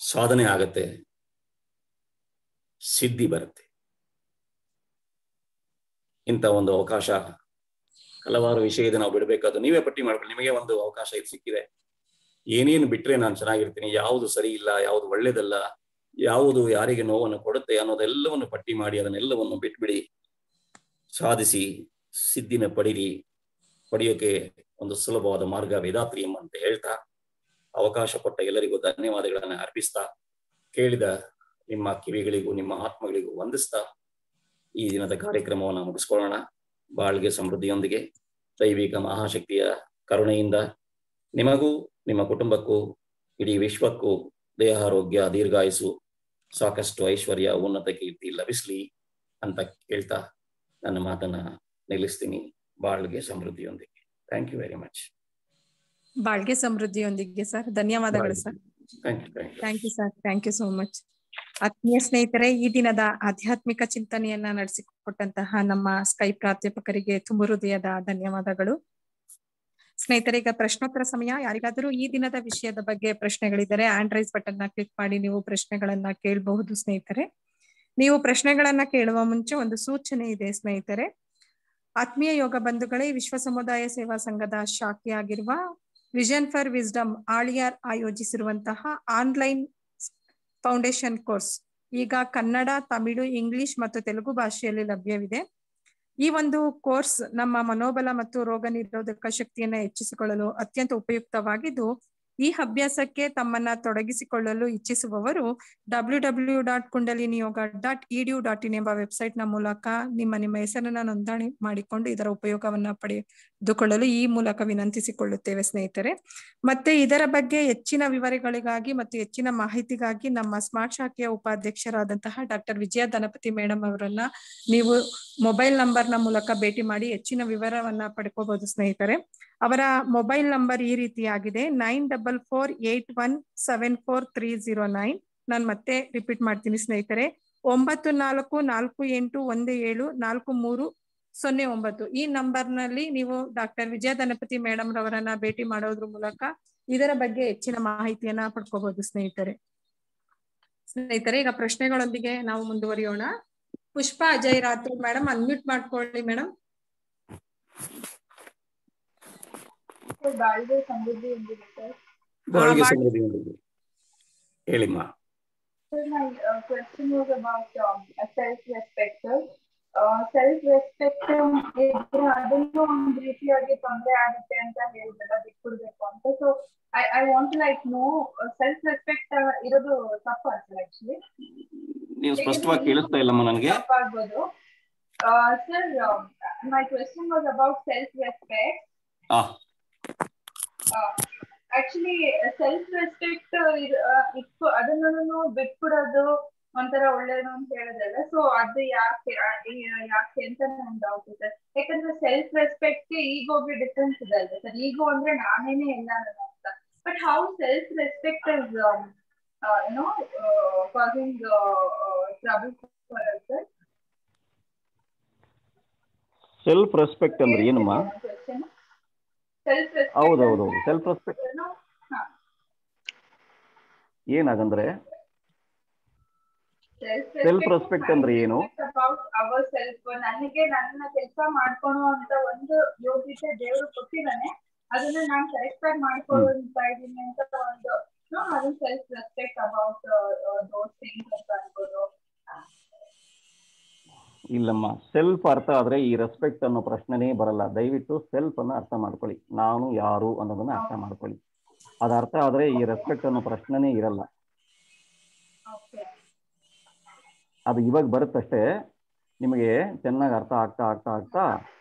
ಸಾಧನೆ ಆಗತ್ತೆ, ಸಿದ್ಧಿ ಬರುತ್ತೆ. ಇಂಥ ಒಂದು ಅವಕಾಶ ಹಲವಾರು ವಿಷಯದ ನಾವು ಬಿಡಬೇಕಾದ ನೀವೇ ಪಟ್ಟಿ ಮಾಡ್ಕೊಳ್ಳಿ. ನಿಮಗೆ ಒಂದು ಅವಕಾಶ ಇದು ಸಿಕ್ಕಿದೆ. ಏನೇನು ಬಿಟ್ರೆ ನಾನು ಚೆನ್ನಾಗಿರ್ತೀನಿ, ಯಾವುದು ಸರಿ ಇಲ್ಲ, ಯಾವುದು ಒಳ್ಳೇದಲ್ಲ, ಯಾವುದು ಯಾರಿಗೆ ನೋವನ್ನು ಕೊಡುತ್ತೆ ಅನ್ನೋದೆಲ್ಲವನ್ನು ಪಟ್ಟಿ ಮಾಡಿ ಅದನ್ನೆಲ್ಲವನ್ನು ಬಿಟ್ಬಿಡಿ. ಸಾಧಿಸಿ ಸಿದ್ಧಿನ ಪಡೆಯೋಕೆ ಒಂದು ಸುಲಭವಾದ ಮಾರ್ಗ ವೇದಾತ್ರಿಯಂ ಅಂತ ಹೇಳ್ತಾ, ಅವಕಾಶ ಕೊಟ್ಟ ಎಲ್ಲರಿಗೂ ಧನ್ಯವಾದಗಳನ್ನು ಅರ್ಪಿಸ್ತಾ, ಕೇಳಿದ ನಿಮ್ಮ ಕಿವಿಗಳಿಗೂ ನಿಮ್ಮ ಆತ್ಮಗಳಿಗೂ ವಂದಿಸ್ತಾ ಈ ದಿನದ ಕಾರ್ಯಕ್ರಮವನ್ನು ಮುಗಿಸ್ಕೊಳ್ಳೋಣ. ಬಾಳ್ಗೆ ಸಮೃದ್ಧಿಯೊಂದಿಗೆ ದೈವಿಕ ಮಹಾಶಕ್ತಿಯ ಕರುಣೆಯಿಂದ ನಿಮಗೂ ನಿಮ್ಮ ಕುಟುಂಬಕ್ಕೂ ಇಡೀ ವಿಶ್ವಕ್ಕೂ ದೇಹಾರೋಗ್ಯ, ದೀರ್ಘಾಯುಸು, ಸಾಕಷ್ಟು ಐಶ್ವರ್ಯ, ಉನ್ನತ ಕೀರ್ತಿ ಲಭಿಸ್ಲಿ ಅಂತ ಕೇಳ್ತಾ ನನ್ನ ಮಾತನ್ನ ನಿಲ್ಲಿಸ್ತೀನಿ. ಬಾಳ್ಗೆ ಸಮೃದ್ಧಿಯೊಂದಿಗೆ. Thank you very much. ಬಾಳ್ಗೆ ಸಮೃದ್ಧಿಯೊಂದಿಗೆ ಸರ್. ಧನ್ಯವಾದಗಳು sir. Thank you sir. Thank you so much. ಆತ್ಮೀಯ ಸ್ನೇಹಿತರೆ, ಈ ದಿನದ ಆಧ್ಯಾತ್ಮಿಕ ಚಿಂತನೆಯನ್ನ ನಡೆಸಿಕೊಟ್ಟಂತಹ ನಮ್ಮ ಸ್ಕೈಪ್ ಪ್ರಾಧ್ಯಾಪಕರಿಗೆ ತುಂಬ ಹೃದಯದ ಧನ್ಯವಾದಗಳು. ಸ್ನೇಹಿತರೆ, ಈಗ ಪ್ರಶ್ನೋತ್ತರ ಸಮಯ. ಯಾರಿಗಾದರೂ ಈ ದಿನದ ವಿಷಯದ ಬಗ್ಗೆ ಪ್ರಶ್ನೆಗಳಿದ್ದರೆ ಹ್ಯಾಂಡ್ ರೈಸ್ ಬಟನ್ ನ ಕ್ಲಿಕ್ ಮಾಡಿ ನೀವು ಪ್ರಶ್ನೆಗಳನ್ನ ಕೇಳಬಹುದು. ಸ್ನೇಹಿತರೆ, ನೀವು ಪ್ರಶ್ನೆಗಳನ್ನ ಕೇಳುವ ಮುಂಚೆ ಒಂದು ಸೂಚನೆ ಇದೆ ಸ್ನೇಹಿತರೆ. ಆತ್ಮೀಯ ಯೋಗ ಬಂಧುಗಳೇ, ವಿಶ್ವ ಸಮುದಾಯ ಸೇವಾ ಸಂಘದ ಶಾಖೆಯಾಗಿರುವ ವಿಷನ್ ಫಾರ್ ವಿಸ್ಡಮ್ ಆಳಿಯಾರ್ ಆಯೋಜಿಸಿರುವಂತಹ ಆನ್ಲೈನ್ ಫೌಂಡೇಶನ್ ಕೋರ್ಸ್ ಈಗ ಕನ್ನಡ, ತಮಿಳು, ಇಂಗ್ಲಿಷ್ ಮತ್ತು ತೆಲುಗು ಭಾಷೆಯಲ್ಲಿ ಲಭ್ಯವಿದೆ. ಈ ಒಂದು ಕೋರ್ಸ್ ನಮ್ಮ ಮನೋಬಲ ಮತ್ತು ರೋಗ ನಿರೋಧಕ ಶಕ್ತಿಯನ್ನ ಹೆಚ್ಚಿಸಿಕೊಳ್ಳಲು ಅತ್ಯಂತ ಉಪಯುಕ್ತವಾಗಿದ್ದು, ಈ ಅಭ್ಯಾಸಕ್ಕೆ ತಮ್ಮನ್ನ ತೊಡಗಿಸಿಕೊಳ್ಳಲು ಇಚ್ಛಿಸುವವರು www.kundaliniyoga.edu.in ಎಂಬ ವೆಬ್ಸೈಟ್ ನ ಮೂಲಕ ನಿಮ್ಮ ಹೆಸರನ್ನ ನೋಂದಣಿ ಮಾಡಿಕೊಂಡು ಇದರ ಉಪಯೋಗವನ್ನ ಪಡೆದುಕೊಳ್ಳಲು ಈ ಮೂಲಕ ವಿನಂತಿಸಿಕೊಳ್ಳುತ್ತೇವೆ ಸ್ನೇಹಿತರೆ. ಮತ್ತೆ ಇದರ ಬಗ್ಗೆ ಹೆಚ್ಚಿನ ವಿವರಗಳಿಗಾಗಿ ಮತ್ತು ಹೆಚ್ಚಿನ ಮಾಹಿತಿಗಾಗಿ ನಮ್ಮ ಸ್ಮಾರ್ಟ್ ಶಾಖೆಯ ಉಪಾಧ್ಯಕ್ಷರಾದಂತಹ ಡಾಕ್ಟರ್ ವಿಜಯ ಧನಪತಿ ಮೇಡಮ್ ಅವರನ್ನ ನೀವು ಮೊಬೈಲ್ ನಂಬರ್ ನ ಮೂಲಕ ಭೇಟಿ ಮಾಡಿ ಹೆಚ್ಚಿನ ವಿವರವನ್ನ ಪಡ್ಕೋಬಹುದು ಸ್ನೇಹಿತರೆ. ಅವರ ಮೊಬೈಲ್ ನಂಬರ್ ಈ ರೀತಿಯಾಗಿದೆ: 9448174309. ನಾನು ಮತ್ತೆ ರಿಪೀಟ್ ಮಾಡ್ತೀನಿ ಸ್ನೇಹಿತರೆ, 9448174309. ಈ ನಂಬರ್ ನಲ್ಲಿ ನೀವು ಡಾಕ್ಟರ್ ವಿಜಯ ಧನಪತಿ ಮೇಡಮ್ ರವರನ್ನ ಭೇಟಿ ಮಾಡೋದ್ರ ಮೂಲಕ ಇದರ ಬಗ್ಗೆ ಹೆಚ್ಚಿನ ಮಾಹಿತಿಯನ್ನ ಪಡ್ಕೋಬಹುದು ಸ್ನೇಹಿತರೆ. ಈಗ ಪ್ರಶ್ನೆಗಳೊಂದಿಗೆ ನಾವು ಮುಂದುವರಿಯೋಣ. ಪುಷ್ಪಾ ಅಜಯ್ ರಾಥೋಡ್ ಮೇಡಮ್, ಅನ್ಮ್ಯೂಟ್ ಮಾಡ್ಕೊಳ್ಳಿ ಮೇಡಮ್. ಬಾಳ್ಗೆ ಸಮೃದ್ಧಿಯೊಂದಿಗೆ ಸರ್. ಬಾಳ್ಗೆ ಸಮೃದ್ಧಿಯೊಂದಿಗೆ ಹೇಳಿಮ್ಮ. Sir, my question was about self-respect. Self-respect ಇದ್ರೆ ಅದನ್ನು ಒಂದು ರೀತಿಯಾಗಿ ತೊಂದರೆ ಆಗುತ್ತೆ ಅಂತ ಹೇಳಿದ್ರಲ್ಲ, ಬಿಟ್ಬಿಡ್ಬೇಕು ಅಂತ. So I want to know self-respect ಇರೋದು ತಪ್ಪು ಸರ್? ಆಕ್ಚುಲಿ ನೀವು ಸ್ಪಷ್ಟವಾಗಿ ಕೇಳಿಸ್ತಾ ಇಲ್ಲಮ್ಮ ನನಗೆ. ತಪ್ಪಾಗ್ಬೋದು sir. My question was about self-respect. Actually self respect ಇತ್ತು, ಅದನ್ನು ಬಿಟ್ಬಿಡೋದು ಒಂಥರ ಒಳ್ಳೇದು ಅಂತ ಹೇಳಿದ್ರಲ್ಲ. ಸೊ ಅದು ಯಾಕೆ ಅಂತ ನನ್ ಡೌಟ್ ಇದೆ. ಯಾಕಂದ್ರೆ ಸೆಲ್ಫ್ ರೆಸ್ಪೆಕ್ಟ್ ಈಗೋಗೆ ಡಿಫ್ರೆನ್ಸ್ ಇದೆ ಅಲ್ವಾ ಸರ್? ಈಗೋ ಅಂದ್ರೆ ನಾನೇನೆ ಎಲ್ಲ ಅಂತ. But how self respect is causing trouble for us, sir? Self respect ಅಂದ್ರೆ ಏನಮ್ಮ? ಹೌದೌದು, ಸೆಲ್ಫ್ ರೆಸ್ಪೆಕ್ಟ್ ಏನಾಗಂದ್ರೆ ಸೆಲ್ಫ್ ರೆಸ್ಪೆಕ್ಟ್ ಅಂದ್ರೆ ಏನು? ನನಗೆ ನನ್ನ ಕೆಲಸ ಮಾಡ್ಕೊಳೋ ಅಂತ ಒಂದು ಯೋಗ್ಯತೆ ದೇವರು ಕೊಟ್ಟಿದ್ದಾನೆ, ಅದನ್ನ ನಾನು ಕರೆಕ್ಟ್ ಆಗಿ ಮಾಡ್ಕೊಳ್ತಾ ಇದ್ದೀನಿ ಅಂತ ಒಂದು ಅದು self respect about those things ಅಂತ ಅನ್ಬೋದು. ಇಲ್ಲಮ್ಮ, ಸೆಲ್ಫ್ ಅರ್ಥ ಆದ್ರೆ ಈ ರೆಸ್ಪೆಕ್ಟ್ ಅನ್ನೋ ಪ್ರಶ್ನೆನೇ ಬರಲ್ಲ. ದಯವಿಟ್ಟು ಸೆಲ್ಫ್ ಅನ್ನ ಅರ್ಥ ಮಾಡ್ಕೊಳ್ಳಿ, ನಾನು ಯಾರು ಅನ್ನೋದನ್ನ ಅರ್ಥ ಮಾಡ್ಕೊಳ್ಳಿ. ಅದ ಅರ್ಥ ಆದ್ರೆ ಈ ರೆಸ್ಪೆಕ್ಟ್ ಅನ್ನೋ ಪ್ರಶ್ನೆನೇ ಇರಲ್ಲ. ಅದು ಇವಾಗ ಬರುತ್ತಷ್ಟೇ. ನಿಮಗೆ ಚೆನ್ನಾಗಿ ಅರ್ಥ ಆಗ್ತಾ ಆಗ್ತಾ ಆಗ್ತಾ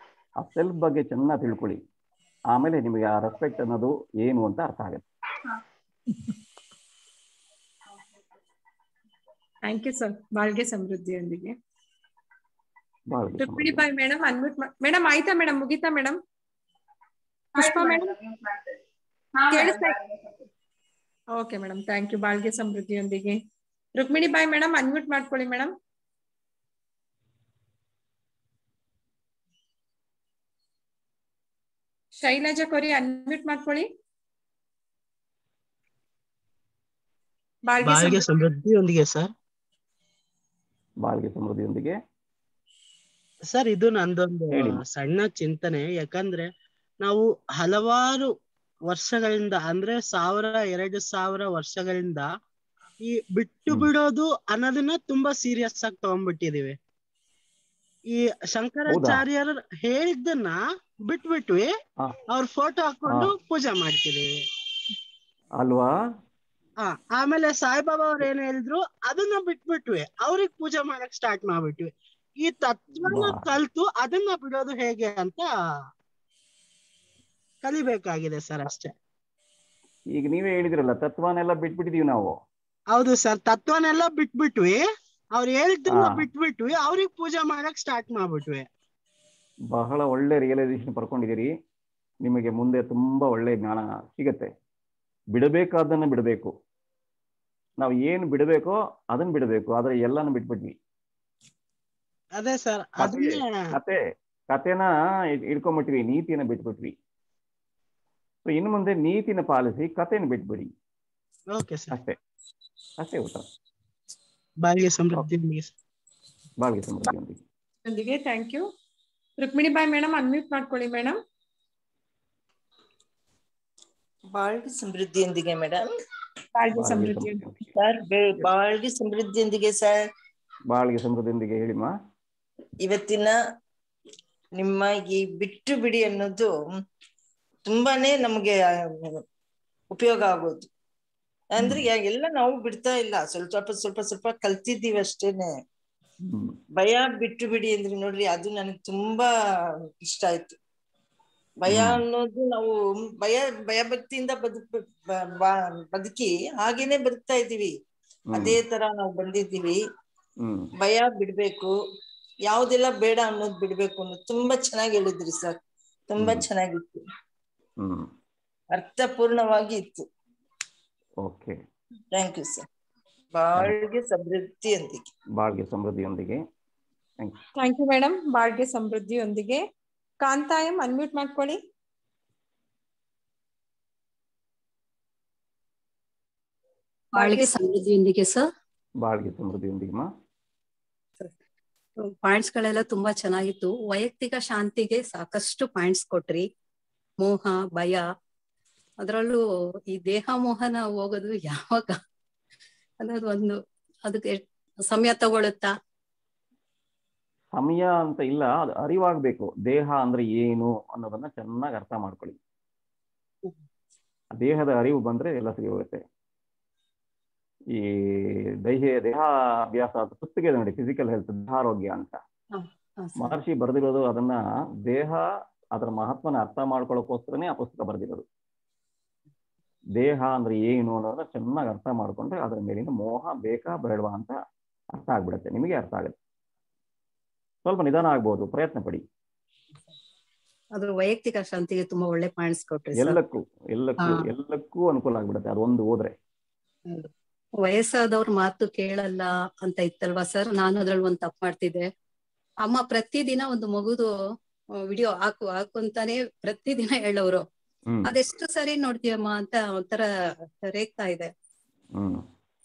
ಆ ಸೆಲ್ಫ್ ಬಗ್ಗೆ ಚೆನ್ನಾಗಿ ತಿಳ್ಕೊಳ್ಳಿ, ಆಮೇಲೆ ನಿಮಗೆ ಆ ರೆಸ್ಪೆಕ್ಟ್ ಅನ್ನೋದು ಏನು ಅಂತ ಅರ್ಥ ಆಗುತ್ತೆ. Thank you sir. ಬಾಳ್ಗೆ ಸಮೃದ್ಧಿಯೊಂದಿಗೆ. Rukmini Bai madam, unmute madam. ಆಯ್ತಾ ಮೇಡಮ್? ಮುಗಿತಾ ಮೇಡಮ್? ಪುಷ್ಪಾ ಮೇಡಮ್ ಕೇಳಿಸ್ತಾ? Okay madam, thank you. ಬಾಳ್ಗೆ ಸಮೃದ್ಧಿಯೊಂದಿಗೆ ರುಕ್ಮಿಣಿ ಬಾಯ್ ಮೇಡಮ್, ಅನ್ಮ್ಯೂಟ್ ಮಾಡ್ಕೊಳ್ಳಿ ಮೇಡಮ್. ಶೈಲಜಾ ಕೋರಿ ಅನ್ಮ್ಯೂಟ್ ಮಾಡ್ಕೊಳ್ಳಿ. ಬಾಳ್ಗೆ ಸಮೃದ್ಧಿಯೊಂದಿಗೆ ಸರ್. ಬಾಳ್ಗೆ ಸಮೃದ್ಧಿಯೊಂದಿಗೆ ಸರ್, ಇದು ನಂದೊಂದು ಸಣ್ಣ ಚಿಂತನೆ. ಯಾಕಂದ್ರೆ ನಾವು ಹಲವಾರು ವರ್ಷಗಳಿಂದ, ಅಂದ್ರೆ 1000-2000 ವರ್ಷಗಳಿಂದ ಈ ಬಿಟ್ಟು ಬಿಡೋದು ಅನ್ನೋದನ್ನ ತುಂಬಾ ಸೀರಿಯಸ್ ಆಗಿ ತಗೊಂಡ್ಬಿಟ್ಟಿದೀವಿ. ಈ ಶಂಕರಾಚಾರ್ಯರು ಹೇಳಿದ್ದನ್ನ ಬಿಟ್ಬಿಟ್ವಿ, ಅವ್ರ ಫೋಟೋ ಹಾಕೊಂಡು ಪೂಜೆ ಮಾಡ್ತಿದೀವಿ ಅಲ್ವಾ. ಆಮೇಲೆ ಸಾಯಿಬಾಬಾ ಅವ್ರು ಏನ್ ಹೇಳಿದ್ರು ಅದನ್ನ ಬಿಟ್ಬಿಟ್ವಿ, ಅವ್ರಿಗೆ ಪೂಜೆ ಮಾಡಕ್ ಸ್ಟಾರ್ಟ್ ಮಾಡ್ಬಿಟ್ವಿ. ಈ ತತ್ವನ ಕಲ್ತು ಅದನ್ನ ಬಿಡೋದು ಹೇಗೆ ಅಂತ ಕಲಿಬೇಕಾಗಿದೆ ಸರ್, ಅಷ್ಟೇ. ಈಗ ನೀವೇ ಹೇಳಿದ್ರಲ್ಲ, ತತ್ವನೆಲ್ಲ ಬಿಟ್ಬಿಟ್ಟಿದೀವಿ ನಾವು. ಹೌದು ಸರ್, ತತ್ವನೆಲ್ಲ ಬಿಟ್ಬಿಟ್ವಿ, ಅವ್ರು ಹೇಳಿದ್ದನ್ನ ಹಾ. ಬಿಟ್ಬಿಟ್ವಿ, ಅವ್ರಿಗೆ ಪೂಜೆ ಮಾಡಕ್ ಸ್ಟಾರ್ಟ್ ಮಾಡ್ಬಿಟ್ವಿ. ಬಹಳ ಒಳ್ಳೆ ರಿಯಲೈಸೇಷನ್ ಪಡ್ಕೊಂಡಿದ್ದೀರಿ. ನಿಮಗೆ ಮುಂದೆ ತುಂಬಾ ಒಳ್ಳೆ ಜ್ಞಾನ ಸಿಗತ್ತೆ. ಬಿಡಬೇಕಾದನ್ನ ಬಿಡಬೇಕು. ನಾವು ಏನು ಬಿಡಬೇಕೋ ಅದನ್ನ ಬಿಡಬೇಕು, ಆದ್ರೆ ಎಲ್ಲಾನು ಬಿಟ್ಬಿಟ್ವಿ. ಅದೇ ಸರ್, ಅದನ್ನೇ ಕತೆನ ಇಟ್ಕೊಂಡ್ಬಿಟ್ವಿ, ನೀತಿನ ಬಿಟ್ಬಿಟ್ವಿ. ಸೊ ಇನ್ನು ಮುಂದೆ ನೀತಿನ ಪಾಲಿಸಿ, ಕತೆನ ಬಿಟ್ಬಿಡಿ. Okay sir. ಅಷ್ಟೇ ಉತ್ತರ. ಬಾಳಿಗೆ ಸಮೃದ್ಧಿಯೊಂದಿಗೆ. ಬಾಳಿಗೆ ಸಮೃದ್ಧಿಯೊಂದಿಗೆ. Thank you. ರುಕ್ಮಿಣಿ ಬಾಯಿ ಮೇಡಮ್, ಅನ್ಮ್ಯೂಟ್ ಮಾಡ್ಕೊಳ್ಳಿ ಮೇಡಮ್. ಬಾಳ್ಗೆ ಸಮೃದ್ಧಿಯೊಂದಿಗೆ ಮೇಡಮ್. ಬಾಳ್ಗೆ ಸಮೃದ್ಧಿಯೊಂದಿಗೆ ಸರ್, ಬಾಳ್ಗೆ ಸಮೃದ್ಧಿಯೊಂದಿಗೆ ಸರ್. ಬಾಳ್ಗೆ ಸಮೃದ್ಧಿಯೊಂದಿಗೆ ಹೇಳಿಮ್ಮ. ಇವತ್ತಿನ ನಿಮ್ಮ ಈ ಬಿಟ್ಟು ಬಿಡಿ ಅನ್ನೋದು ತುಂಬಾನೇ ನಮ್ಗೆ ಉಪಯೋಗ ಆಗೋದು. ಅಂದ್ರೆ ಎಲ್ಲ ನಾವು ಬಿಡ್ತಾ ಇಲ್ಲ, ಸ್ವಲ್ಪ ಕಲ್ತಿದ್ದೀವಿ ಅಷ್ಟೇನೆ. ಭಯ ಬಿಟ್ಟು ಬಿಡಿ ಅಂದ್ರೆ ನೋಡ್ರಿ, ಅದು ನನಗೆ ತುಂಬಾ ಇಷ್ಟ ಆಯ್ತು. ಭಯ ಅನ್ನೋದು ನಾವು ಭಯ ಭಕ್ತಿಯಿಂದ ಬದುಕಿ ಹಾಗೇನೆ ಬದುಕ್ತಾ ಇದ್ದೀವಿ. ಅದೇ ತರ ನಾವು ಬಂದಿದ್ದೀವಿ. ಭಯ ಬಿಡ್ಬೇಕು, ಯಾವ್ದೆಲ್ಲ ಬೇಡ ಅನ್ನೋದು ಬಿಡ್ಬೇಕು ಅನ್ನೋದು ತುಂಬಾ ಚೆನ್ನಾಗಿ ಹೇಳಿದ್ರಿ ಸರ್. ತುಂಬಾ ಚೆನ್ನಾಗಿತ್ತು, ಅರ್ಥಪೂರ್ಣವಾಗಿ ಇತ್ತು. Okay, thank you sir. ಬಾಳ್ಗೆ ಸಮೃದ್ಧಿಯೊಂದಿಗೆ. ಬಾಳ್ಗೆ ಸಮೃದ್ಧಿಯೊಂದಿಗೆ. Thank you madam. ಬಾಳ್ಗೆ ಸಮೃದ್ಧಿಯೊಂದಿಗೆ. ಕಾಂತಾಯಂ, ಅನ್ಮ್ಯೂಟ್ ಮಾಡ್ಕೊಳ್ಳಿ. ಬಾಳ್ಗೆ ಸಮೃದ್ಧಿಯೊಂದಿಗೆ ಸರ್. ಬಾಳ್ಗೆ ಸಮೃದ್ಧಿಯೊಂದಿಗೆ. ಪಾಯಿಂಟ್ಸ್ ಗಳೆಲ್ಲ ತುಂಬಾ ಚೆನ್ನಾಗಿತ್ತು. ವೈಯಕ್ತಿಕ ಶಾಂತಿಗೆ ಸಾಕಷ್ಟು ಪಾಯಿಂಟ್ಸ್ ಕೊಟ್ರಿ. ಮೋಹ, ಭಯ, ಅದರಲ್ಲೂ ಈ ದೇಹ ಮೋಹನ ಹೋಗೋದು ಯಾವಾಗ ಅನ್ನೋದು ಒಂದು, ಅದಕ್ಕೆ ಸಮಯ ತಗೊಳುತ್ತಾ? ಸಮಯ ಅಂತ ಇಲ್ಲ, ಅದು ಅರಿವಾಗ್ಬೇಕು. ದೇಹ ಅಂದ್ರೆ ಏನು ಅನ್ನೋದನ್ನ ಚೆನ್ನಾಗಿ ಅರ್ಥ ಮಾಡ್ಕೊಳ್ಳಿ. ದೇಹದ ಅರಿವು ಬಂದ್ರೆ ಎಲ್ಲ ಸರಿ ಹೋಗುತ್ತೆ. ಈ ದೇಹಾಭ್ಯಾಸ ಪುಸ್ತಕ ನೋಡಿ, ಫಿಸಿಕಲ್ ಹೆಲ್ತ್, ದೇಹಾರೋಗ್ಯ ಅಂತ ಮಹರ್ಷಿ ಬರೆದಿರೋದು. ಅದನ್ನ ದೇಹ, ಅದರ ಮಹತ್ವನ ಅರ್ಥ ಮಾಡ್ಕೊಳ್ಳೋಕೋಸ್ಕರನೇ ಆ ಪುಸ್ತಕ ಬರೆದಿರೋದು. ದೇಹ ಅಂದ್ರೆ ಏನು ಅನ್ನೋದನ್ನ ಚೆನ್ನಾಗಿ ಅರ್ಥ ಮಾಡ್ಕೊಂಡ್ರೆ ಅದರ ಮೇಲಿನ ಮೋಹ ಬೇಕಾ ಬೇಡವಾ ಅಂತ ಅರ್ಥ ಆಗ್ಬಿಡುತ್ತೆ, ನಿಮಗೆ ಅರ್ಥ ಆಗುತ್ತೆ. ಸ್ವಲ್ಪ ನಿಧಾನ ಆಗ್ಬೋದು, ಪ್ರಯತ್ನ ಪಡಿ. ಅದು ವೈಯಕ್ತಿಕ ಶಾಂತಿಗೆ ತುಂಬಾ ಒಳ್ಳೆ ಪಾಯಿಂಟ್ಸ್ ಕೊಟ್ರಿ. ಎಲ್ಲಕ್ಕೂ ಅನುಕೂಲ ಆಗ್ಬಿಡುತ್ತೆ ಅದೊಂದು ಹೋದ್ರೆ. ವಯಸ್ಸಾದವ್ರ ಮಾತು ಕೇಳಲ್ಲ ಅಂತ ಇತ್ತಲ್ವಾ ಸರ್? ನಾನು ಅದ್ರಲ್ಲಿ ಒಂದ್ ತಪ್ಪು ಮಾಡ್ತಿದ್ದೆ. ಅಮ್ಮ ಪ್ರತಿದಿನ ಒಂದು ಮಗುದು ವಿಡಿಯೋ ಹಾಕು ಅಂತಾನೆ ಪ್ರತಿದಿನ ಹೇಳೋರು. ಅದೆಷ್ಟು ಸರಿ ನೋಡ್ತೀಯಮ್ಮ ಅಂತ ಒಂಥರ ರೇಗ್ತಾ ಇದೆ.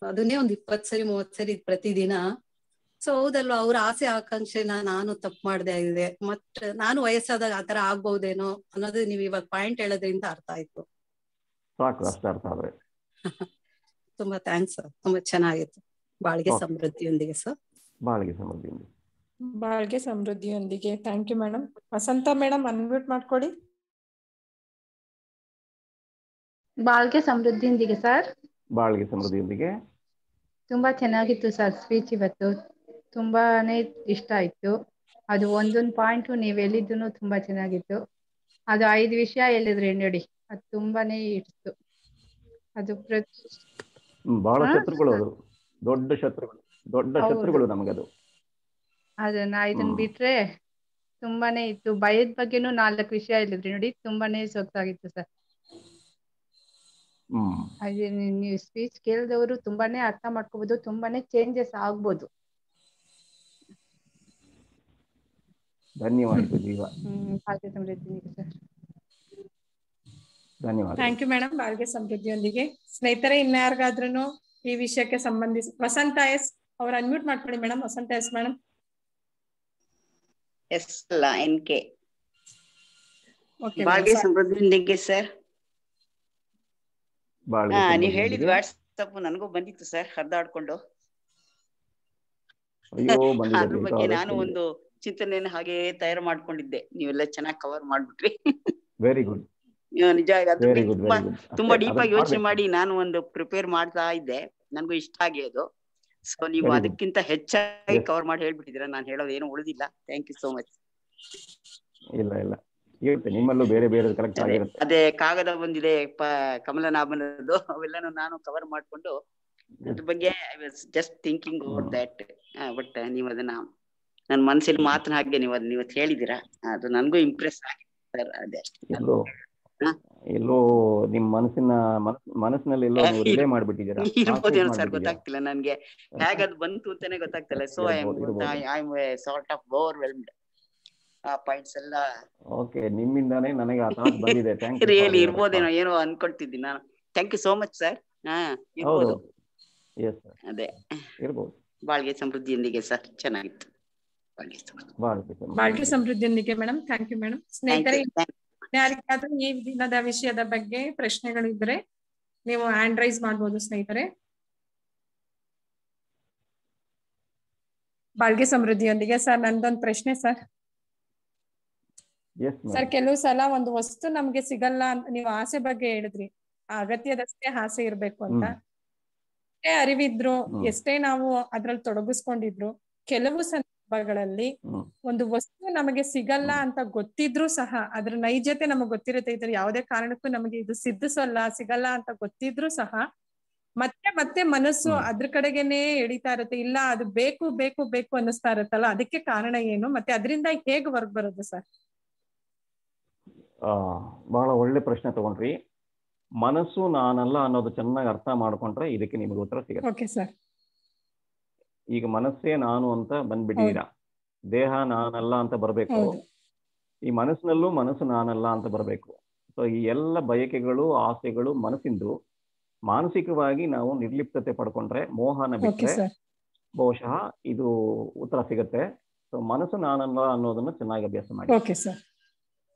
ಅದನ್ನೇ ಒಂದ್ 20 ಸರಿ 30 ಸರಿ ಪ್ರತಿದಿನ. ಸೊ ಹೌದಲ್ವಾ, ಅವ್ರ ಆಸೆ ಆಕಾಂಕ್ಷೆನ ನಾನು ತಪ್ಪು ಮಾಡ್ದೆ ಇದೆ. ಮತ್ತೆ ನಾನು ವಯಸ್ಸಾದಾಗ ಆತರ ಆಗ್ಬಹುದೇನೋ ಅನ್ನೋದು ನೀವ್ ಇವಾಗ ಪಾಯಿಂಟ್ ಹೇಳೋದ್ರಿಂದ ಅರ್ಥ ಆಯ್ತು. ತುಂಬಾ ಥ್ಯಾಂಕ್ಸ್ ಸರ್, ತುಂಬಾ ಚೆನ್ನಾಗಿತ್ತು. ಬಾಳ್ಗೆ ಸಮೃದ್ಧಿಯೊಂದಿಗೆ ಸರ್. ಬಾಳ್ಗೆ ಸಮೃದ್ಧಿಯೊಂದಿಗೆ. Thank you madam. Vasantha madam, unmute ಮಾಡ್ಕೊಳ್ಳಿ. ಬಾಳ್ಗೆ ಸಮೃದ್ಧಿಯೊಂದಿಗೆ ಸರ್. ಬಾಳ್ಗೆ ಸಮೃದ್ಧಿಯೊಂದಿಗೆ. ತುಂಬಾ ಚೆನ್ನಾಗಿತ್ತು ಸರ್ ಸ್ಪೀಚ್ ಇವತ್ತು. ತುಂಬಾನೇ ಇಷ್ಟ ಆಯ್ತು. ಅದು ಒಂದೊಂದು ಪಾಯಿಂಟು ನೀವ್ ಹೇಳಿದ್ದು ತುಂಬಾ ಚೆನ್ನಾಗಿತ್ತು. ಅದು 5 ವಿಷಯ ಹೇಳಿದ್ರಿ ನೋಡಿ, ಅದು ತುಂಬಾನೇ ಇತ್ತು. ಅದು ಬಹಳ ಶತ್ರುಗಳು, ಅದು ದೊಡ್ಡ ಶತ್ರುಗಳು ನಮಗದು. ಅದನ್ನ ಇದನ್ನ ಬಿಟ್ರೆ ತುಂಬಾನೇ ಇತ್ತು. ಭಯದ ಬಗ್ಗೆನೂ 4 ವಿಷಯ ಹೇಳಿದ್ರಿ ನೋಡಿ, ತುಂಬಾನೇ ಸೊಗಸಾಗಿತ್ತು ಸರ್. ನೀವು ಸ್ಪೀಚ್ ಕೇಳಿದವರು ತುಂಬಾನೇ ಅರ್ಥ ಮಾಡ್ಕೋಬಹುದು, ತುಂಬಾನೇ ಚೇಂಜಸ್ ಆಗ್ಬೋದು. ಧನ್ಯವಾದ ಜೀವ. ಬಾಳ್ಗೆ ಸಮೃದ್ಧಿಯೊಂದಿಗೆ ಸರ್. ಧನ್ಯವಾದ. Thank you madam. ಬಾಳ್ಗೆ ಸಮೃದ್ಧಿಯೊಂದಿಗೆ. ಸ್ನೇಹಿತರೆ, ಇನ್ಯಾರಿಗಾದ್ರೂ ಈ ವಿಷಯಕ್ಕೆ ಸಂಬಂಧಿಸಿ ವಸಂತ ಎಸ್ ಅವ್ರು ಅನ್ಮ್ಯೂಟ್ ಮಾಡ್ಕೊಳ್ಳಿ madam. Vasantha S madam. S ಅಲ್ಲ, NK. ಬಾಳ್ಗೆ ಸಮೃದ್ಧಿಯೊಂದಿಗೆ ಸರ್. ನೀವ್ ಹೇಳಿದ್ ವಾಟ್ಸಪ್ ನನಗೂ ಬಂದಿತ್ತು ಸರ್, ಹರಿದಾಡ್ಕೊಂಡು. ಅದ್ರ ಬಗ್ಗೆ ನಾನು ಒಂದು ಚಿಂತನೆಯನ್ನು ಹಾಗೆ ತಯಾರು ಮಾಡ್ಕೊಂಡಿದ್ದೆ. ನೀವೆಲ್ಲ ಚೆನ್ನಾಗಿ ಕವರ್ ಮಾಡ್ಬಿಟ್ರಿ. Very good. ನಿಜ, ತುಂಬಾ ಡೀಪ್ ಆಗಿ ಯೋಚನೆ ಮಾಡಿ ನಾನು ಒಂದು ಪ್ರಿಪೇರ್ ಮಾಡ್ತಾ ಇದ್ದೆ. ನನ್ಗೂ ಇಷ್ಟ ಆಗಿ ಅದು. ಸೊ ನೀವು ಅದಕ್ಕಿಂತ ಹೆಚ್ಚಾಗಿ ಕವರ್ ಮಾಡಿ ಹೇಳ್ಬಿಟ್ಟಿದ್ದೀರಾ. ನಾನು ಹೇಳೋದು ಏನು ಉಳಿದಿಲ್ಲ. Thank you so much. ಇಲ್ಲ ಇರುತ್ತೆ ನಿಮ್ಮಲ್ಲೂ ಬೇರೆ ಬೇರೆ ಕಲೆಕ್ಟ್ ಆಗಿರುತ್ತೆ. ಅದೇ ಕಾಗದ ಬಂದಿದೆ ಕಮಲನಾಭನದ್ದು, ಅವೆಲ್ಲಾನು ನಾನು ಕವರ್ ಮಾಡ್ಕೊಂಡು ಅದ್ರ ಬಗ್ಗೆ I was just thinking over that. But ನೀವು ಅದನ್ನ ನನ್ನ ಮನಸ್ಸಲ್ಲಿ ಮಾತನ್ನ ಹಾಗೆ ನೀವು ಹೇಳಿದೀರಾ, ಅದು ನನ್ಗೂ ಇಂಪ್ರೆಸ್ ಆಗಿದೆ ಸರ್. ಅದೇ ಎಲ್ಲೋ ನಿಮ್ ಮನಸ್ಸಿನಲ್ಲಿ ಎಲ್ಲೋ ರಿಲೇ ಮಾಡ್ಬಿಟ್ಟಿದ್ದೀರಾ. ಇರ್ಬೋದೇನೋ ಸರ್, ಗೊತ್ತಾಗ್ತಿಲ್ಲ ನನ್ಗೆ ಹೇಗೆ ಅದು ಬಂತು ಅಂತಾನೆ ಗೊತ್ತಾಗ್ತಿಲ್ಲ. So I am sort of overwhelmed. ಆ ಪಾಯಿಂಟ್ಸ್ ಎಲ್ಲ ಓಕೆ, ನಿಮ್ಮಿಂದಾನೇ ನನಗೆ ಆ ಥಾಟ್ ಬಂದಿದೆ. Thank you. ರಿಯಲಿ ಇರ್ಬೋದೇನೋ ಏನೋ ಅನ್ಕೊಳ್ತಿದ್ದೀನಿ ನಾನು. Thank you so much sir. ಇರ್ಬೋದು. ಎಸ್ ಸರ್, ಅದೇ ಇರ್ಬೋದು. ಬಾಳ್ಗೆ ಸಮೃದ್ಧಿಯೊಂದಿಗೆ ಸರ್, ಚೆನ್ನಾಗಿತ್ತು. ಬಾಳ್ಗೆ ಸಮೃದ್ಧಿಯೊಂದಿಗೆ ಮೇಡಮ್. Thank you madam. ಸ್ನೇಹಿತರೆ, ಯಾರಿಗಾದ್ರೂ ಈ ದಿನದ ವಿಷಯದ ಬಗ್ಗೆ ಪ್ರಶ್ನೆಗಳಿದ್ರೆ ನೀವು ಹ್ಯಾಂಡ್ ರೈಸ್ ಮಾಡ್ಬೋದು ಸ್ನೇಹಿತರೆ. ಬಾಳ್ಗೆ ಸಮೃದ್ಧಿಯೊಂದಿಗೆ ಸರ್, ನಂದೊಂದು ಪ್ರಶ್ನೆ ಸರ್. ಸರ್, ಕೆಲವು ಸಲ ಒಂದು ವಸ್ತು ನಮ್ಗೆ ಸಿಗಲ್ಲ ಅಂತ ನೀವು ಆಸೆ ಬಗ್ಗೆ ಹೇಳಿದ್ರಿ, ಅಗತ್ಯದಷ್ಟೇ ಆಸೆ ಇರ್ಬೇಕು ಅಂತ. ಎಷ್ಟೇ ಅರಿವಿದ್ರು, ಎಷ್ಟೇ ನಾವು ಅದ್ರಲ್ಲಿ ತೊಡಗಿಸ್ಕೊಂಡಿದ್ರು, ಕೆಲವು ಸಂದರ್ಭಗಳಲ್ಲಿ ಒಂದು ವಸ್ತು ನಮಗೆ ಸಿಗಲ್ಲ ಅಂತ ಗೊತ್ತಿದ್ರು ಸಹ, ಅದ್ರ ನೈಜತೆ ನಮಗ್ ಗೊತ್ತಿರುತ್ತೆ, ಇದ್ರ ಯಾವುದೇ ಕಾರಣಕ್ಕೂ ನಮಗೆ ಇದು ಸಿಗಲ್ಲ ಅಂತ ಗೊತ್ತಿದ್ರು ಸಹ ಮತ್ತೆ ಮತ್ತೆ ಮನಸ್ಸು ಅದ್ರ ಕಡೆಗೆನೆ ಎಳಿತಾ ಇರುತ್ತೆ. ಇಲ್ಲ, ಅದು ಬೇಕು ಬೇಕು ಬೇಕು ಅನ್ನಿಸ್ತಾ ಇರುತ್ತಲ್ಲ, ಅದಕ್ಕೆ ಕಾರಣ ಏನು, ಮತ್ತೆ ಅದರಿಂದ ಹೇಗ್ ಹೊರಗ್ ಬರೋದು ಸರ್? ಬಹಳ ಒಳ್ಳೆ ಪ್ರಶ್ನೆ ತಗೊಂಡ್ರಿ. ಮನಸ್ಸು ನಾನಲ್ಲ ಅನ್ನೋದು ಚೆನ್ನಾಗಿ ಅರ್ಥ ಮಾಡ್ಕೊಂಡ್ರೆ ಇದಕ್ಕೆ ನಿಮಗೆ ಉತ್ತರ ಸಿಗುತ್ತೆ. Okay sir. ಈಗ ಮನಸ್ಸೇ ನಾನು ಅಂತ ಬಂದ್ಬಿಟ್ಟಿದ್ದೀರಾ, ದೇಹ ನಾನಲ್ಲ ಅಂತ ಬರಬೇಕು, ಈ ಮನಸ್ಸಿನಲ್ಲೂ ಮನಸ್ಸು ನಾನಲ್ಲ ಅಂತ ಬರಬೇಕು. ಸೊ ಈ ಎಲ್ಲ ಬಯಕೆಗಳು, ಆಸೆಗಳು ಮನಸ್ಸಿಂದು. ಮಾನಸಿಕವಾಗಿ ನಾವು ನಿರ್ಲಿಪ್ತತೆ ಪಡ್ಕೊಂಡ್ರೆ, ಮೋಹನ ಬಿಟ್ಟರೆ ಬಹುಶಃ ಇದು ಉತ್ತರ ಸಿಗುತ್ತೆ. ಸೊ ಮನಸ್ಸು ನಾನಲ್ಲ ಅನ್ನೋದನ್ನ ಚೆನ್ನಾಗಿ ಅಭ್ಯಾಸ ಮಾಡಿ. Okay sir.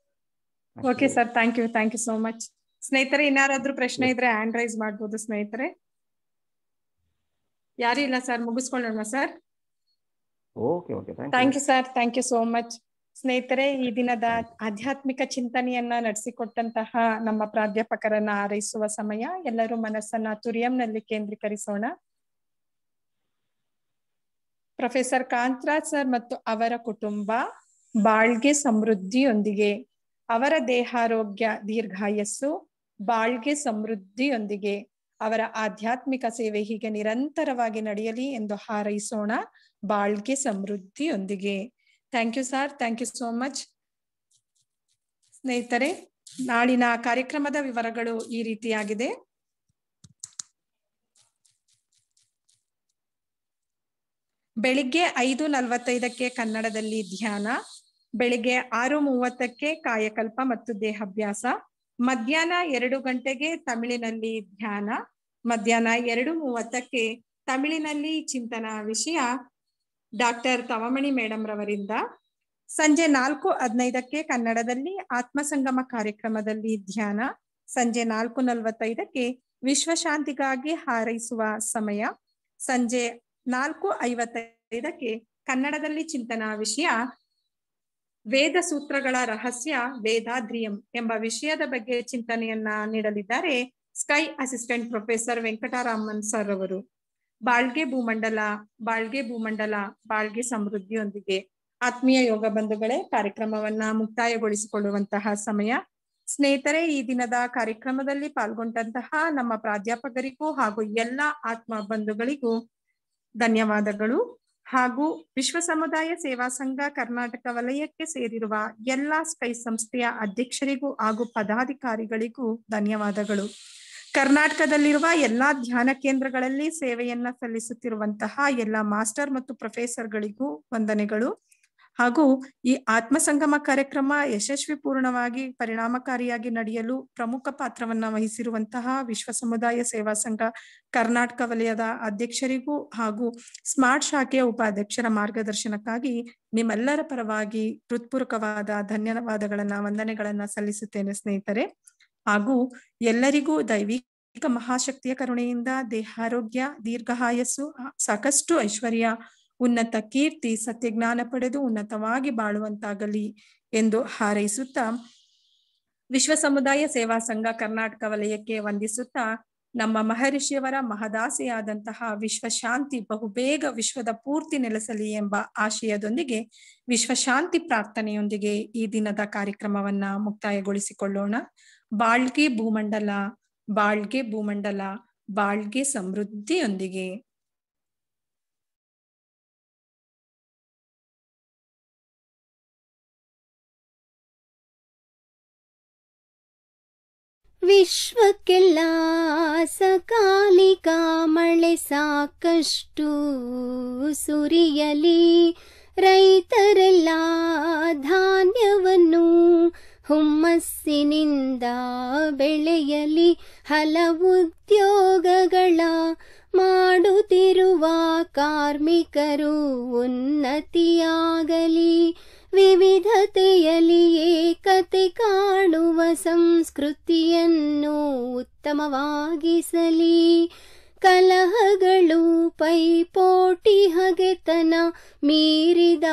Okay sir, thank you so much. ಸ್ನೇಹಿತರೆ, ಇನ್ನಾರಾದ್ರೂ ಪ್ರಶ್ನೆ ಇದ್ರೆ ಹ್ಯಾಂಡ್ ರೈಸ್ ಮಾಡ್ಬೋದು ಸ್ನೇಹಿತರೆ. ಯಾರು ಇಲ್ಲ ಸರ್, ಮುಗಿಸ್ಕೊಳ್ಳೋಣ sir. Okay okay, thank you sir, thank you so much. ಸ್ನೇಹಿತರೆ, ಈ ದಿನದ ಆಧ್ಯಾತ್ಮಿಕ ಚಿಂತನೆಯನ್ನ ನಡೆಸಿಕೊಟ್ಟಂತಹ ನಮ್ಮ ಪ್ರಾಧ್ಯಾಪಕರನ್ನ ಹಾರೈಸುವ ಸಮಯ. ಎಲ್ಲರೂ ಮನಸ್ಸನ್ನ ತುರಿಯಂನಲ್ಲಿ ಕೇಂದ್ರೀಕರಿಸೋಣ. ಪ್ರೊಫೆಸರ್ ಕಾಂತರಾಜ್ ಸರ್ ಮತ್ತು ಅವರ ಕುಟುಂಬ ಬಾಳ್ಗೆ ಸಮೃದ್ಧಿಯೊಂದಿಗೆ, ಅವರ ದೇಹಾರೋಗ್ಯ ದೀರ್ಘಾಯಸ್ಸು, ಬಾಳ್ಗೆ ಸಮೃದ್ಧಿಯೊಂದಿಗೆ ಅವರ ಆಧ್ಯಾತ್ಮಿಕ ಸೇವೆ ಹೀಗೆ ನಿರಂತರವಾಗಿ ನಡೆಯಲಿ ಎಂದು ಹಾರೈಸೋಣ. ಬಾಳ್ಗೆ ಸಮೃದ್ಧಿಯೊಂದಿಗೆ. Thank you sir, thank you so much. ಸ್ನೇಹಿತರೆ, ನಾಳಿನ ಕಾರ್ಯಕ್ರಮದ ವಿವರಗಳು ಈ ರೀತಿಯಾಗಿದೆ. ಬೆಳಿಗ್ಗೆ 5:45 ಕನ್ನಡದಲ್ಲಿ ಧ್ಯಾನ, ಬೆಳಿಗ್ಗೆ 6:30 ಕಾಯಕಲ್ಪ ಮತ್ತು ದೇಹಾಭ್ಯಾಸ, ಮಧ್ಯಾಹ್ನ 2 ಗಂಟೆಗೆ ತಮಿಳಿನಲ್ಲಿ ಧ್ಯಾನ, ಮಧ್ಯಾಹ್ನ 2:30 ತಮಿಳಿನಲ್ಲಿ ಚಿಂತನ ವಿಷಯ ಡಾಕ್ಟರ್ ತವಮಣಿ ಮೇಡಮ್ ರವರಿಂದ, ಸಂಜೆ 4:15 ಕನ್ನಡದಲ್ಲಿ ಆತ್ಮಸಂಗಮ ಕಾರ್ಯಕ್ರಮದಲ್ಲಿ ಧ್ಯಾನ, ಸಂಜೆ 4:45 ವಿಶ್ವಶಾಂತಿಗಾಗಿ ಹಾರೈಸುವ ಸಮಯ, ಸಂಜೆ 4:55 ಕನ್ನಡದಲ್ಲಿ ಚಿಂತನಾ ವಿಷಯ ವೇದ ಸೂತ್ರಗಳ ರಹಸ್ಯ ವೇದಾದ್ರಿಯಂ ಎಂಬ ವಿಷಯದ ಬಗ್ಗೆ ಚಿಂತನೆಯನ್ನ ನೀಡಲಿದ್ದಾರೆ sky assistant professor Venkataraman sir ಅವರು. ಬಾಳ್ಗೆ ಭೂಮಂಡಲ, ಬಾಳ್ಗೆ ಭೂಮಂಡಲ, ಬಾಳ್ಗೆ ಸಮೃದ್ಧಿಯೊಂದಿಗೆ. ಆತ್ಮೀಯ ಯೋಗ ಬಂಧುಗಳೇ, ಕಾರ್ಯಕ್ರಮವನ್ನ ಮುಕ್ತಾಯಗೊಳಿಸಿಕೊಳ್ಳುವಂತಹ ಸಮಯ. ಸ್ನೇಹಿತರೆ, ಈ ದಿನದ ಕಾರ್ಯಕ್ರಮದಲ್ಲಿ ಪಾಲ್ಗೊಂಡಂತಹ ನಮ್ಮ ಪ್ರಾಧ್ಯಾಪಕರಿಗೂ ಹಾಗೂ ಎಲ್ಲ ಆತ್ಮ ಬಂಧುಗಳಿಗೂ ಧನ್ಯವಾದಗಳು. ಹಾಗೂ ವಿಶ್ವ ಸಮುದಾಯ ಸೇವಾ ಸಂಘ ಕರ್ನಾಟಕ ವಲಯಕ್ಕೆ ಸೇರಿರುವ ಎಲ್ಲಾ ಸ್ಕೈ ಸಂಸ್ಥೆಯ ಅಧ್ಯಕ್ಷರಿಗೂ ಹಾಗೂ ಪದಾಧಿಕಾರಿಗಳಿಗೂ ಧನ್ಯವಾದಗಳು. ಕರ್ನಾಟಕದಲ್ಲಿರುವ ಎಲ್ಲಾ ಧ್ಯಾನ ಕೇಂದ್ರಗಳಲ್ಲಿ ಸೇವೆಯನ್ನ ಸಲ್ಲಿಸುತ್ತಿರುವಂತಹ ಎಲ್ಲ ಮಾಸ್ಟರ್ ಮತ್ತು ಪ್ರೊಫೆಸರ್ಗಳಿಗೂ ವಂದನೆಗಳು. ಹಾಗೂ ಈ ಆತ್ಮಸಂಗಮ ಕಾರ್ಯಕ್ರಮ ಯಶಸ್ವಿ ಪೂರ್ಣವಾಗಿ ಪರಿಣಾಮಕಾರಿಯಾಗಿ ನಡೆಯಲು ಪ್ರಮುಖ ಪಾತ್ರವನ್ನ ವಹಿಸಿರುವಂತಹ ವಿಶ್ವ ಸಮುದಾಯ ಸೇವಾ ಸಂಘ ಕರ್ನಾಟಕ ವಲಯದ ಅಧ್ಯಕ್ಷರಿಗೂ ಹಾಗೂ ಸ್ಮಾರ್ಟ್ ಶಾಖೆಯ ಉಪಾಧ್ಯಕ್ಷರ ಮಾರ್ಗದರ್ಶನಕ್ಕಾಗಿ ನಿಮ್ಮೆಲ್ಲರ ಪರವಾಗಿ ಹೃತ್ಪೂರ್ವಕವಾದ ಧನ್ಯವಾದಗಳನ್ನ, ವಂದನೆಗಳನ್ನ ಸಲ್ಲಿಸುತ್ತೇನೆ ಸ್ನೇಹಿತರೆ. ಹಾಗೂ ಎಲ್ಲರಿಗೂ ದೈವಿಕ ಮಹಾಶಕ್ತಿಯ ಕರುಣೆಯಿಂದ ದೇಹಾರೋಗ್ಯ, ದೀರ್ಘಾಯಸ್ಸು, ಸಾಕಷ್ಟು ಐಶ್ವರ್ಯ, ಉನ್ನತ ಕೀರ್ತಿ, ಸತ್ಯಜ್ಞಾನ ಪಡೆದು ಉನ್ನತವಾಗಿ ಬಾಳುವಂತಾಗಲಿ ಎಂದು ಹಾರೈಸುತ್ತಾ, ವಿಶ್ವ ಸಮುದಾಯ ಸೇವಾ ಸಂಘ ಕರ್ನಾಟಕ ವಲಯಕ್ಕೆ ವಂದಿಸುತ್ತಾ ನಮ್ಮ ಮಹರ್ಷಿಯವರ ಮಹದಾಸೆಯಾದಂತಹ ವಿಶ್ವಶಾಂತಿ ಬಹುಬೇಗ ವಿಶ್ವದ ಪೂರ್ತಿ ನೆಲೆಸಲಿ ಎಂಬ ಆಶಯದೊಂದಿಗೆ ವಿಶ್ವಶಾಂತಿ ಪ್ರಾರ್ಥನೆಯೊಂದಿಗೆ ಈ ದಿನದ ಕಾರ್ಯಕ್ರಮವನ್ನ ಮುಕ್ತಾಯಗೊಳಿಸಿಕೊಳ್ಳೋಣ. ಬಾಳ್ಗೆ ಭೂಮಂಡಲ, ಬಾಳ್ಗೆ ಭೂಮಂಡಲ, ಬಾಳ್ಗೆ ಸಮೃದ್ಧಿಯೊಂದಿಗೆ. ವಿಶ್ವಕ್ಕೆಲ್ಲ ಸಕಾಲಿಕ ಮಳೆ ಸಾಕಷ್ಟು ಸುರಿಯಲಿ, ರೈತರೆಲ್ಲ ಧಾನ್ಯವನ್ನು ಹುಮ್ಮಸ್ಸಿನಿಂದ ಬೆಳೆಯಲಿ, ಹಲವು ಉದ್ಯೋಗಗಳ ಮಾಡುತ್ತಿರುವ ಕಾರ್ಮಿಕರು ಉನ್ನತಿಯಾಗಲಿ, ವಿವಿಧತೆಯಲ್ಲಿ ಏಕತೆ ಕಾಣುವ ಸಂಸ್ಕೃತಿಯನ್ನು ಉತ್ತಮವಾಗಿಸಲಿ, ಕಲಹಗಳು ಪೈಪೋಟಿ ಹಗೆತನ ಮೀರಿದ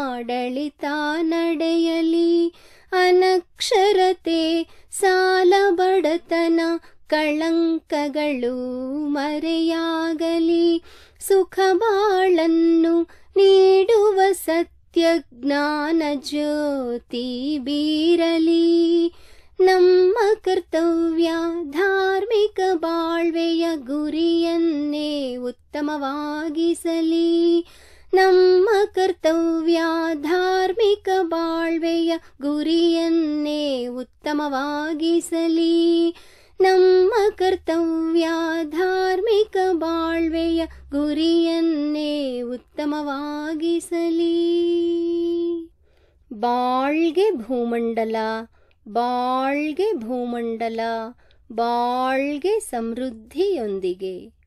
ಆಡಳಿತ ನಡೆಯಲಿ, ಅನಕ್ಷರತೆ ಸಾಲ ಬಡತನ ಕಳಂಕಗಳು ಮರೆಯಾಗಲಿ, ಸುಖ ಬಾಳನ್ನು ನೀಡುವ ಸತ್ಯ ಜ್ಞಾನ ಜ್ಯೋತಿ ಬೀರಲಿ, ನಮ್ಮ ಕರ್ತವ್ಯ ಧಾರ್ಮಿಕ ಬಾಳ್ವೆಯ ಗುರಿಯನ್ನೇ ಉತ್ತಮವಾಗಿಸಲಿ, ನಮ್ಮ ಕರ್ತವ್ಯ ಧಾರ್ಮಿಕ ಬಾಳ್ವೆಯ ಗುರಿಯನ್ನೇ ಉತ್ತಮವಾಗಿಸಲಿ, ನಮ್ಮ ಕರ್ತವ್ಯ ಧಾರ್ಮಿಕ ಬಾಳ್ವೆಯ ಗುರಿಯನ್ನೇ ಉತ್ತಮವಾಗಿಸಲಿ. ಬಾಳ್ಗೆ ಭೂಮಂಡಲ, ಬಾಳ್ಗೆ ಭೂಮಂಡಲ, ಬಾಳ್ಗೆ ಸಮೃದ್ಧಿಯೊಂದಿಗೆ.